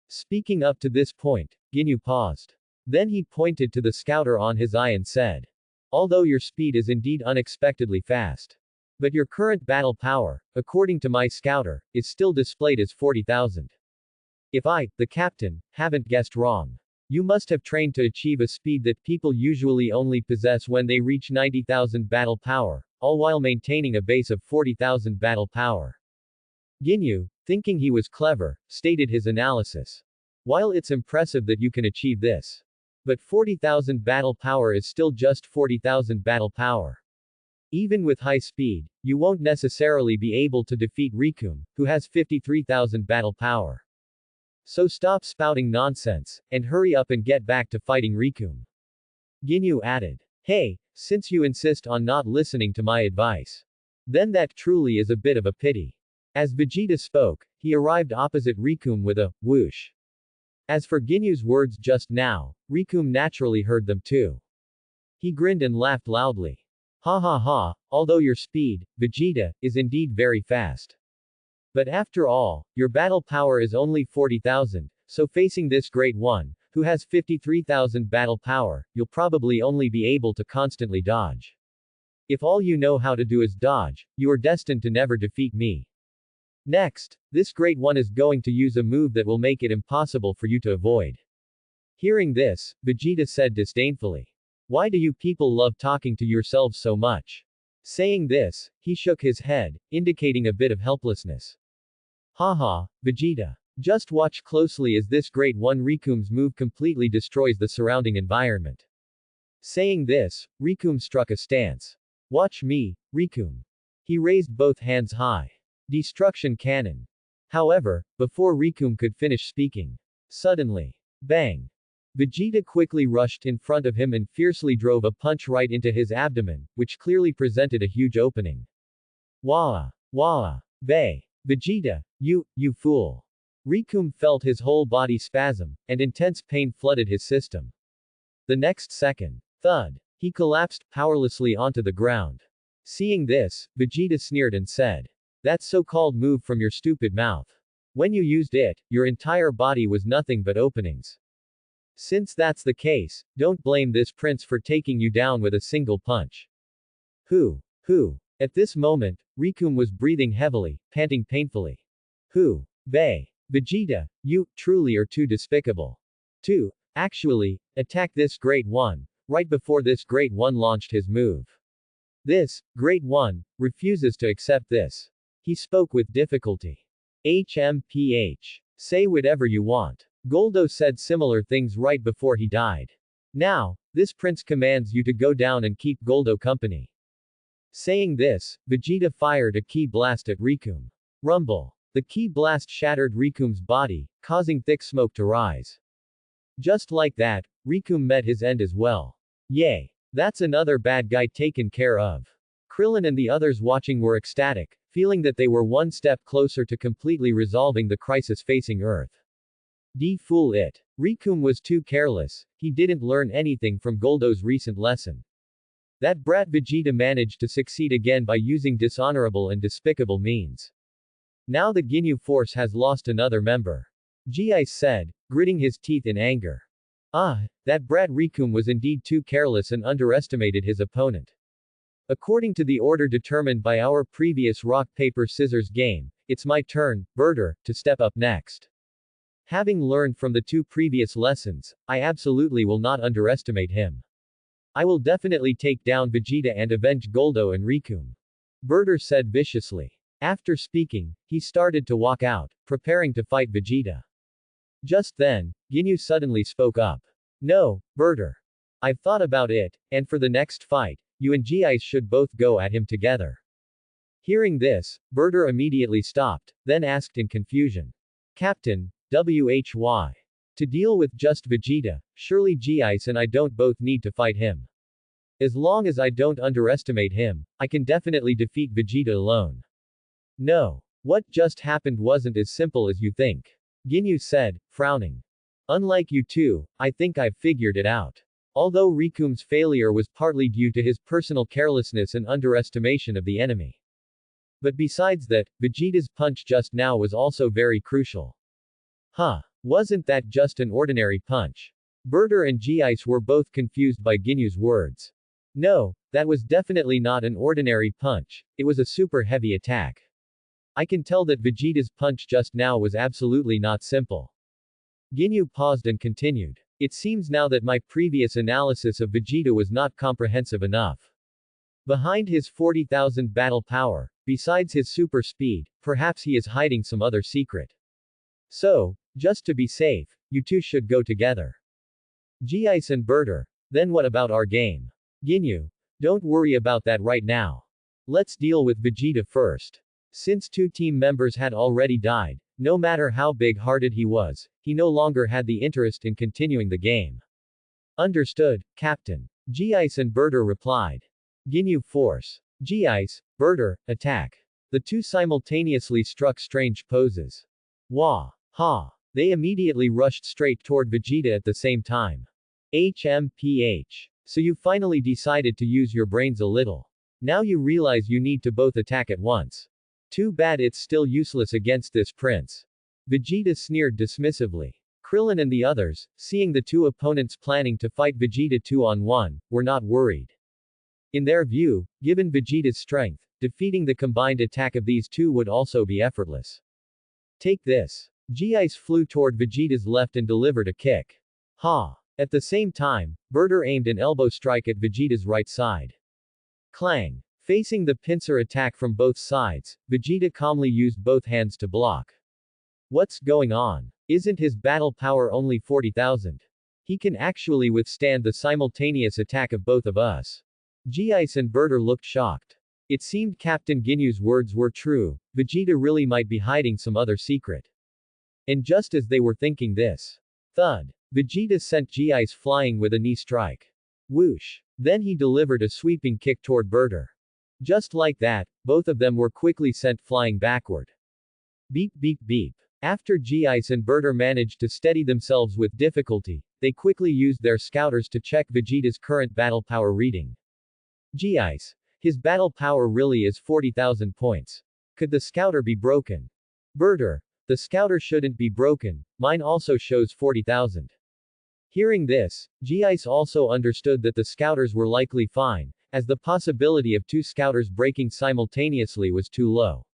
Speaking up to this point, Ginyu paused. Then he pointed to the scouter on his eye and said, although your speed is indeed unexpectedly fast. But your current battle power, according to my scouter, is still displayed as 40,000. If I, the captain, haven't guessed wrong. You must have trained to achieve a speed that people usually only possess when they reach 90,000 battle power, all while maintaining a base of 40,000 battle power. Ginyu, thinking he was clever, stated his analysis. While it's impressive that you can achieve this, but 40,000 battle power is still just 40,000 battle power. Even with high speed, you won't necessarily be able to defeat Rikum, who has 53,000 battle power. So stop spouting nonsense, and hurry up and get back to fighting Rikum. Ginyu added. Hey, since you insist on not listening to my advice, then that truly is a bit of a pity. As Vegeta spoke, he arrived opposite Rikum with a whoosh. As for Ginyu's words just now, Rikum naturally heard them too. He grinned and laughed loudly. Ha ha ha, although your speed, Vegeta, is indeed very fast. But after all, your battle power is only 40,000, so facing this great one, who has 53,000 battle power, you'll probably only be able to constantly dodge. If all you know how to do is dodge, you are destined to never defeat me. Next, this great one is going to use a move that will make it impossible for you to avoid. Hearing this, Vegeta said disdainfully. Why do you people love talking to yourselves so much? Saying this, he shook his head, indicating a bit of helplessness. Haha, Vegeta. Just watch closely as this great one Rikum's move completely destroys the surrounding environment. Saying this, Rikum struck a stance. Watch me, Rikum. He raised both hands high. Destruction cannon. However, before Rikum could finish speaking, suddenly, bang! Vegeta quickly rushed in front of him and fiercely drove a punch right into his abdomen, which clearly presented a huge opening. Wah! Wah! Bay! Vegeta, you fool! Rikum felt his whole body spasm, and intense pain flooded his system. The next second, thud! He collapsed powerlessly onto the ground. Seeing this, Vegeta sneered and said, that so-called move from your stupid mouth. When you used it, your entire body was nothing but openings. Since that's the case, don't blame this prince for taking you down with a single punch. Who? At this moment, Rikum was breathing heavily, panting painfully. Bay. Vegeta, you, truly are too despicable. To, actually, attack this great one, right before this great one launched his move. This, great one, refuses to accept this. He spoke with difficulty. HMPH. Say whatever you want. Goldo said similar things right before he died. Now, this prince commands you to go down and keep Goldo company. Saying this, Vegeta fired a ki blast at Rikum. Rumble. The ki blast shattered Rikum's body, causing thick smoke to rise. Just like that, Rikum met his end as well. Yay! That's another bad guy taken care of. Krillin and the others watching were ecstatic, feeling that they were one step closer to completely resolving the crisis facing Earth. Fool it. Rikum was too careless, he didn't learn anything from Goldo's recent lesson. That brat Vegeta managed to succeed again by using dishonorable and despicable means. Now the Ginyu force has lost another member. Ji said, gritting his teeth in anger. That brat Rikum was indeed too careless and underestimated his opponent. According to the order determined by our previous rock-paper-scissors game, it's my turn, Berter, to step up next. Having learned from the two previous lessons, I absolutely will not underestimate him. I will definitely take down Vegeta and avenge Goldo and Rikum. Berter said viciously. After speaking, he started to walk out, preparing to fight Vegeta. Just then, Ginyu suddenly spoke up. No, Berter. I've thought about it, and for the next fight, you and Ji should both go at him together. Hearing this, Berter immediately stopped, then asked in confusion. Captain, why? To deal with just Vegeta, surely Ji and I don't both need to fight him. As long as I don't underestimate him, I can definitely defeat Vegeta alone. No. What just happened wasn't as simple as you think. Ginyu said, frowning. Unlike you two, I think I've figured it out. Although Rikum's failure was partly due to his personal carelessness and underestimation of the enemy. But besides that, Vegeta's punch just now was also very crucial. Wasn't that just an ordinary punch? Berter and Ji were both confused by Ginyu's words. No, that was definitely not an ordinary punch, it was a super heavy attack. I can tell that Vegeta's punch just now was absolutely not simple. Ginyu paused and continued. It seems now that my previous analysis of Vegeta was not comprehensive enough. Behind his 40,000 battle power, besides his super speed, perhaps he is hiding some other secret. So, just to be safe, you two should go together. Ji and Berter. Then what about our game? Ginyu. Don't worry about that right now. Let's deal with Vegeta first. Since two team members had already died, no matter how big-hearted he was, he no longer had the interest in continuing the game. Understood, Captain. Ji and Berter replied. Ginyu force. Ji, Berter, attack. The two simultaneously struck strange poses. Wah. Ha. They immediately rushed straight toward Vegeta at the same time. HMPH. So you finally decided to use your brains a little. Now you realize you need to both attack at once. Too bad it's still useless against this prince. Vegeta sneered dismissively. Krillin and the others, seeing the two opponents planning to fight Vegeta 2-on-1, were not worried. In their view, given Vegeta's strength, defeating the combined attack of these two would also be effortless. Take this. Ji flew toward Vegeta's left and delivered a kick. At the same time, Berter aimed an elbow strike at Vegeta's right side. Clang. Facing the pincer attack from both sides, Vegeta calmly used both hands to block. What's going on? Isn't his battle power only 40,000? He can actually withstand the simultaneous attack of both of us. Ji and Berter looked shocked. It seemed Captain Ginyu's words were true, Vegeta really might be hiding some other secret. And just as they were thinking this, thud, Vegeta sent Ji flying with a knee strike. Whoosh. Then he delivered a sweeping kick toward Berter. Just like that, both of them were quickly sent flying backward. Beep beep beep. After Ji and Berter managed to steady themselves with difficulty, they quickly used their scouters to check Vegeta's current battle power reading. Ji, his battle power really is 40,000 points. Could the scouter be broken? Berter, the scouter shouldn't be broken, mine also shows 40,000. Hearing this, Ji also understood that the scouters were likely fine, as the possibility of two scouters breaking simultaneously was too low.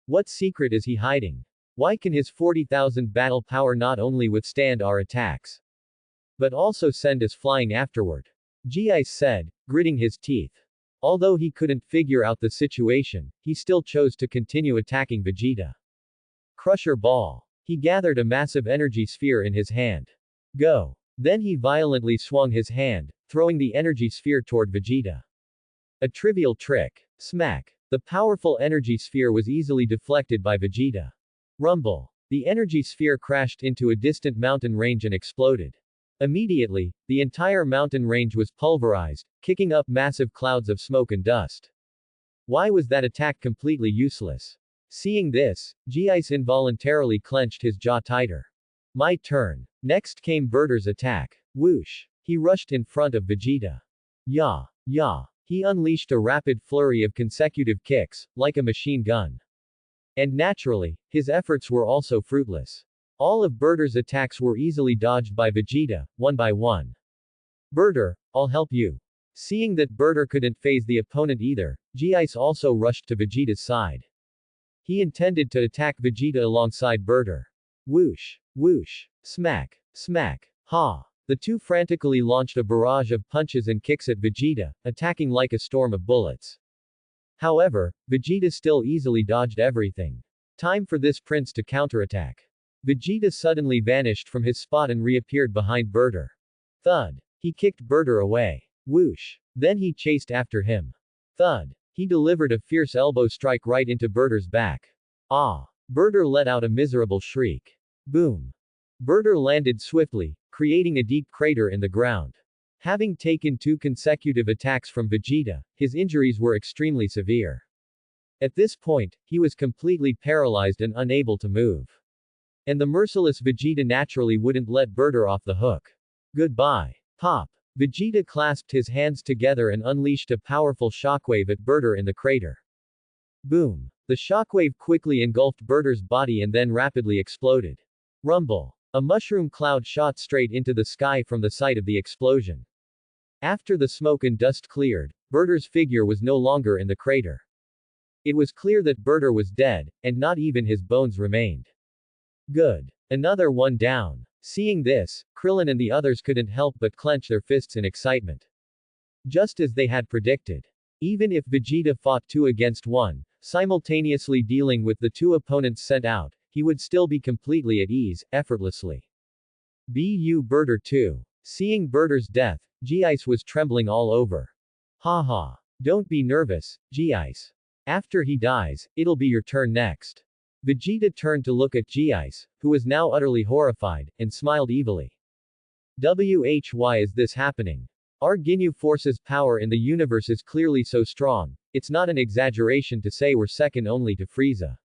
What secret is he hiding? Why can his 40,000 battle power not only withstand our attacks, but also send us flying afterward? Ji said, gritting his teeth. Although he couldn't figure out the situation, he still chose to continue attacking Vegeta. Crusher Ball. He gathered a massive energy sphere in his hand. Go. Then he violently swung his hand, throwing the energy sphere toward Vegeta. A trivial trick. Smack. The powerful energy sphere was easily deflected by Vegeta. Rumble. The energy sphere crashed into a distant mountain range and exploded. Immediately, the entire mountain range was pulverized, kicking up massive clouds of smoke and dust. Why was that attack completely useless? Seeing this, Ji involuntarily clenched his jaw tighter. My turn. Next came Berter's attack. Whoosh. He rushed in front of Vegeta. Ya. Ya. He unleashed a rapid flurry of consecutive kicks, like a machine gun. And naturally, his efforts were also fruitless. All of Berter's attacks were easily dodged by Vegeta, one by one. Berter, I'll help you. Seeing that Berter couldn't phase the opponent either, G-Ice also rushed to Vegeta's side. He intended to attack Vegeta alongside Berter. Whoosh. Whoosh. Smack. Smack. Ha. The two frantically launched a barrage of punches and kicks at Vegeta, attacking like a storm of bullets. However, Vegeta still easily dodged everything. Time for this prince to counterattack. Vegeta suddenly vanished from his spot and reappeared behind Berter. Thud. He kicked Berter away. Whoosh. Then he chased after him. Thud. He delivered a fierce elbow strike right into Berter's back. Ah! Berter let out a miserable shriek. Boom. Berter landed swiftly, creating a deep crater in the ground. Having taken two consecutive attacks from Vegeta, his injuries were extremely severe. At this point, he was completely paralyzed and unable to move. And the merciless Vegeta naturally wouldn't let Berter off the hook. Goodbye. Pop. Vegeta clasped his hands together and unleashed a powerful shockwave at Berter in the crater. Boom. The shockwave quickly engulfed Berter's body and then rapidly exploded. Rumble. A mushroom cloud shot straight into the sky from the site of the explosion. After the smoke and dust cleared, Berter's figure was no longer in the crater. It was clear that Berter was dead, and not even his bones remained. Good. Another one down. Seeing this, Krillin and the others couldn't help but clench their fists in excitement. Just as they had predicted. Even if Vegeta fought 2 against 1, simultaneously dealing with the 2 opponents sent out, he would still be completely at ease, effortlessly. Bu Berter 2. Seeing Berter's death, G-Ice was trembling all over. Haha. Don't be nervous, G-Ice. After he dies, it'll be your turn next. Vegeta turned to look at G-Ice, who was now utterly horrified, and smiled evilly. Why is this happening? Our Ginyu Force's power in the universe is clearly so strong, it's not an exaggeration to say we're second only to Frieza.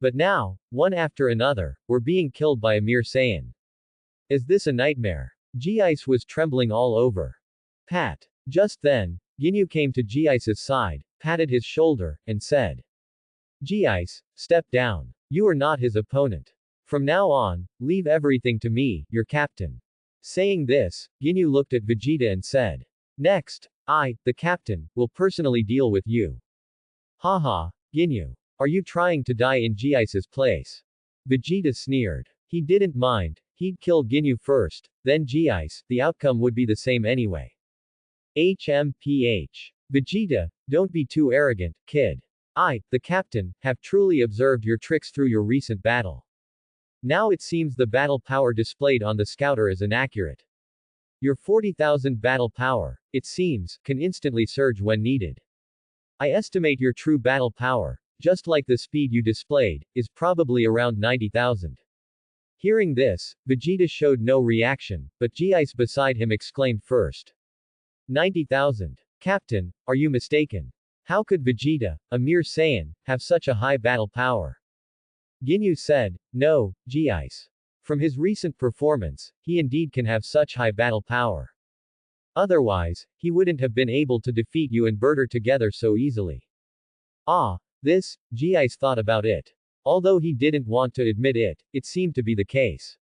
But now, one after another, we're being killed by a mere Saiyan. Is this a nightmare? G-Ice was trembling all over. Pat. Just then, Ginyu came to G-Ice's side, patted his shoulder, and said, G-Ice, step down. You are not his opponent. From now on, leave everything to me, your captain. Saying this, Ginyu looked at Vegeta and said, Next, I, the captain, will personally deal with you. Haha, Ginyu. Are you trying to die in G-Ice's place? Vegeta sneered. He didn't mind, he'd kill Ginyu first, then G-Ice, the outcome would be the same anyway. HMPH. Vegeta, don't be too arrogant, kid. I, the captain, have truly observed your tricks through your recent battle. Now it seems the battle power displayed on the scouter is inaccurate. Your 40,000 battle power, it seems, can instantly surge when needed. I estimate your true battle power, just like the speed you displayed, is probably around 90,000. Hearing this, Vegeta showed no reaction, but G-Ice beside him exclaimed first. 90,000. Captain, are you mistaken? How could Vegeta, a mere Saiyan, have such a high battle power? Ginyu said, No, G-Ice. From his recent performance, he indeed can have such high battle power. Otherwise, he wouldn't have been able to defeat you and Berter together so easily. Ah, this, G-Ice thought about it. Although he didn't want to admit it, it seemed to be the case.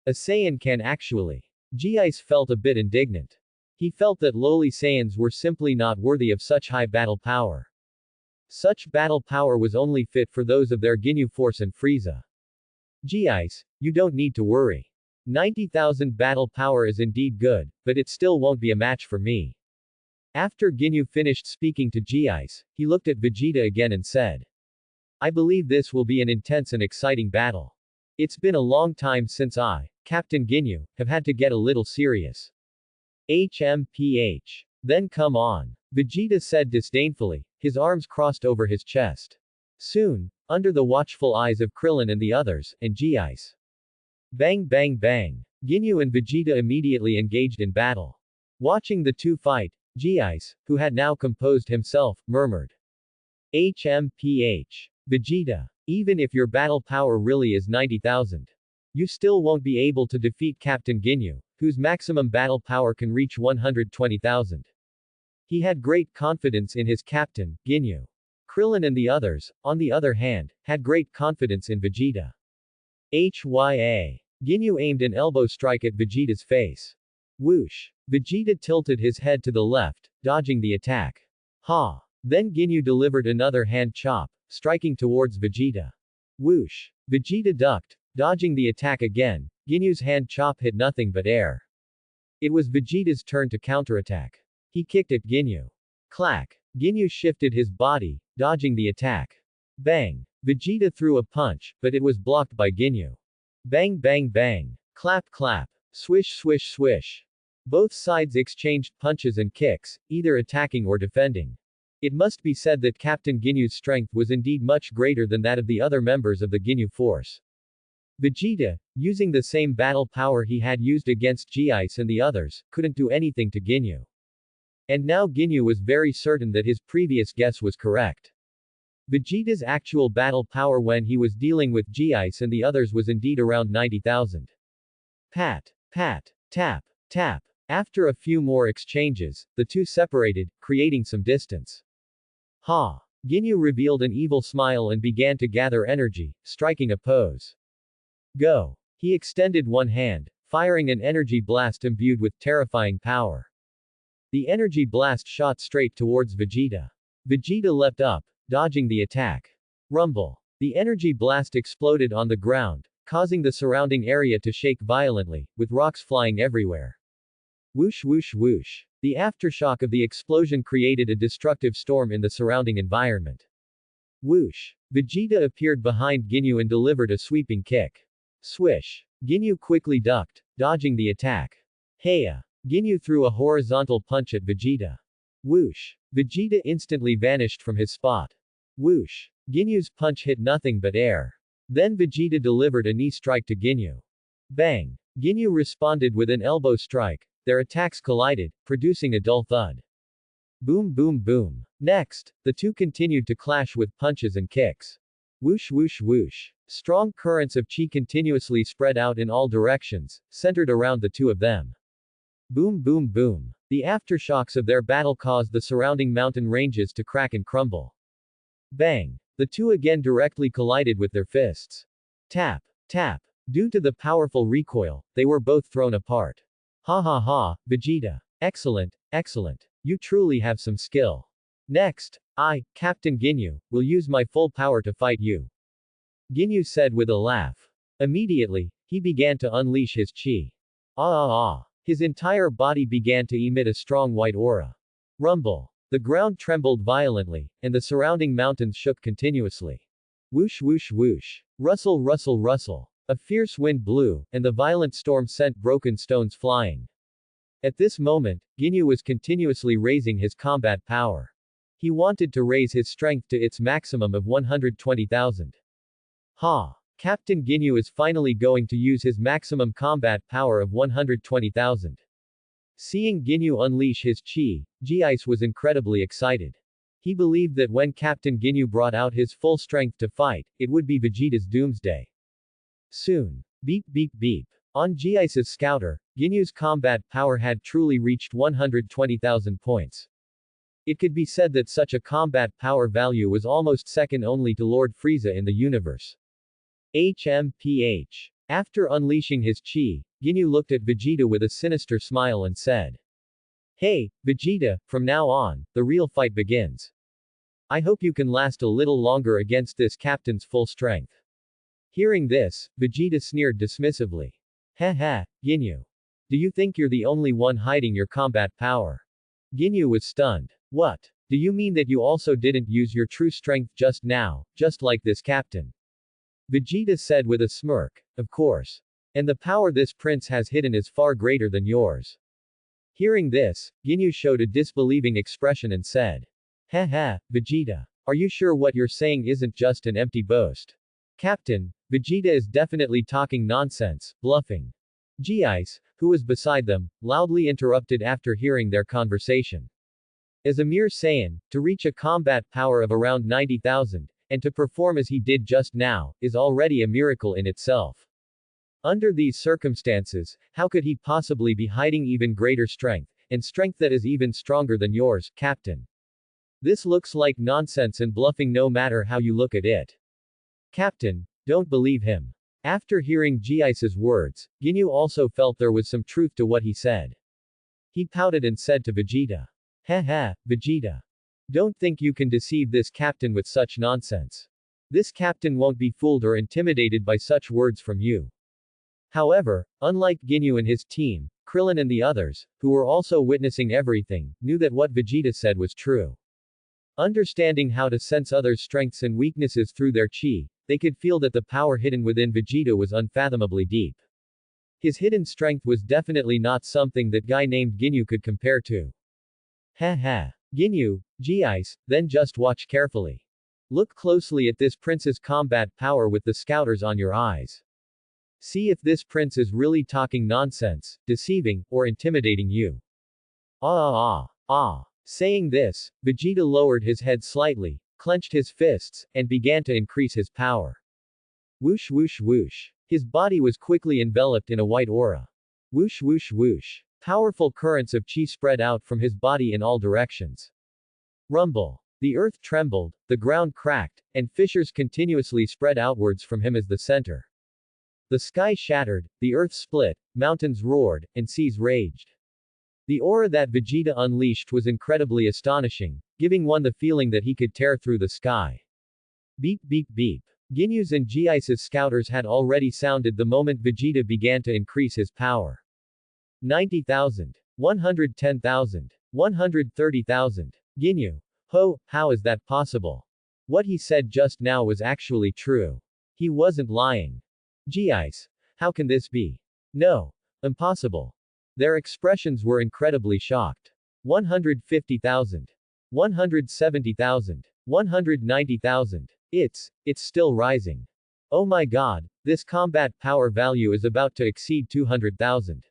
A Saiyan can actually. G-Ice felt a bit indignant. He felt that lowly Saiyans were simply not worthy of such high battle power. Such battle power was only fit for those of their Ginyu Force and Frieza. G-Ice, you don't need to worry. 90,000 battle power is indeed good, but it still won't be a match for me. After Ginyu finished speaking to G-Ice, he looked at Vegeta again and said, I believe this will be an intense and exciting battle. It's been a long time since I, Captain Ginyu, have had to get a little serious. HMPH. Then come on. Vegeta said disdainfully, his arms crossed over his chest. Soon, under the watchful eyes of Krillin and the others, and G-Ice. Bang bang bang. Ginyu and Vegeta immediately engaged in battle. Watching the two fight, G-Ice, who had now composed himself, murmured. HMPH. Vegeta. Even if your battle power really is 90,000. You still won't be able to defeat Captain Ginyu, whose maximum battle power can reach 120,000. He had great confidence in his captain, Ginyu. Krillin and the others, on the other hand, had great confidence in Vegeta. Hya. Ginyu aimed an elbow strike at Vegeta's face. Whoosh. Vegeta tilted his head to the left, dodging the attack. Ha! Then Ginyu delivered another hand chop, striking towards Vegeta. Whoosh. Vegeta ducked, dodging the attack again. Ginyu's hand chop hit nothing but air. It was Vegeta's turn to counterattack. He kicked at Ginyu. Clack. Ginyu shifted his body, dodging the attack. Bang. Vegeta threw a punch, but it was blocked by Ginyu. Bang bang bang. Clap clap. Swish swish swish. Both sides exchanged punches and kicks, either attacking or defending. It must be said that Captain Ginyu's strength was indeed much greater than that of the other members of the Ginyu force. Vegeta, using the same battle power he had used against G-Ice and the others, couldn't do anything to Ginyu. And now Ginyu was very certain that his previous guess was correct. Vegeta's actual battle power when he was dealing with G-Ice and the others was indeed around 90,000. Pat, pat, tap, tap. After a few more exchanges, the two separated, creating some distance. Ha! Ginyu revealed an evil smile and began to gather energy, striking a pose. Go! He extended one hand, firing an energy blast imbued with terrifying power. The energy blast shot straight towards Vegeta. Vegeta leapt up, dodging the attack. Rumble. The energy blast exploded on the ground, causing the surrounding area to shake violently, with rocks flying everywhere. Whoosh whoosh whoosh. The aftershock of the explosion created a destructive storm in the surrounding environment. Whoosh. Vegeta appeared behind Ginyu and delivered a sweeping kick. Swish. Ginyu quickly ducked, dodging the attack. Heya. Ginyu threw a horizontal punch at Vegeta. Whoosh. Vegeta instantly vanished from his spot. Whoosh. Ginyu's punch hit nothing but air. Then Vegeta delivered a knee strike to Ginyu. Bang. Ginyu responded with an elbow strike. Their attacks collided, producing a dull thud. Boom boom boom. Next, the two continued to clash with punches and kicks. Whoosh whoosh whoosh. Strong currents of chi continuously spread out in all directions, centered around the two of them. Boom boom boom. The aftershocks of their battle caused the surrounding mountain ranges to crack and crumble. Bang. The two again directly collided with their fists. Tap. Tap. Due to the powerful recoil, they were both thrown apart. Ha ha ha, Vegeta. Excellent, excellent. You truly have some skill. Next, I, Captain Ginyu, will use my full power to fight you. Ginyu said with a laugh. Immediately, he began to unleash his chi. Ah ah ah. His entire body began to emit a strong white aura. Rumble. The ground trembled violently, and the surrounding mountains shook continuously. Whoosh whoosh whoosh. Rustle rustle rustle. A fierce wind blew, and the violent storm sent broken stones flying. At this moment, Ginyu was continuously raising his combat power. He wanted to raise his strength to its maximum of 120,000. Ha! Captain Ginyu is finally going to use his maximum combat power of 120,000. Seeing Ginyu unleash his chi, G-Ice was incredibly excited. He believed that when Captain Ginyu brought out his full strength to fight, it would be Vegeta's doomsday. Soon. Beep beep beep. On G-Ice's scouter, Ginyu's combat power had truly reached 120,000 points. It could be said that such a combat power value was almost second only to Lord Frieza in the universe. HMPH. After unleashing his chi, Ginyu looked at Vegeta with a sinister smile and said, Hey, Vegeta, from now on, the real fight begins. I hope you can last a little longer against this captain's full strength. Hearing this, Vegeta sneered dismissively. Heh heh, Ginyu. Do you think you're the only one hiding your combat power? Ginyu was stunned. What? Do you mean that you also didn't use your true strength just now, just like this captain? Vegeta said with a smirk, of course. And the power this prince has hidden is far greater than yours. Hearing this, Ginyu showed a disbelieving expression and said, Heh heh, Vegeta. Are you sure what you're saying isn't just an empty boast? Captain, Vegeta is definitely talking nonsense, bluffing. G-Ice, who was beside them, loudly interrupted after hearing their conversation. As a mere Saiyan, to reach a combat power of around 90,000, and to perform as he did just now, is already a miracle in itself. Under these circumstances, how could he possibly be hiding even greater strength, and strength that is even stronger than yours, Captain? This looks like nonsense and bluffing no matter how you look at it. Captain, don't believe him. After hearing G-Ice's words, Ginyu also felt there was some truth to what he said. He pouted and said to Vegeta. Heh, Vegeta. Don't think you can deceive this captain with such nonsense. This captain won't be fooled or intimidated by such words from you. However, unlike Ginyu and his team, Krillin and the others, who were also witnessing everything, knew that what Vegeta said was true. Understanding how to sense others' strengths and weaknesses through their chi, they could feel that the power hidden within Vegeta was unfathomably deep. His hidden strength was definitely not something that guy named Ginyu could compare to. Ginyu, G-Ice, then just watch carefully. Look closely at this prince's combat power with the scouters on your eyes. See if this prince is really talking nonsense, deceiving, or intimidating you. Saying this, Vegeta lowered his head slightly, clenched his fists, and began to increase his power. Whoosh whoosh whoosh. His body was quickly enveloped in a white aura. Whoosh whoosh whoosh. Powerful currents of chi spread out from his body in all directions. Rumble. The earth trembled, the ground cracked, and fissures continuously spread outwards from him as the center. The sky shattered, the earth split, mountains roared, and seas raged. The aura that Vegeta unleashed was incredibly astonishing, giving one the feeling that he could tear through the sky. Beep beep beep. Ginyu's and G-Ice's scouters had already sounded the moment Vegeta began to increase his power. 90,000. 110,000. 130,000. Ginyu. How is that possible? What he said just now was actually true. He wasn't lying. G-Ice. How can this be? No. Impossible. Their expressions were incredibly shocked. 150,000. 170,000. 190,000. It's still rising. Oh my god, this combat power value is about to exceed 200,000.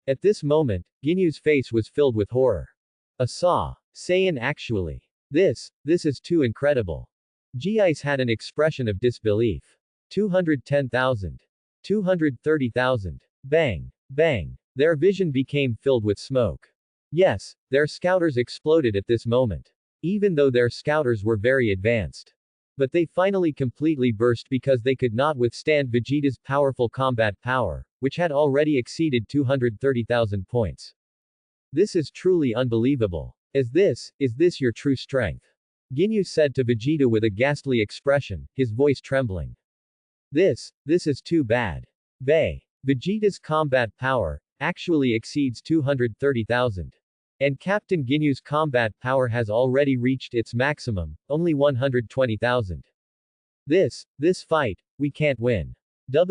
At this moment, Ginyu's face was filled with horror. Saiyan actually. This is too incredible. G-Ice had an expression of disbelief. 210,000. 230,000. Bang. Bang. Their vision became filled with smoke. Yes, their scouters exploded at this moment. Even though their scouters were very advanced. But they finally completely burst because they could not withstand Vegeta's powerful combat power, which had already exceeded 230,000 points. This is truly unbelievable. Is this your true strength? Ginyu said to Vegeta with a ghastly expression, his voice trembling. This is too bad. Vegeta's combat power actually exceeds 230,000. And Captain Ginyu's combat power has already reached its maximum, only 120,000. This fight, we can't win. A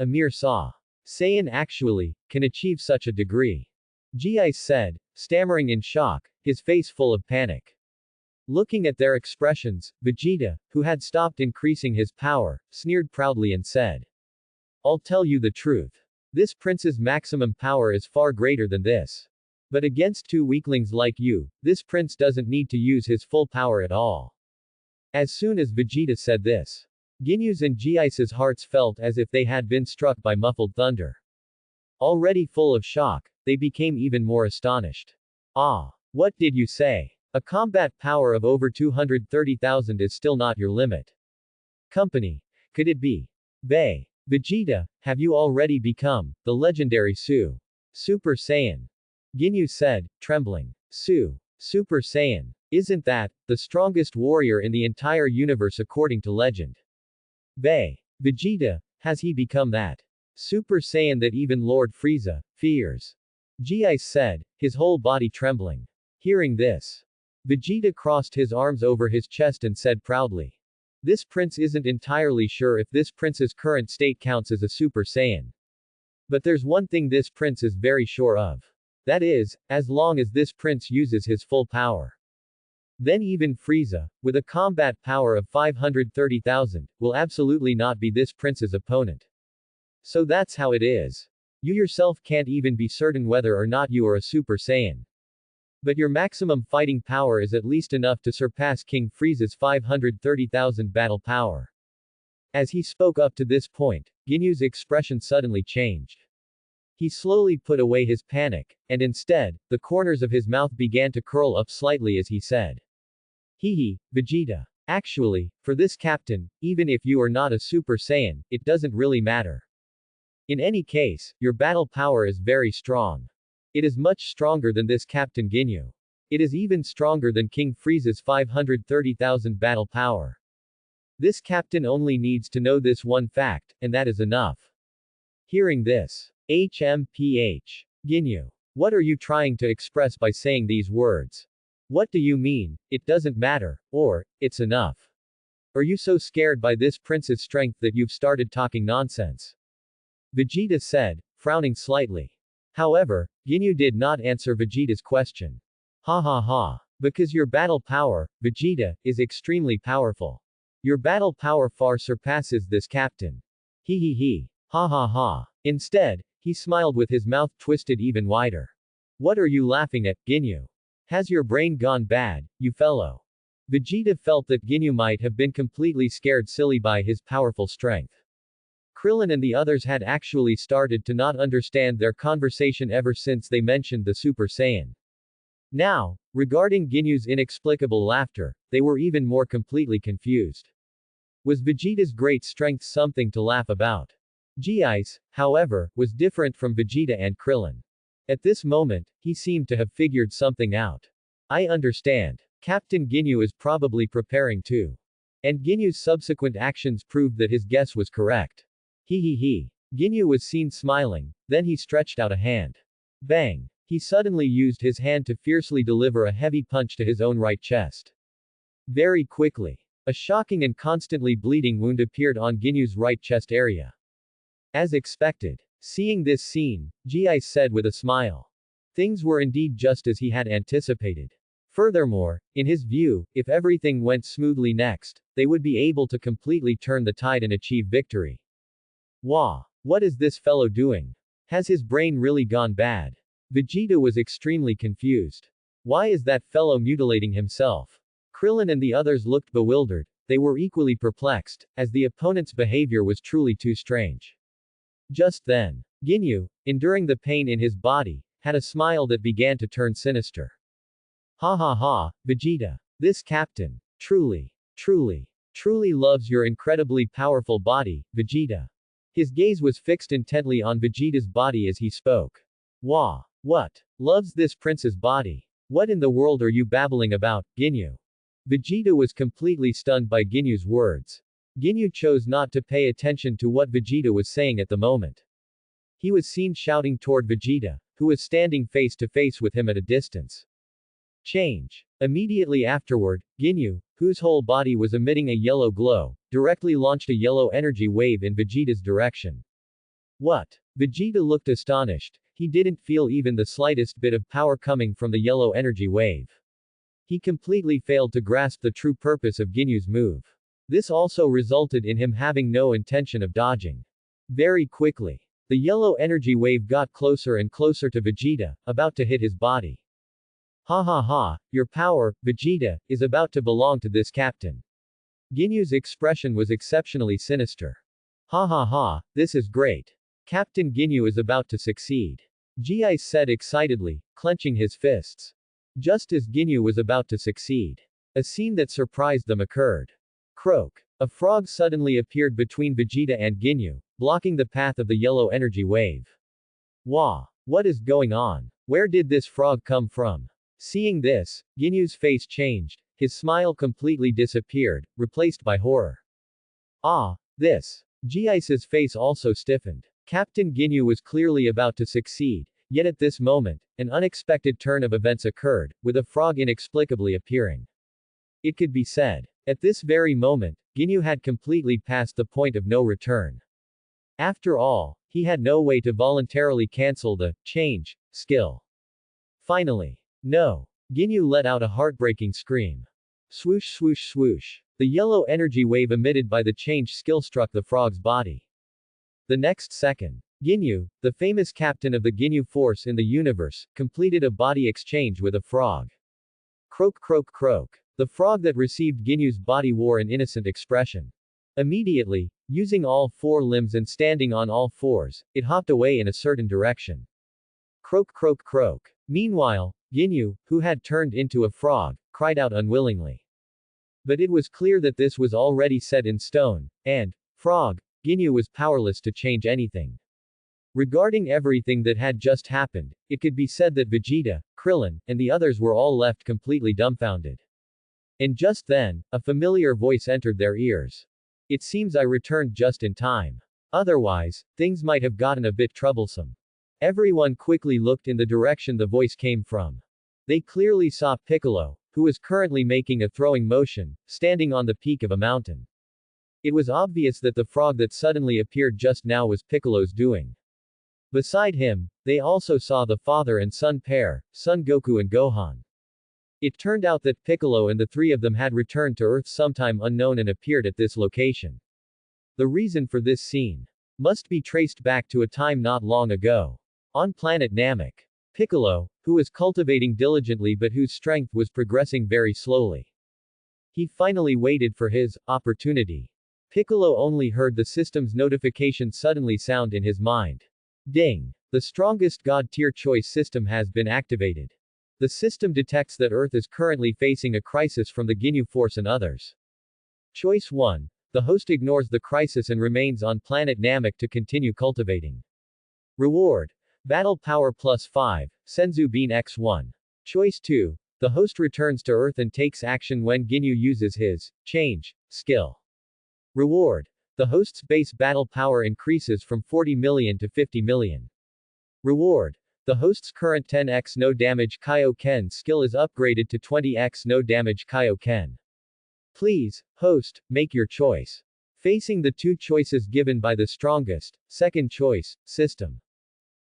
mere Saiyan actually can achieve such a degree. G-Ice said, stammering in shock, his face full of panic. Looking at their expressions, Vegeta, who had stopped increasing his power, sneered proudly and said, I'll tell you the truth. This prince's maximum power is far greater than this. But against two weaklings like you, this prince doesn't need to use his full power at all. As soon as Vegeta said this, Ginyu's and G-Ice's hearts felt as if they had been struck by muffled thunder. Already full of shock, they became even more astonished. What did you say? A combat power of over 230,000 is still not your limit. Company. Could it be? Vegeta, have you already become the legendary Super Saiyan? Ginyu said, trembling. Super Saiyan. Isn't that the strongest warrior in the entire universe according to legend? Vegeta, has he become that Super Saiyan that even Lord Frieza fears? G-Ice said, his whole body trembling. Hearing this, Vegeta crossed his arms over his chest and said proudly. This prince isn't entirely sure if this prince's current state counts as a Super Saiyan. But there's one thing this prince is very sure of. That is, as long as this prince uses his full power. Then even Frieza, with a combat power of 530,000, will absolutely not be this prince's opponent. So that's how it is. You yourself can't even be certain whether or not you are a Super Saiyan. But your maximum fighting power is at least enough to surpass King Frieza's 530,000 battle power. As he spoke up to this point, Ginyu's expression suddenly changed. He slowly put away his panic, and instead, the corners of his mouth began to curl up slightly as he said. Hehe, Vegeta. Actually, for this captain, even if you are not a Super Saiyan, it doesn't really matter. In any case, your battle power is very strong. It is much stronger than this Captain Ginyu. It is even stronger than King Frieza's 530,000 battle power. This captain only needs to know this one fact, and that is enough. Hearing this, HMPH. Ginyu. What are you trying to express by saying these words? What do you mean, it doesn't matter, or, it's enough? Are you so scared by this prince's strength that you've started talking nonsense? Vegeta said, frowning slightly. However, Ginyu did not answer Vegeta's question. Ha ha ha. Because your battle power, Vegeta, is extremely powerful. Your battle power far surpasses this captain. He he he. Ha ha ha. Instead, he smiled with his mouth twisted even wider. What are you laughing at, Ginyu? Has your brain gone bad, you fellow? Vegeta felt that Ginyu might have been completely scared silly by his powerful strength. Krillin and the others had actually started to not understand their conversation ever since they mentioned the Super Saiyan. Now, regarding Ginyu's inexplicable laughter, they were even more completely confused. Was Vegeta's great strength something to laugh about? G-Ice, however, was different from Vegeta and Krillin. At this moment, he seemed to have figured something out. I understand. Captain Ginyu is probably preparing too. And Ginyu's subsequent actions proved that his guess was correct. He. Ginyu was seen smiling, then he stretched out a hand. Bang! He suddenly used his hand to fiercely deliver a heavy punch to his own right chest. Very quickly, a shocking and constantly bleeding wound appeared on Ginyu's right chest area. As expected. Seeing this scene, G-Ice said with a smile. Things were indeed just as he had anticipated. Furthermore, in his view, if everything went smoothly next, they would be able to completely turn the tide and achieve victory. Wah! What is this fellow doing? Has his brain really gone bad? Vegeta was extremely confused. Why is that fellow mutilating himself? Krillin and the others looked bewildered, they were equally perplexed, as the opponent's behavior was truly too strange. Just then, Ginyu, enduring the pain in his body, had a smile that began to turn sinister. Ha ha ha, Vegeta. This captain, truly loves your incredibly powerful body, Vegeta. His gaze was fixed intently on Vegeta's body as he spoke. Wah! What? Loves this prince's body? What in the world are you babbling about, Ginyu? Vegeta was completely stunned by Ginyu's words. Ginyu chose not to pay attention to what Vegeta was saying at the moment. He was seen shouting toward Vegeta, who was standing face to face with him at a distance. Change. Immediately afterward, Ginyu, whose whole body was emitting a yellow glow, directly launched a yellow energy wave in Vegeta's direction. What? Vegeta looked astonished. He didn't feel even the slightest bit of power coming from the yellow energy wave. He completely failed to grasp the true purpose of Ginyu's move. This also resulted in him having no intention of dodging. Very quickly, the yellow energy wave got closer and closer to Vegeta, about to hit his body. Ha ha ha, your power, Vegeta, is about to belong to this captain. Ginyu's expression was exceptionally sinister. Ha ha ha, this is great. Captain Ginyu is about to succeed. G-Ice said excitedly, clenching his fists. Just as Ginyu was about to succeed, a scene that surprised them occurred. Croak. A frog suddenly appeared between Vegeta and Ginyu, blocking the path of the yellow energy wave. Wah! What is going on? Where did this frog come from? Seeing this, Ginyu's face changed, his smile completely disappeared, replaced by horror. Ah, this. G-Ice's face also stiffened. Captain Ginyu was clearly about to succeed, yet at this moment, an unexpected turn of events occurred, with a frog inexplicably appearing. It could be said, at this very moment, Ginyu had completely passed the point of no return. After all, he had no way to voluntarily cancel the change skill. Finally. No. Ginyu let out a heartbreaking scream. Swoosh swoosh swoosh. The yellow energy wave emitted by the change skill struck the frog's body. The next second, Ginyu, the famous captain of the Ginyu force in the universe, completed a body exchange with a frog. Croak croak croak. The frog that received Ginyu's body wore an innocent expression. Immediately, using all four limbs and standing on all fours, it hopped away in a certain direction. Croak croak croak. Meanwhile, Ginyu, who had turned into a frog, cried out unwillingly. But it was clear that this was already set in stone, and, frog, Ginyu was powerless to change anything. Regarding everything that had just happened, it could be said that Vegeta, Krillin, and the others were all left completely dumbfounded. And just then, a familiar voice entered their ears. It seems I returned just in time. Otherwise, things might have gotten a bit troublesome. Everyone quickly looked in the direction the voice came from. They clearly saw Piccolo, who was currently making a throwing motion, standing on the peak of a mountain. It was obvious that the frog that suddenly appeared just now was Piccolo's doing. Beside him, they also saw the father and son pair, Son Goku and Gohan. It turned out that Piccolo and the three of them had returned to Earth sometime unknown and appeared at this location. The reason for this scene must be traced back to a time not long ago. On planet Namek. Piccolo, who was cultivating diligently but whose strength was progressing very slowly. He finally waited for his opportunity. Piccolo only heard the system's notification suddenly sound in his mind. Ding! The strongest God-tier choice system has been activated. The system detects that Earth is currently facing a crisis from the Ginyu Force and others. Choice 1. The host ignores the crisis and remains on planet Namek to continue cultivating. Reward. Battle Power plus 5, Senzu Bean X1. Choice 2. The host returns to Earth and takes action when Ginyu uses his change skill. Reward. The host's base battle power increases from 40 million to 50 million. Reward. The host's current 10x no damage Kaioken skill is upgraded to 20x no damage Kaioken. Please, host, make your choice. Facing the two choices given by the strongest, second choice, system.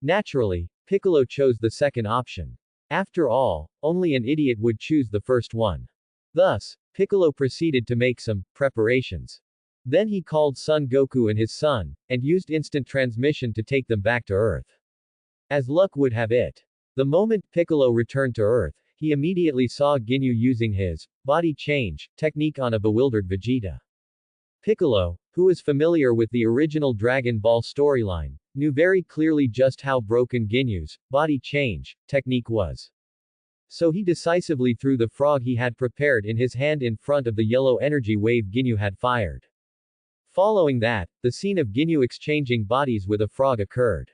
Naturally, Piccolo chose the second option. After all, only an idiot would choose the first one. Thus, Piccolo proceeded to make some preparations. Then he called Son Goku and his son, and used instant transmission to take them back to Earth. As luck would have it, the moment Piccolo returned to Earth, he immediately saw Ginyu using his body change technique on a bewildered Vegeta. Piccolo, who was familiar with the original Dragon Ball storyline, knew very clearly just how broken Ginyu's body change technique was. So he decisively threw the frog he had prepared in his hand in front of the yellow energy wave Ginyu had fired. Following that, the scene of Ginyu exchanging bodies with a frog occurred.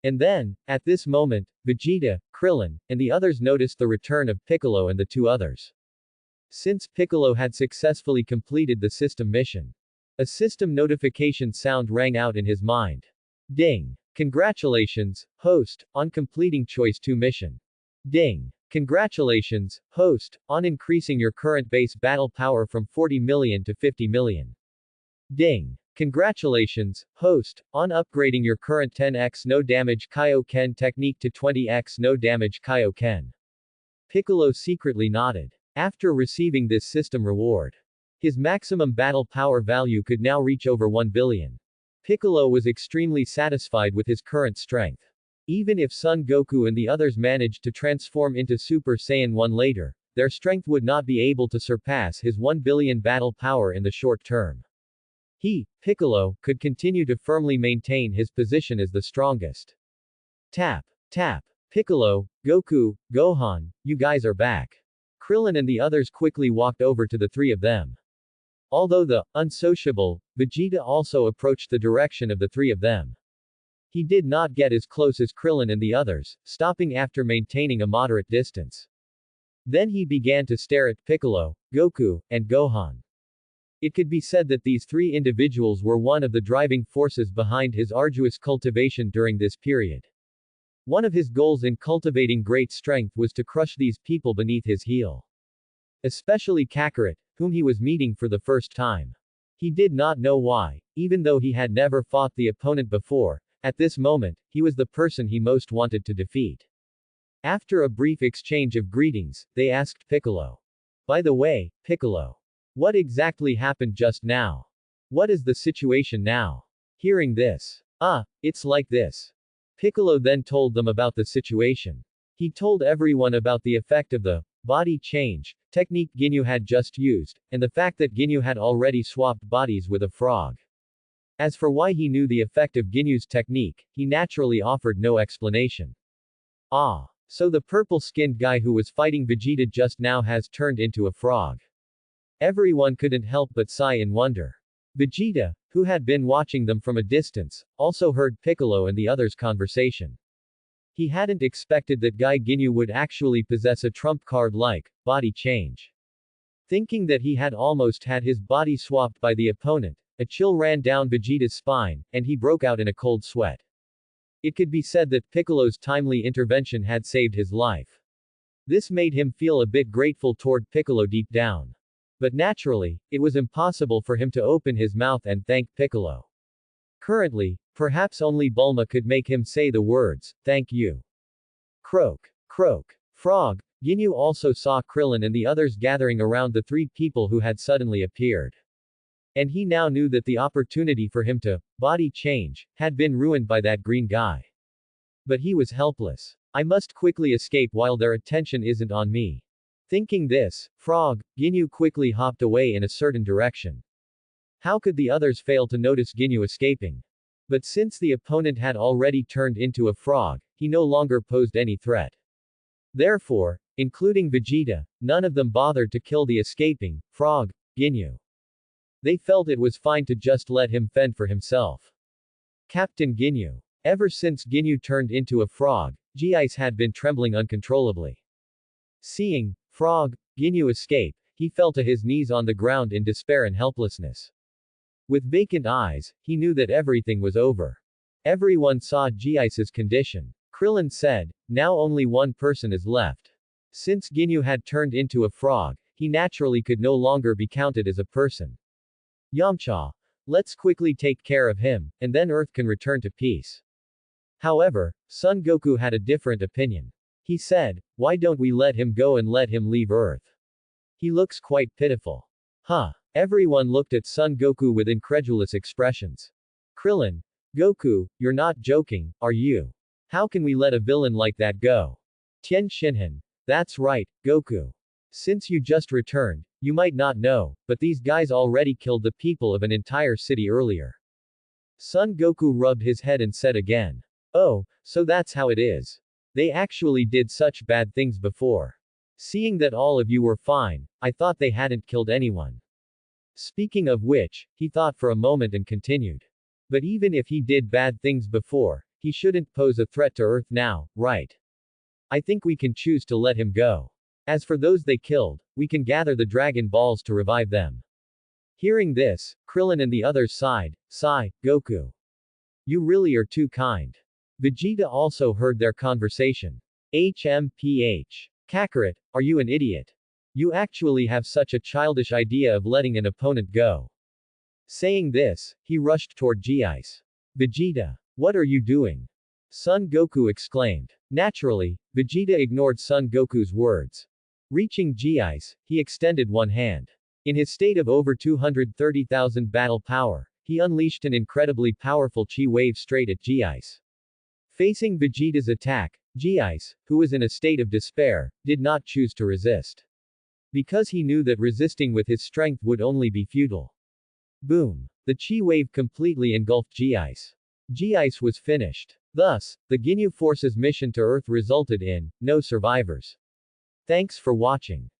And then, at this moment, Vegeta, Krillin, and the others noticed the return of Piccolo and the two others. Since Piccolo had successfully completed the system mission, a system notification sound rang out in his mind. Ding! Congratulations, host, on completing Choice 2 mission. Ding! Congratulations, host, on increasing your current base battle power from 40 million to 50 million. Ding! Congratulations, host, on upgrading your current 10x no damage Kaioken technique to 20x no damage Kaioken. Piccolo secretly nodded. After receiving this system reward, his maximum battle power value could now reach over 1 billion. Piccolo was extremely satisfied with his current strength. Even if Son Goku and the others managed to transform into Super Saiyan 1 later, their strength would not be able to surpass his 1 billion battle power in the short term. He, Piccolo, could continue to firmly maintain his position as the strongest. Tap. Tap. Piccolo, Goku, Gohan, you guys are back. Krillin and the others quickly walked over to the three of them. Although the unsociable Vegeta also approached the direction of the three of them. He did not get as close as Krillin and the others, stopping after maintaining a moderate distance. Then he began to stare at Piccolo, Goku, and Gohan. It could be said that these three individuals were one of the driving forces behind his arduous cultivation during this period. One of his goals in cultivating great strength was to crush these people beneath his heel. Especially Kakarot, whom he was meeting for the first time. He did not know why, even though he had never fought the opponent before, at this moment, he was the person he most wanted to defeat. After a brief exchange of greetings, they asked Piccolo. By the way, Piccolo. What exactly happened just now? What is the situation now? Hearing this. It's like this. Piccolo then told them about the situation. He told everyone about the effect of the body change, technique Ginyu had just used, and the fact that Ginyu had already swapped bodies with a frog. As for why he knew the effect of Ginyu's technique, he naturally offered no explanation. Ah. So the purple-skinned guy who was fighting Vegeta just now has turned into a frog. Everyone couldn't help but sigh in wonder. Vegeta, who had been watching them from a distance, also heard Piccolo and the others' conversation. He hadn't expected that Guy Ginyu would actually possess a trump card like body change. Thinking that he had almost had his body swapped by the opponent, a chill ran down Vegeta's spine, and he broke out in a cold sweat. It could be said that Piccolo's timely intervention had saved his life. This made him feel a bit grateful toward Piccolo deep down. But naturally, it was impossible for him to open his mouth and thank Piccolo. Currently, perhaps only Bulma could make him say the words, "Thank you." Croak. Croak. Frog. Ginyu also saw Krillin and the others gathering around the three people who had suddenly appeared. And he now knew that the opportunity for him to body change had been ruined by that green guy. But he was helpless. I must quickly escape while their attention isn't on me. Thinking this, Frog, Ginyu quickly hopped away in a certain direction. How could the others fail to notice Ginyu escaping? But since the opponent had already turned into a frog, he no longer posed any threat. Therefore, including Vegeta, none of them bothered to kill the escaping frog, Ginyu. They felt it was fine to just let him fend for himself. Captain Ginyu. Ever since Ginyu turned into a frog, G-Ice had been trembling uncontrollably. Seeing Frog Ginyu escape, he fell to his knees on the ground in despair and helplessness. With vacant eyes, he knew that everything was over. Everyone saw G-Ice's condition. Krillin said, "Now only one person is left." Since Ginyu had turned into a frog, he naturally could no longer be counted as a person. Yamcha. Let's quickly take care of him, and then Earth can return to peace. However, Son Goku had a different opinion. He said, "Why don't we let him go and let him leave Earth? He looks quite pitiful." Huh. Everyone looked at Son Goku with incredulous expressions. Krillin. Goku, you're not joking, are you? How can we let a villain like that go? Tien Shinhan. That's right, Goku. Since you just returned, you might not know, but these guys already killed the people of an entire city earlier. Son Goku rubbed his head and said again. Oh, so that's how it is. They actually did such bad things before. Seeing that all of you were fine, I thought they hadn't killed anyone. Speaking of which, he thought for a moment and continued. But even if he did bad things before, he shouldn't pose a threat to Earth now, right? I think we can choose to let him go. As for those they killed, we can gather the Dragon Balls to revive them. Hearing this, Krillin and the others sighed. Sigh, Goku. You really are too kind. Vegeta also heard their conversation. HMPH. Kakarot, are you an idiot? You actually have such a childish idea of letting an opponent go. Saying this, he rushed toward G-Ice. Vegeta. What are you doing? Son Goku exclaimed. Naturally, Vegeta ignored Son Goku's words. Reaching G-Ice, he extended one hand. In his state of over 230,000 battle power, he unleashed an incredibly powerful chi wave straight at G-Ice. Facing Vegeta's attack, G-Ice, who was in a state of despair, did not choose to resist. Because he knew that resisting with his strength would only be futile. Boom. The chi wave completely engulfed G-Ice. G-Ice was finished. Thus, the Ginyu Force's mission to Earth resulted in no survivors. Thanks for watching.